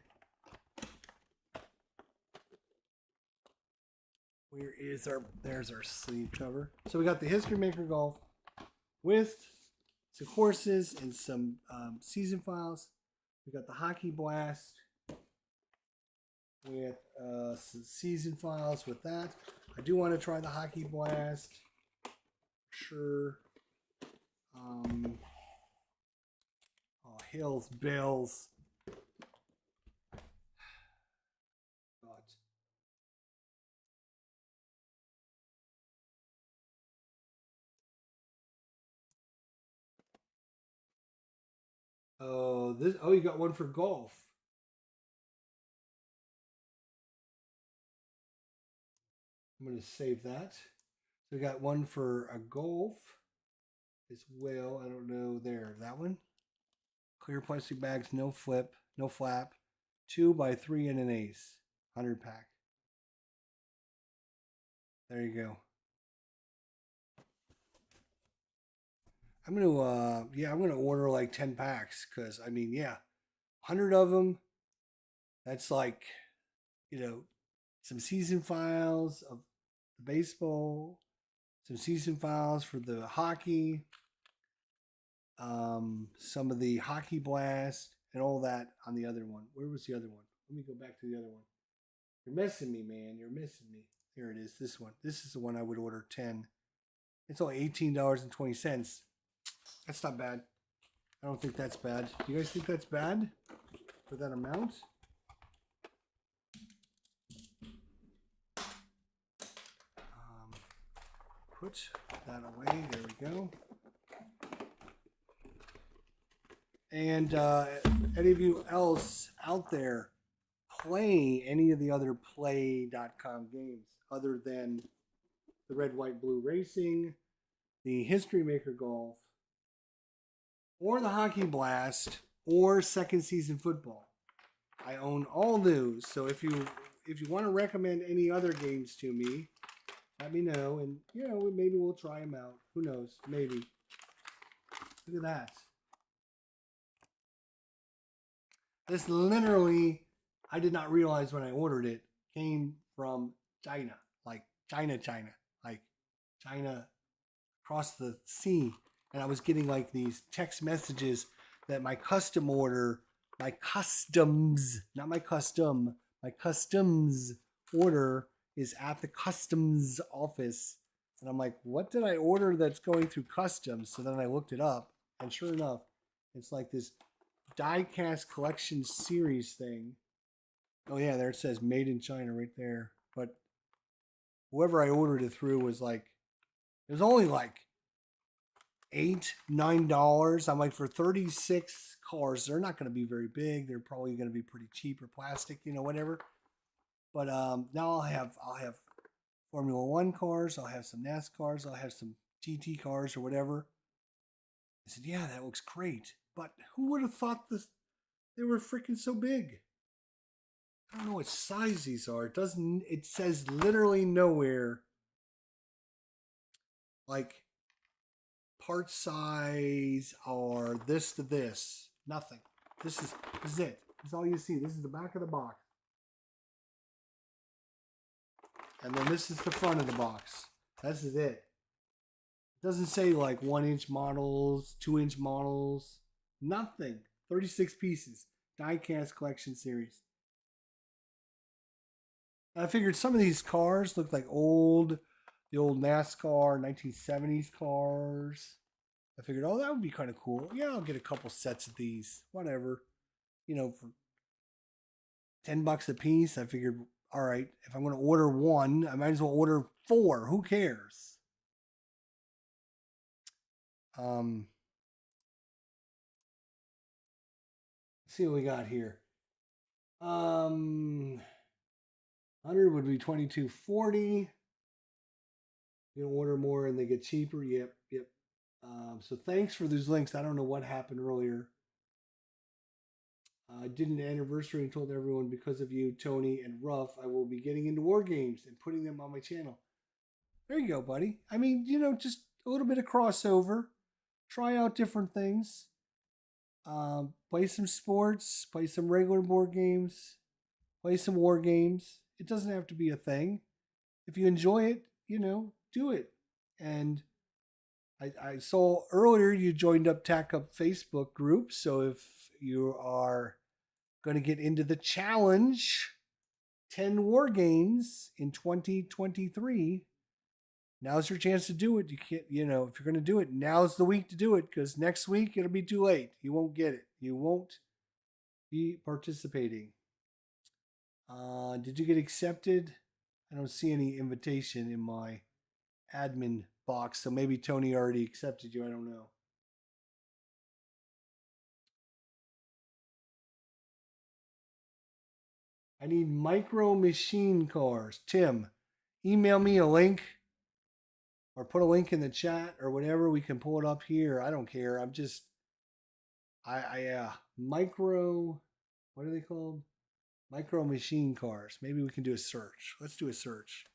Where is there's our sleeve cover. So we got the History Maker Golf with some courses and some season files. We got the Hockey Blast with some season files with that. I do want to try the Hockey Blast. Sure. Hills, Bills. God. Oh, you got one for golf. I'm going to save that. So we got one for a golf as well. I don't know there. That one. Clear plastic bags, no flip, no flap. 2x3 and an ace. 100 pack. There you go. I'm gonna order like 10 packs because 100 of them. That's like, some season files of the baseball, some season files for the hockey, some of the Hockey Blast, and all that on the other one. Where was the other one? Let me go back to the other one. You're missing me, man. You're missing me. Here it is. This one. This is the one I would order 10. It's only $18.20. That's not bad. I don't think that's bad. Do you guys think that's bad for that amount? Put that away. There we go. And any of you else out there play any of the other play.com games other than the Red, White, Blue Racing, the History Maker Golf, or the Hockey Blast, or Second Season Football? I own all those. So if you want to recommend any other games to me, let me know, and maybe we'll try them out. Who knows? Maybe. Look at that. This literally, I did not realize when I ordered it, came from China. Like China. Like China across the sea. And I was getting like these text messages that my custom order, my customs, not my custom, my customs order is at the customs office. And I'm like, what did I order that's going through customs? So then I looked it up, and sure enough, it's like this die-cast collection series thing. Oh yeah, there it says made in China right there. But whoever I ordered it through was like, it was only like $8-9. I'm like, for 36 cars, they're not going to be very big. They're probably going to be pretty cheap or plastic, whatever. But now I'll have Formula One cars. I'll have some NASCARs. I'll have some GT cars or whatever. I said, yeah, that looks great. But who would have thought they were freaking so big? I don't know what size these are. It says literally nowhere like part size or this to this. Nothing. This is it. This is all you see. This is the back of the box. And then this is the front of the box. This is it. It doesn't say like 1-inch models, 2-inch models. Nothing. 36 pieces. Die-cast collection series. I figured some of these cars look like the old NASCAR 1970s cars. I figured, that would be kind of cool. Yeah, I'll get a couple sets of these. Whatever. For $10 a piece, I figured All right, if I'm going to order one, I might as well order four. Who cares? Um, let's see what we got here. 100 would be 22.40. You can order more and they get cheaper. Yep, yep. So thanks for those links. I don't know what happened earlier. I did an anniversary and told everyone because of you, Tony and Ruff, I will be getting into war games and putting them on my channel. There you go, buddy. I mean, just a little bit of crossover. Try out different things. Play some sports. Play some regular board games. Play some war games. It doesn't have to be a thing. If you enjoy it, do it. And I saw earlier you joined up Tack Up Facebook group. So if you are going to get into the challenge, 10 war games in 2023, now's your chance to do it. You can't, if you're going to do it, now's the week to do it because next week it'll be too late. You won't get it. You won't be participating. Did you get accepted? I don't see any invitation in my admin box, so maybe Tony already accepted you. I don't know. I need micro machine cars. Tim, email me a link or put a link in the chat or whatever. We can pull it up here. I don't care. Micro, what are they called? Micro machine cars. Maybe we can do a search. Let's do a search.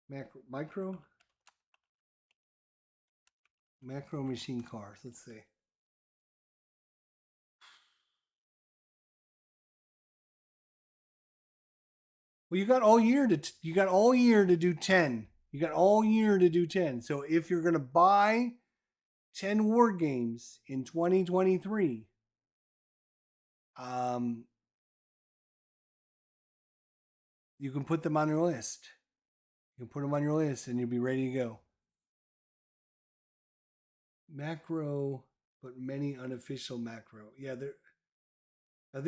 Macro machine cars. Let's see. Well, you got all year to do 10. You got all year to do 10. So if you're going to buy 10 war games in 2023, you can put them on your list. You can put them on your list and you'll be ready to go. Macro, but many unofficial macro. Yeah, they're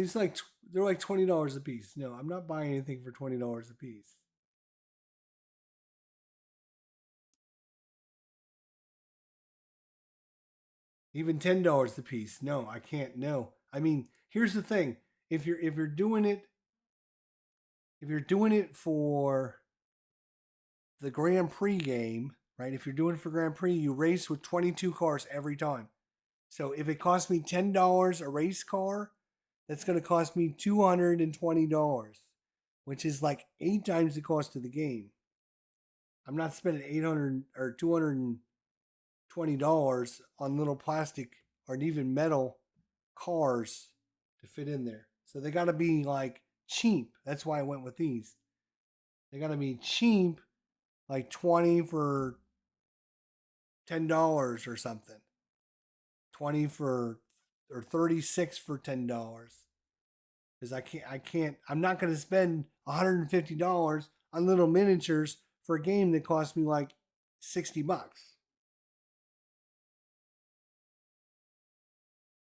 like $20 a piece. No, I'm not buying anything for $20 a piece. Even $10 a piece. No, I can't. No. I mean, here's the thing. If you're doing it for the Grand Prix game, right? If you're doing it for Grand Prix, you race with 22 cars every time. So if it costs me $10 a race car, that's going to cost me $220, which is like 8 times the cost of the game. I'm not spending $800 or $220 on little plastic or even metal cars to fit in there. So they got to be like cheap. That's why I went with these. They got to be cheap, like 20 for $10 or something. 20 for or 36 for $10. Because I'm not going to spend $150 on little miniatures for a game that cost me like $60.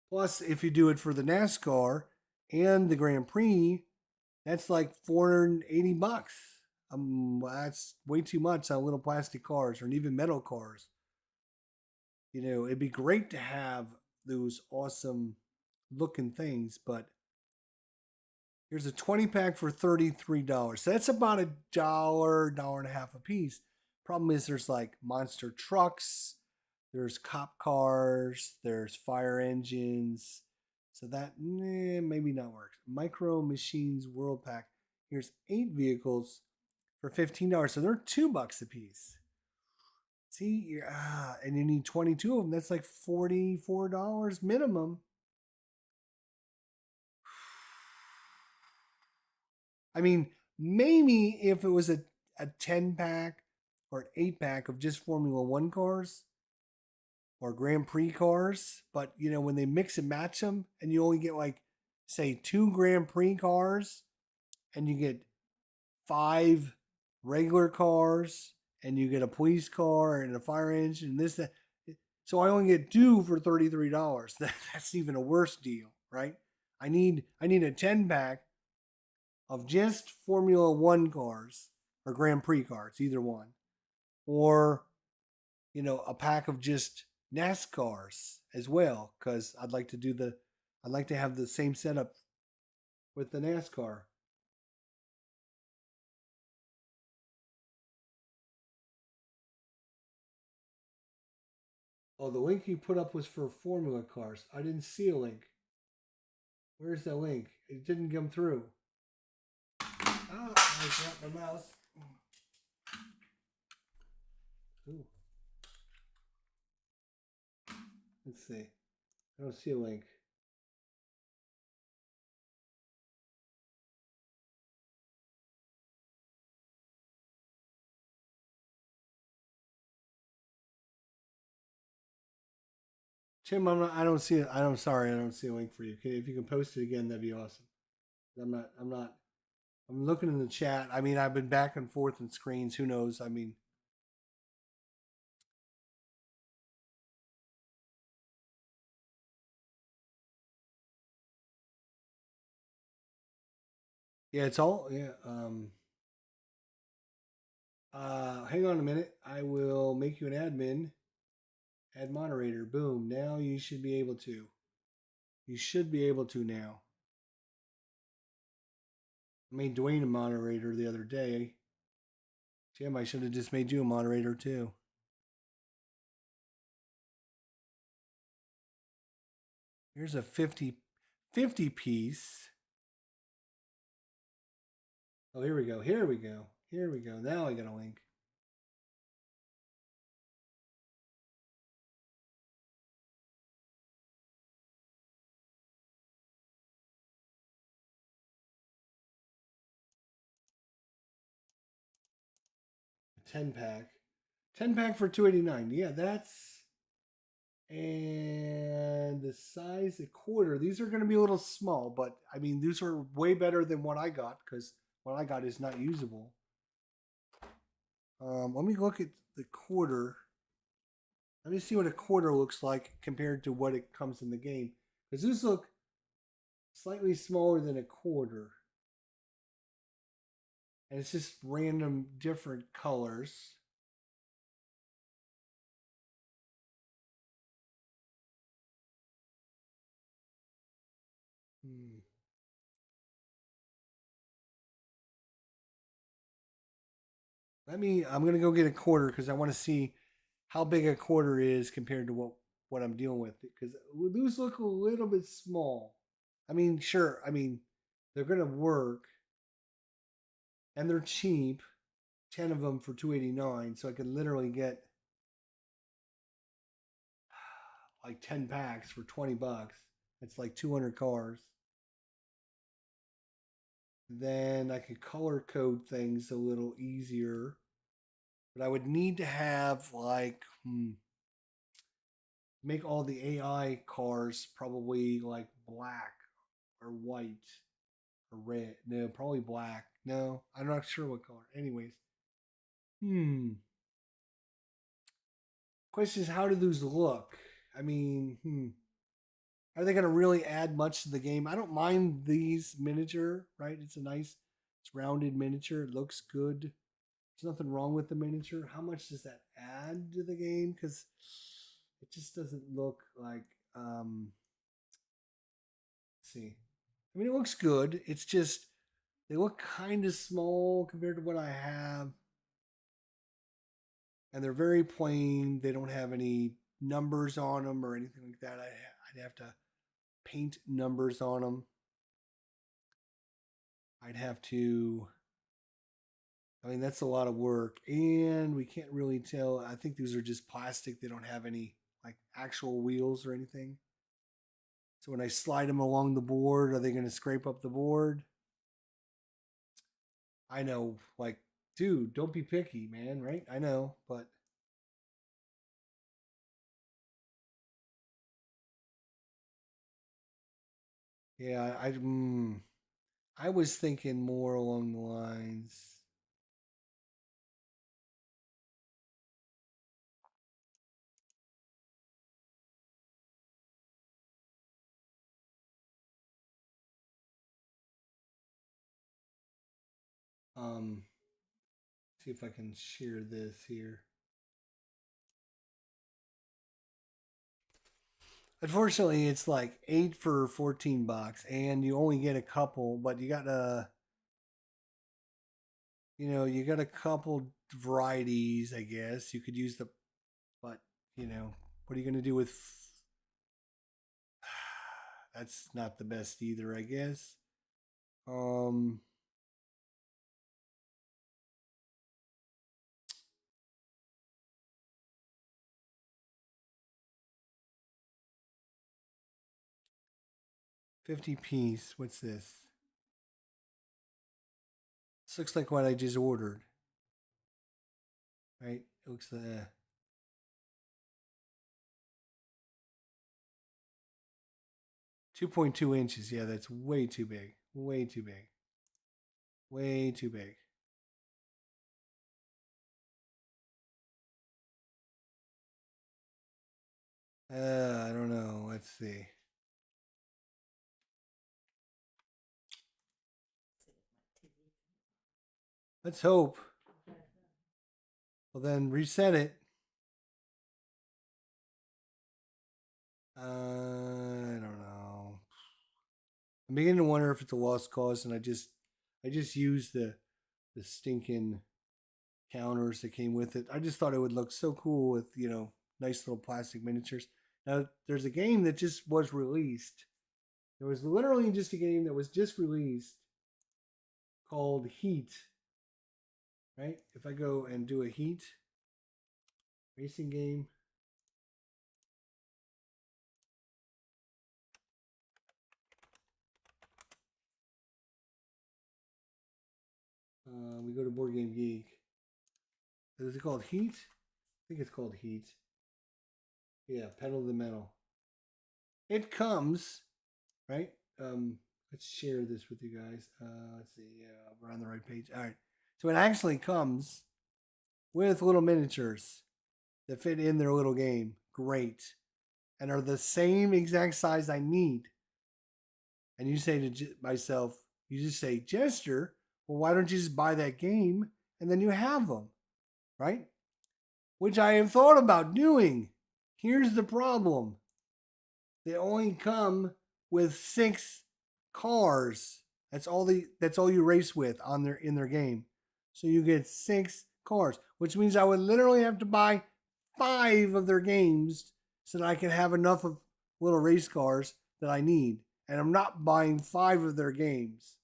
Plus, if you do it for the NASCAR and the Grand Prix, that's like $480. That's way too much on little plastic cars or even metal cars. It'd be great to have those awesome looking things, but here's a 20 pack for $33. So that's about $1, and a half a piece. Problem is, there's like monster trucks, there's cop cars, there's fire engines. So that maybe not works. Micro Machines World Pack. Here's 8 vehicles for $15. So they're $2 a piece. See, and you need 22 of them. That's like $44 minimum. I mean, maybe if it was a 10 pack or an 8 pack of just Formula One cars or Grand Prix cars, but when they mix and match them and you only get like, say, 2 Grand Prix cars and you get 5 regular cars and you get a police car and a fire engine and this, that, So I only get two for $33. That's even a worse deal, right? I need a 10 pack of just Formula One cars or Grand Prix cars, either one, or a pack of just NASCARs as well, because I'd like to have the same setup with the NASCAR. Oh, the link you put up was for Formula cars. I didn't see a link. Where's the link? It didn't come through. Oh, I dropped my mouse. Ooh, let's see. I don't see a link. Tim, I don't see it. I'm sorry. I don't see a link for you. If you can post it again, that'd be awesome. I'm not. I'm looking in the chat. I mean, I've been back and forth in screens. Who knows? I mean, yeah, it's all yeah. Hang on a minute. I will make you an admin. Add moderator. Boom. Now you should be able to. You should be able to now. I made Dwayne a moderator the other day. Jim, I should have just made you a moderator too. Here's a 50 piece. Oh, here we go. Here we go. Here we go. Now I got a link. A 10 pack. 10 pack for 289. Yeah, that's and the size a quarter. These are going to be a little small, but I mean, these are way better than what I got because what I got is not usable. Let me look at the quarter. Let me see what a quarter looks like compared to what it comes in the game. Because these look slightly smaller than a quarter. And it's just random different colors. Hmm. I'm gonna go get a quarter because I want to see how big a quarter is compared to what I'm dealing with. Because those look a little bit small. I mean, sure. I mean, they're gonna work, and they're cheap. 10 of them for 289, so I could literally get like 10 packs for $20. It's like 200 cars. Then I could color code things a little easier, but I would need to have like make all the AI cars probably like black or white or red. No, probably black. No, I'm not sure what color. Anyways, hmm. Question is, how do those look? I mean, are they going to really add much to the game? I don't mind these miniature, right? It's rounded miniature. It looks good. There's nothing wrong with the miniature. How much does that add to the game? Because it just doesn't look like. Let's see. I mean, it looks good. It's just they look kind of small compared to what I have, and they're very plain. They don't have any numbers on them or anything like that. I'd have to paint numbers on them. I'd have to. I mean, that's a lot of work, and we can't really tell. I think these are just plastic. They don't have any like actual wheels or anything. So when I slide them along the board, are they going to scrape up the board? I know, like, dude, don't be picky, man. Right? I know, but yeah, I was thinking more along the lines. Um, see if I can share this here. Unfortunately, it's like 8 for 14 bucks, and you only get a couple, but you got you got a couple varieties, I guess. You could use the, but, what are you going to do with, that's not the best either, I guess. Um, 50 piece. What's this? This looks like what I just ordered, right? It looks 2.2 inches. Yeah, that's way too big. Way too big. Way too big. I don't know. Let's see. Let's hope. Well, then reset it. I don't know. I'm beginning to wonder if it's a lost cause, and I just used the stinking counters that came with it. I just thought it would look so cool with nice little plastic miniatures. Now there's a game that just was released. There was literally just a game that was just released called Heat. Right? If I go and do a Heat racing game, we go to Board Game Geek. Is it called Heat? I think it's called Heat. Yeah, Pedal to the Metal. It comes, right? Let's share this with you guys. Let's see. Yeah, we're on the right page. All right. So it actually comes with little miniatures that fit in their little game. Great. And are the same exact size I need. And you say to myself, you just say, Jester, well, why don't you just buy that game and then you have them, right? Which I have thought about doing. Here's the problem: they only come with 6 cars. That's all you race with on their in their game. So you get 6 cars, which means I would literally have to buy 5 of their games so that I can have enough of little race cars that I need. And I'm not buying 5 of their games.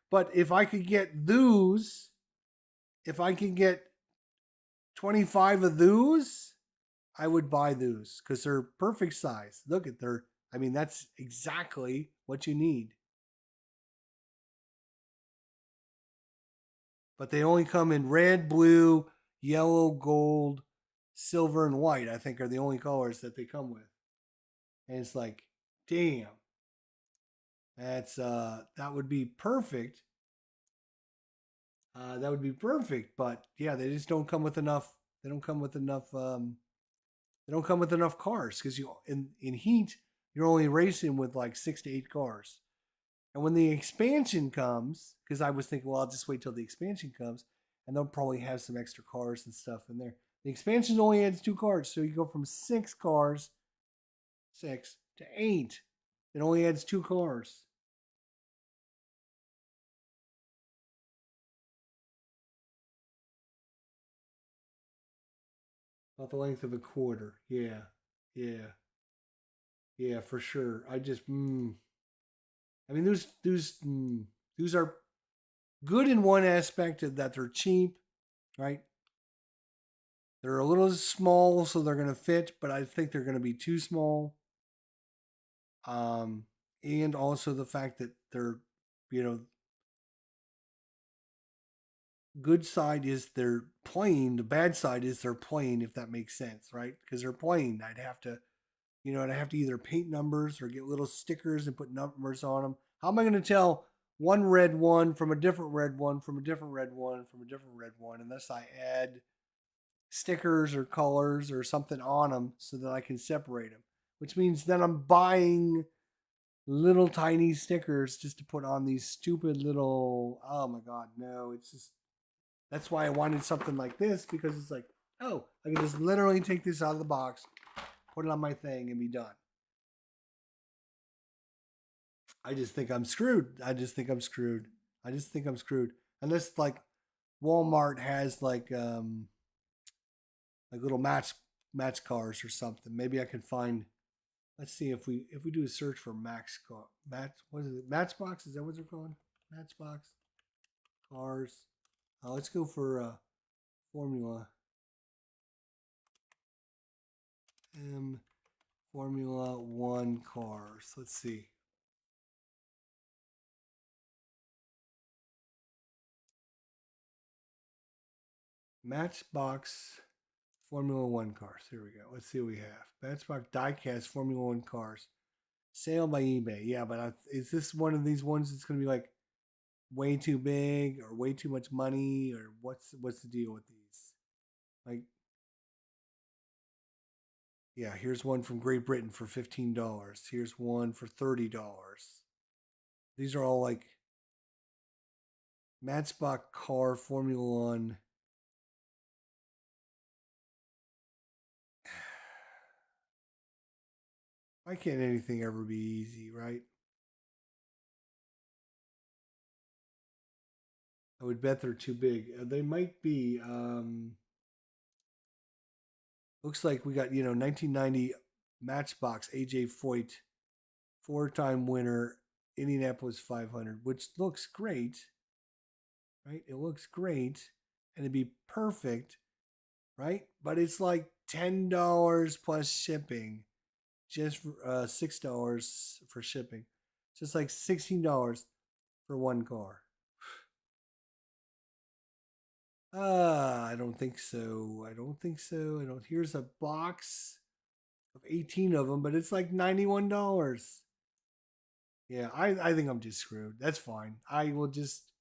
But if I could get those, if I could get 25 of those, I would buy those because they're perfect size. Look at their, I mean, that's exactly what you need. But they only come in red, blue, yellow, gold, silver, and white, I think are the only colors that they come with. And it's like, damn. That would be perfect. That would be perfect, but yeah, they just don't come with enough. They don't come with enough. They don't come with enough cars because you in Heat you're only racing with like 6 to 8 cars. And when the expansion comes, because I was thinking, well, I'll just wait till the expansion comes, and they'll probably have some extra cars and stuff in there. The expansion only adds 2 cars, so you go from 6 cars, 6 to 8. It only adds 2 cars. About the length of a quarter. Yeah, yeah, yeah, for sure. I mean, those are good in one aspect of that they're cheap, right? They're a little small, so they're going to fit, but I think they're going to be too small. Um, and also the fact that they're, you know, good side is they're plain. The bad side is they're plain, if that makes sense, right? Because they're plain. I'd have to either paint numbers or get little stickers and put numbers on them. How am I going to tell one red one from a different red one from a different red one from a different red one unless I add stickers or colors or something on them so that I can separate them? Which means then I'm buying little tiny stickers just to put on these stupid little. Oh my god, no! It's just that's why I wanted something like this because it's like, oh, I can just literally take this out of the box, put it on my thing, and be done. I just think I'm screwed. I just think I'm screwed. I just think I'm screwed. Unless like Walmart has like little match cars or something. Maybe I can find. Let's see if we do a search for match. What is it? Matchbox? Is that what they're called? Matchbox cars. Let's go for Formula M Formula One cars. Let's see. Matchbox Formula One cars. Here we go. Let's see what we have. Matchbox diecast Formula One cars. Sale by eBay. Yeah, but is this one of these ones that's going to be like way too big or way too much money or what's the deal with these? Like, yeah, here's one from Great Britain for $15. Here's one for $30. These are all like Matchbox car Formula One. Why can't anything ever be easy, right? I would bet they're too big. They might be. Looks like we got 1990 Matchbox AJ Foyt, four-time winner, Indianapolis 500, which looks great, right? It looks great, and it'd be perfect, right? But it's like $10 plus shipping, just for, $6 for shipping, just like $16 for one car. I don't think so. I don't think so. I don't. Here's a box of 18 of them, but it's like $91. Yeah, I think I'm just screwed. That's fine. I will just.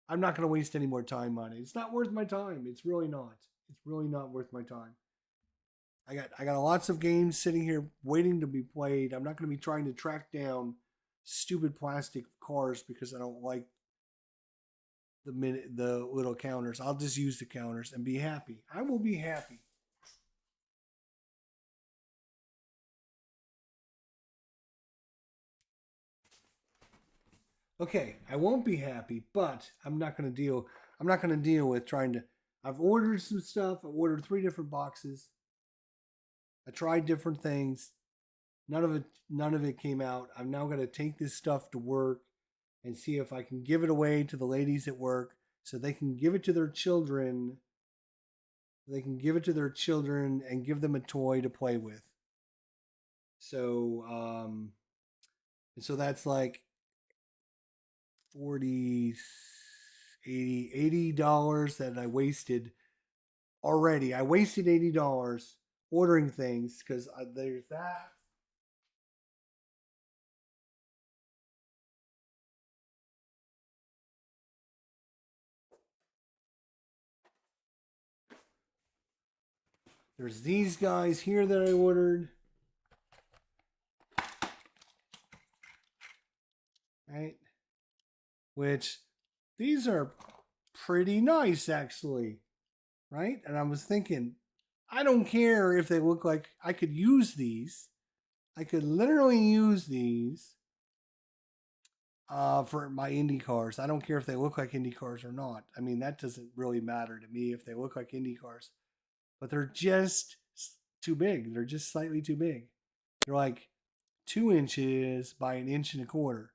I'm not going to waste any more time on it. It's not worth my time. It's really not. It's really not worth my time. I got lots of games sitting here waiting to be played. I'm not going to be trying to track down stupid plastic cars because I don't like the little counters. I'll just use the counters and be happy. I will be happy. Okay, I won't be happy, but I'm not going to deal. I'm not going to deal with trying to. I've ordered some stuff. I ordered 3 different boxes. I tried different things. None of it came out. I'm now going to take this stuff to work and see if I can give it away to the ladies at work so they can give it to their children. They can give it to their children and give them a toy to play with. So, and so that's like 40, 80 $80 that I wasted already. I wasted $80 ordering things because there's that. There's these guys here that I ordered. Right? Which these are pretty nice actually. Right? And I was thinking, I don't care if they look like I could use these. I could literally use these for my Indy cars. I don't care if they look like Indy cars or not. I mean, that doesn't really matter to me if they look like Indy cars. But they're just too big. They're just slightly too big. They're like 2 inches by an inch and a quarter.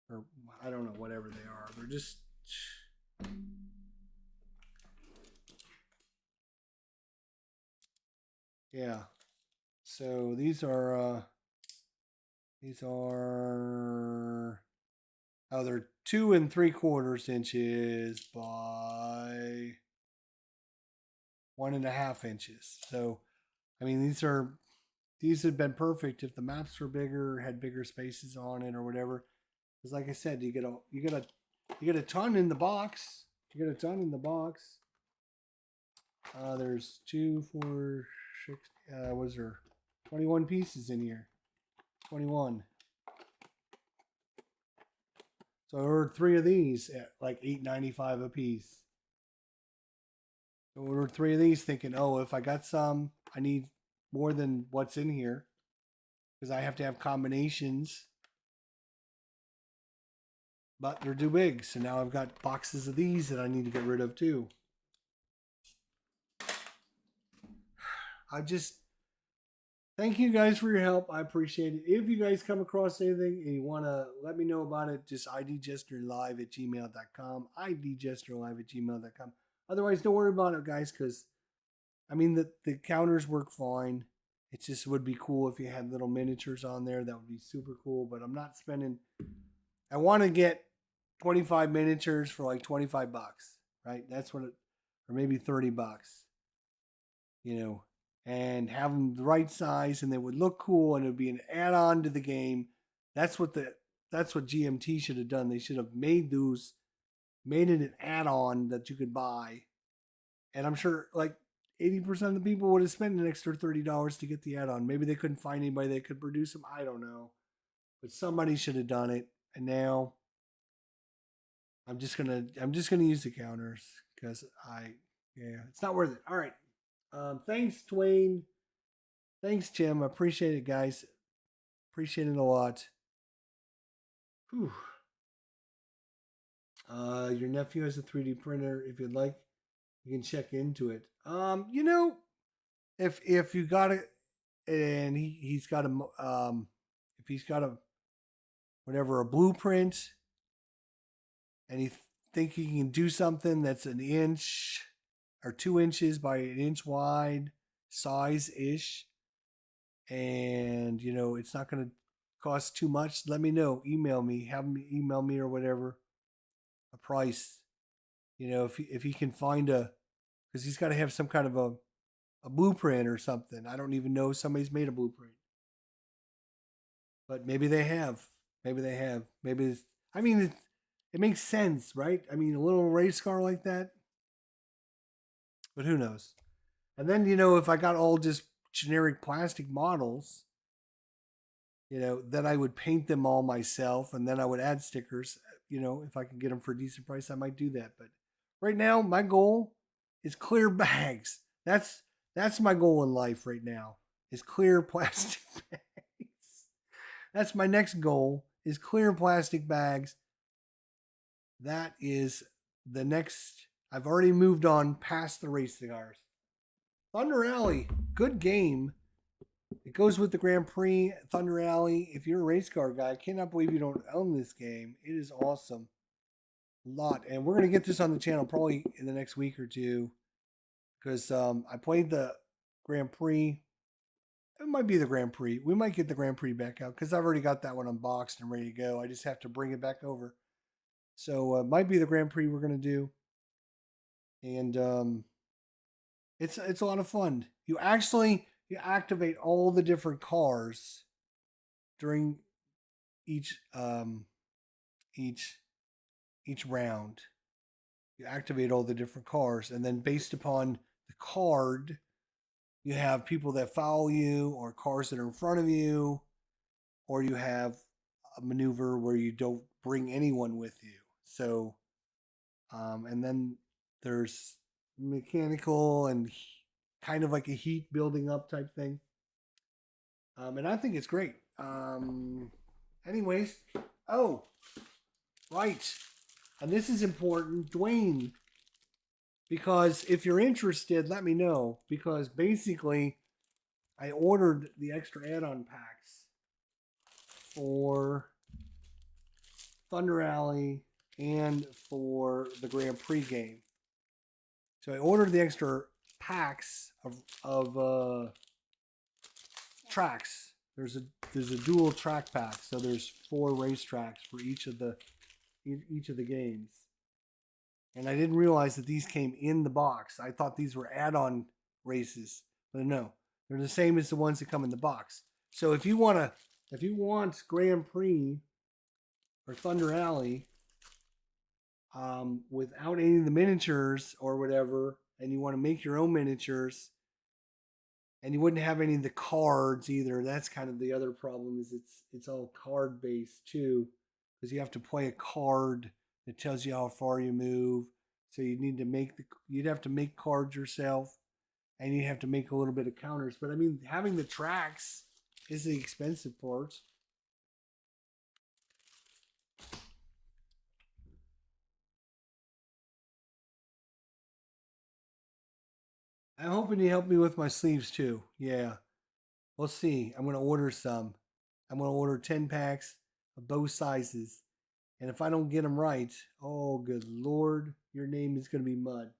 Or I don't know, whatever they are. They're just. Yeah. So these are oh, they're 2 3/4 inches by 1.5 inches. So I mean these have been perfect if the maps were bigger, had bigger spaces on it or whatever. Because like I said, you get a ton in the box. You get a ton in the box. There's 2, 4, 6. What is there? 21 pieces in here. 21. So I ordered 3 of these at like $8.95 a piece. I ordered 3 of these thinking, oh, if I got some, I need more than what's in here because I have to have combinations. But they're too big, so now I've got boxes of these that I need to get rid of too. I just thank you guys for your help. I appreciate it. If you guys come across anything and you want to let me know about it, just idjesterlive@gmail.com. idjesterlive@gmail.com. Otherwise, don't worry about it, guys, because I mean, the counters work fine. It just would be cool if you had little miniatures on there. That would be super cool. But I'm not spending. I want to get 25 miniatures for like $25, right? That's what it, or maybe $30, you know, and have them the right size and they would look cool and it would be an add-on to the game. That's what GMT should have done. They should have made it an add-on that you could buy. And I'm sure like 80% of the people would have spent an extra $30 to get the add-on. Maybe they couldn't find anybody that could produce them. I don't know. But somebody should have done it. And now I'm just gonna use the counters because it's not worth it. All right. Thanks, Dwayne. Thanks, Jim. I appreciate it, guys. Appreciate it a lot. Whew. Your nephew has a 3D printer. If you'd like, you can check into it. If you got it, and he's got if he's got a blueprint, and he think he can do something that's an inch or 2 inches by an inch wide, size ish, and it's not going to cost too much, let me know. Email me, have him email me or whatever a price. If he can find because he's got to have some kind of a blueprint or something. I don't even know if somebody's made a blueprint, but maybe they have. Maybe it's, I mean, it makes sense, right? I mean, a little race car like that, but who knows? And then if I got all just generic plastic models, then I would paint them all myself, and then I would add stickers. If I can get them for a decent price, I might do that. But right now, my goal is clear bags. That's my goal in life right now. Is clear plastic bags. That's my next goal. Is clear plastic bags. That is the next. I've already moved on past the race cigars. Thunder Alley, good game. It goes with the Grand Prix. Thunder Alley. If you're a race car guy, I cannot believe you don't own this game. It is awesome. A lot. And we're going to get this on the channel probably in the next week or two. Because I played the Grand Prix. It might be the Grand Prix. We might get the Grand Prix back out. Because I've already got that one unboxed and ready to go. I just have to bring it back over. So it might be the Grand Prix we're going to do. And it's a lot of fun. You activate all the different cars during each round. You activate all the different cars, and then based upon the card, you have people that follow you, or cars that are in front of you, or you have a maneuver where you don't bring anyone with you. So, and then there's mechanical and kind of like a heat building up type thing. And I think it's great. Anyways, oh, right. And this is important, Dwayne, because if you're interested, let me know. Because basically, I ordered the extra add-on packs for Thunder Alley and for the Grand Prix game. So I ordered the extra packs of tracks. There's a dual track pack, so there's 4 race tracks for each of the games. And I didn't realize that these came in the box. I thought these were add-on races, but no, they're the same as the ones that come in the box. So if you want Grand Prix or Thunder Alley, without any of the miniatures or whatever, and you want to make your own miniatures, and you wouldn't have any of the cards either. That's kind of the other problem, is it's all card based too. because you have to play a card that tells you how far you move. So you need to you'd have to make cards yourself, and you have to make a little bit of counters. But I mean, having the tracks is the expensive part. I'm hoping you help me with my sleeves too. Yeah, we'll see. I'm gonna order some. I'm gonna order 10 packs of both sizes, and if I don't get them right, oh good lord, your name is gonna be mud.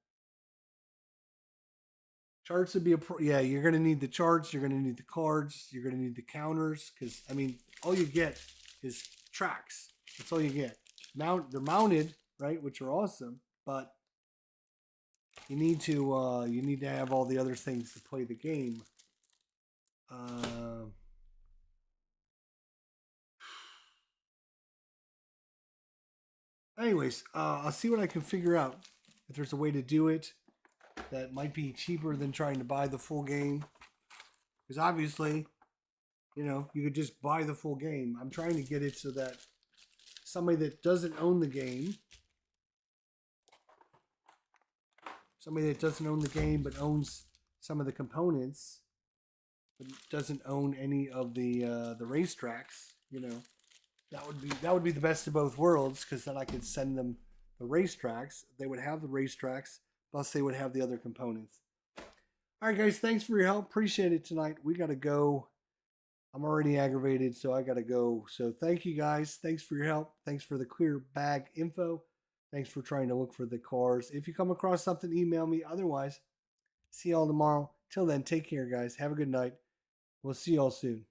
Charts would be yeah. You're gonna need the charts. You're gonna need the cards. You're gonna need the counters because I mean, all you get is tracks. That's all you get. They're mounted, right, which are awesome, but you need to have all the other things to play the game. Uh, anyways, I'll see what I can figure out. If there's a way to do it that might be cheaper than trying to buy the full game, because obviously, you could just buy the full game. I'm trying to get it so that somebody that doesn't own the game, but owns some of the components, but doesn't own any of the racetracks, that would be the best of both worlds because then I could send them the racetracks. They would have the racetracks, plus they would have the other components. All right, guys, thanks for your help. Appreciate it tonight. We got to go. I'm already aggravated, so I got to go. So thank you, guys. Thanks for your help. Thanks for the clear bag info. Thanks for trying to look for the cars. If you come across something, email me. Otherwise, see y'all tomorrow. Till then, take care, guys. Have a good night. We'll see y'all soon.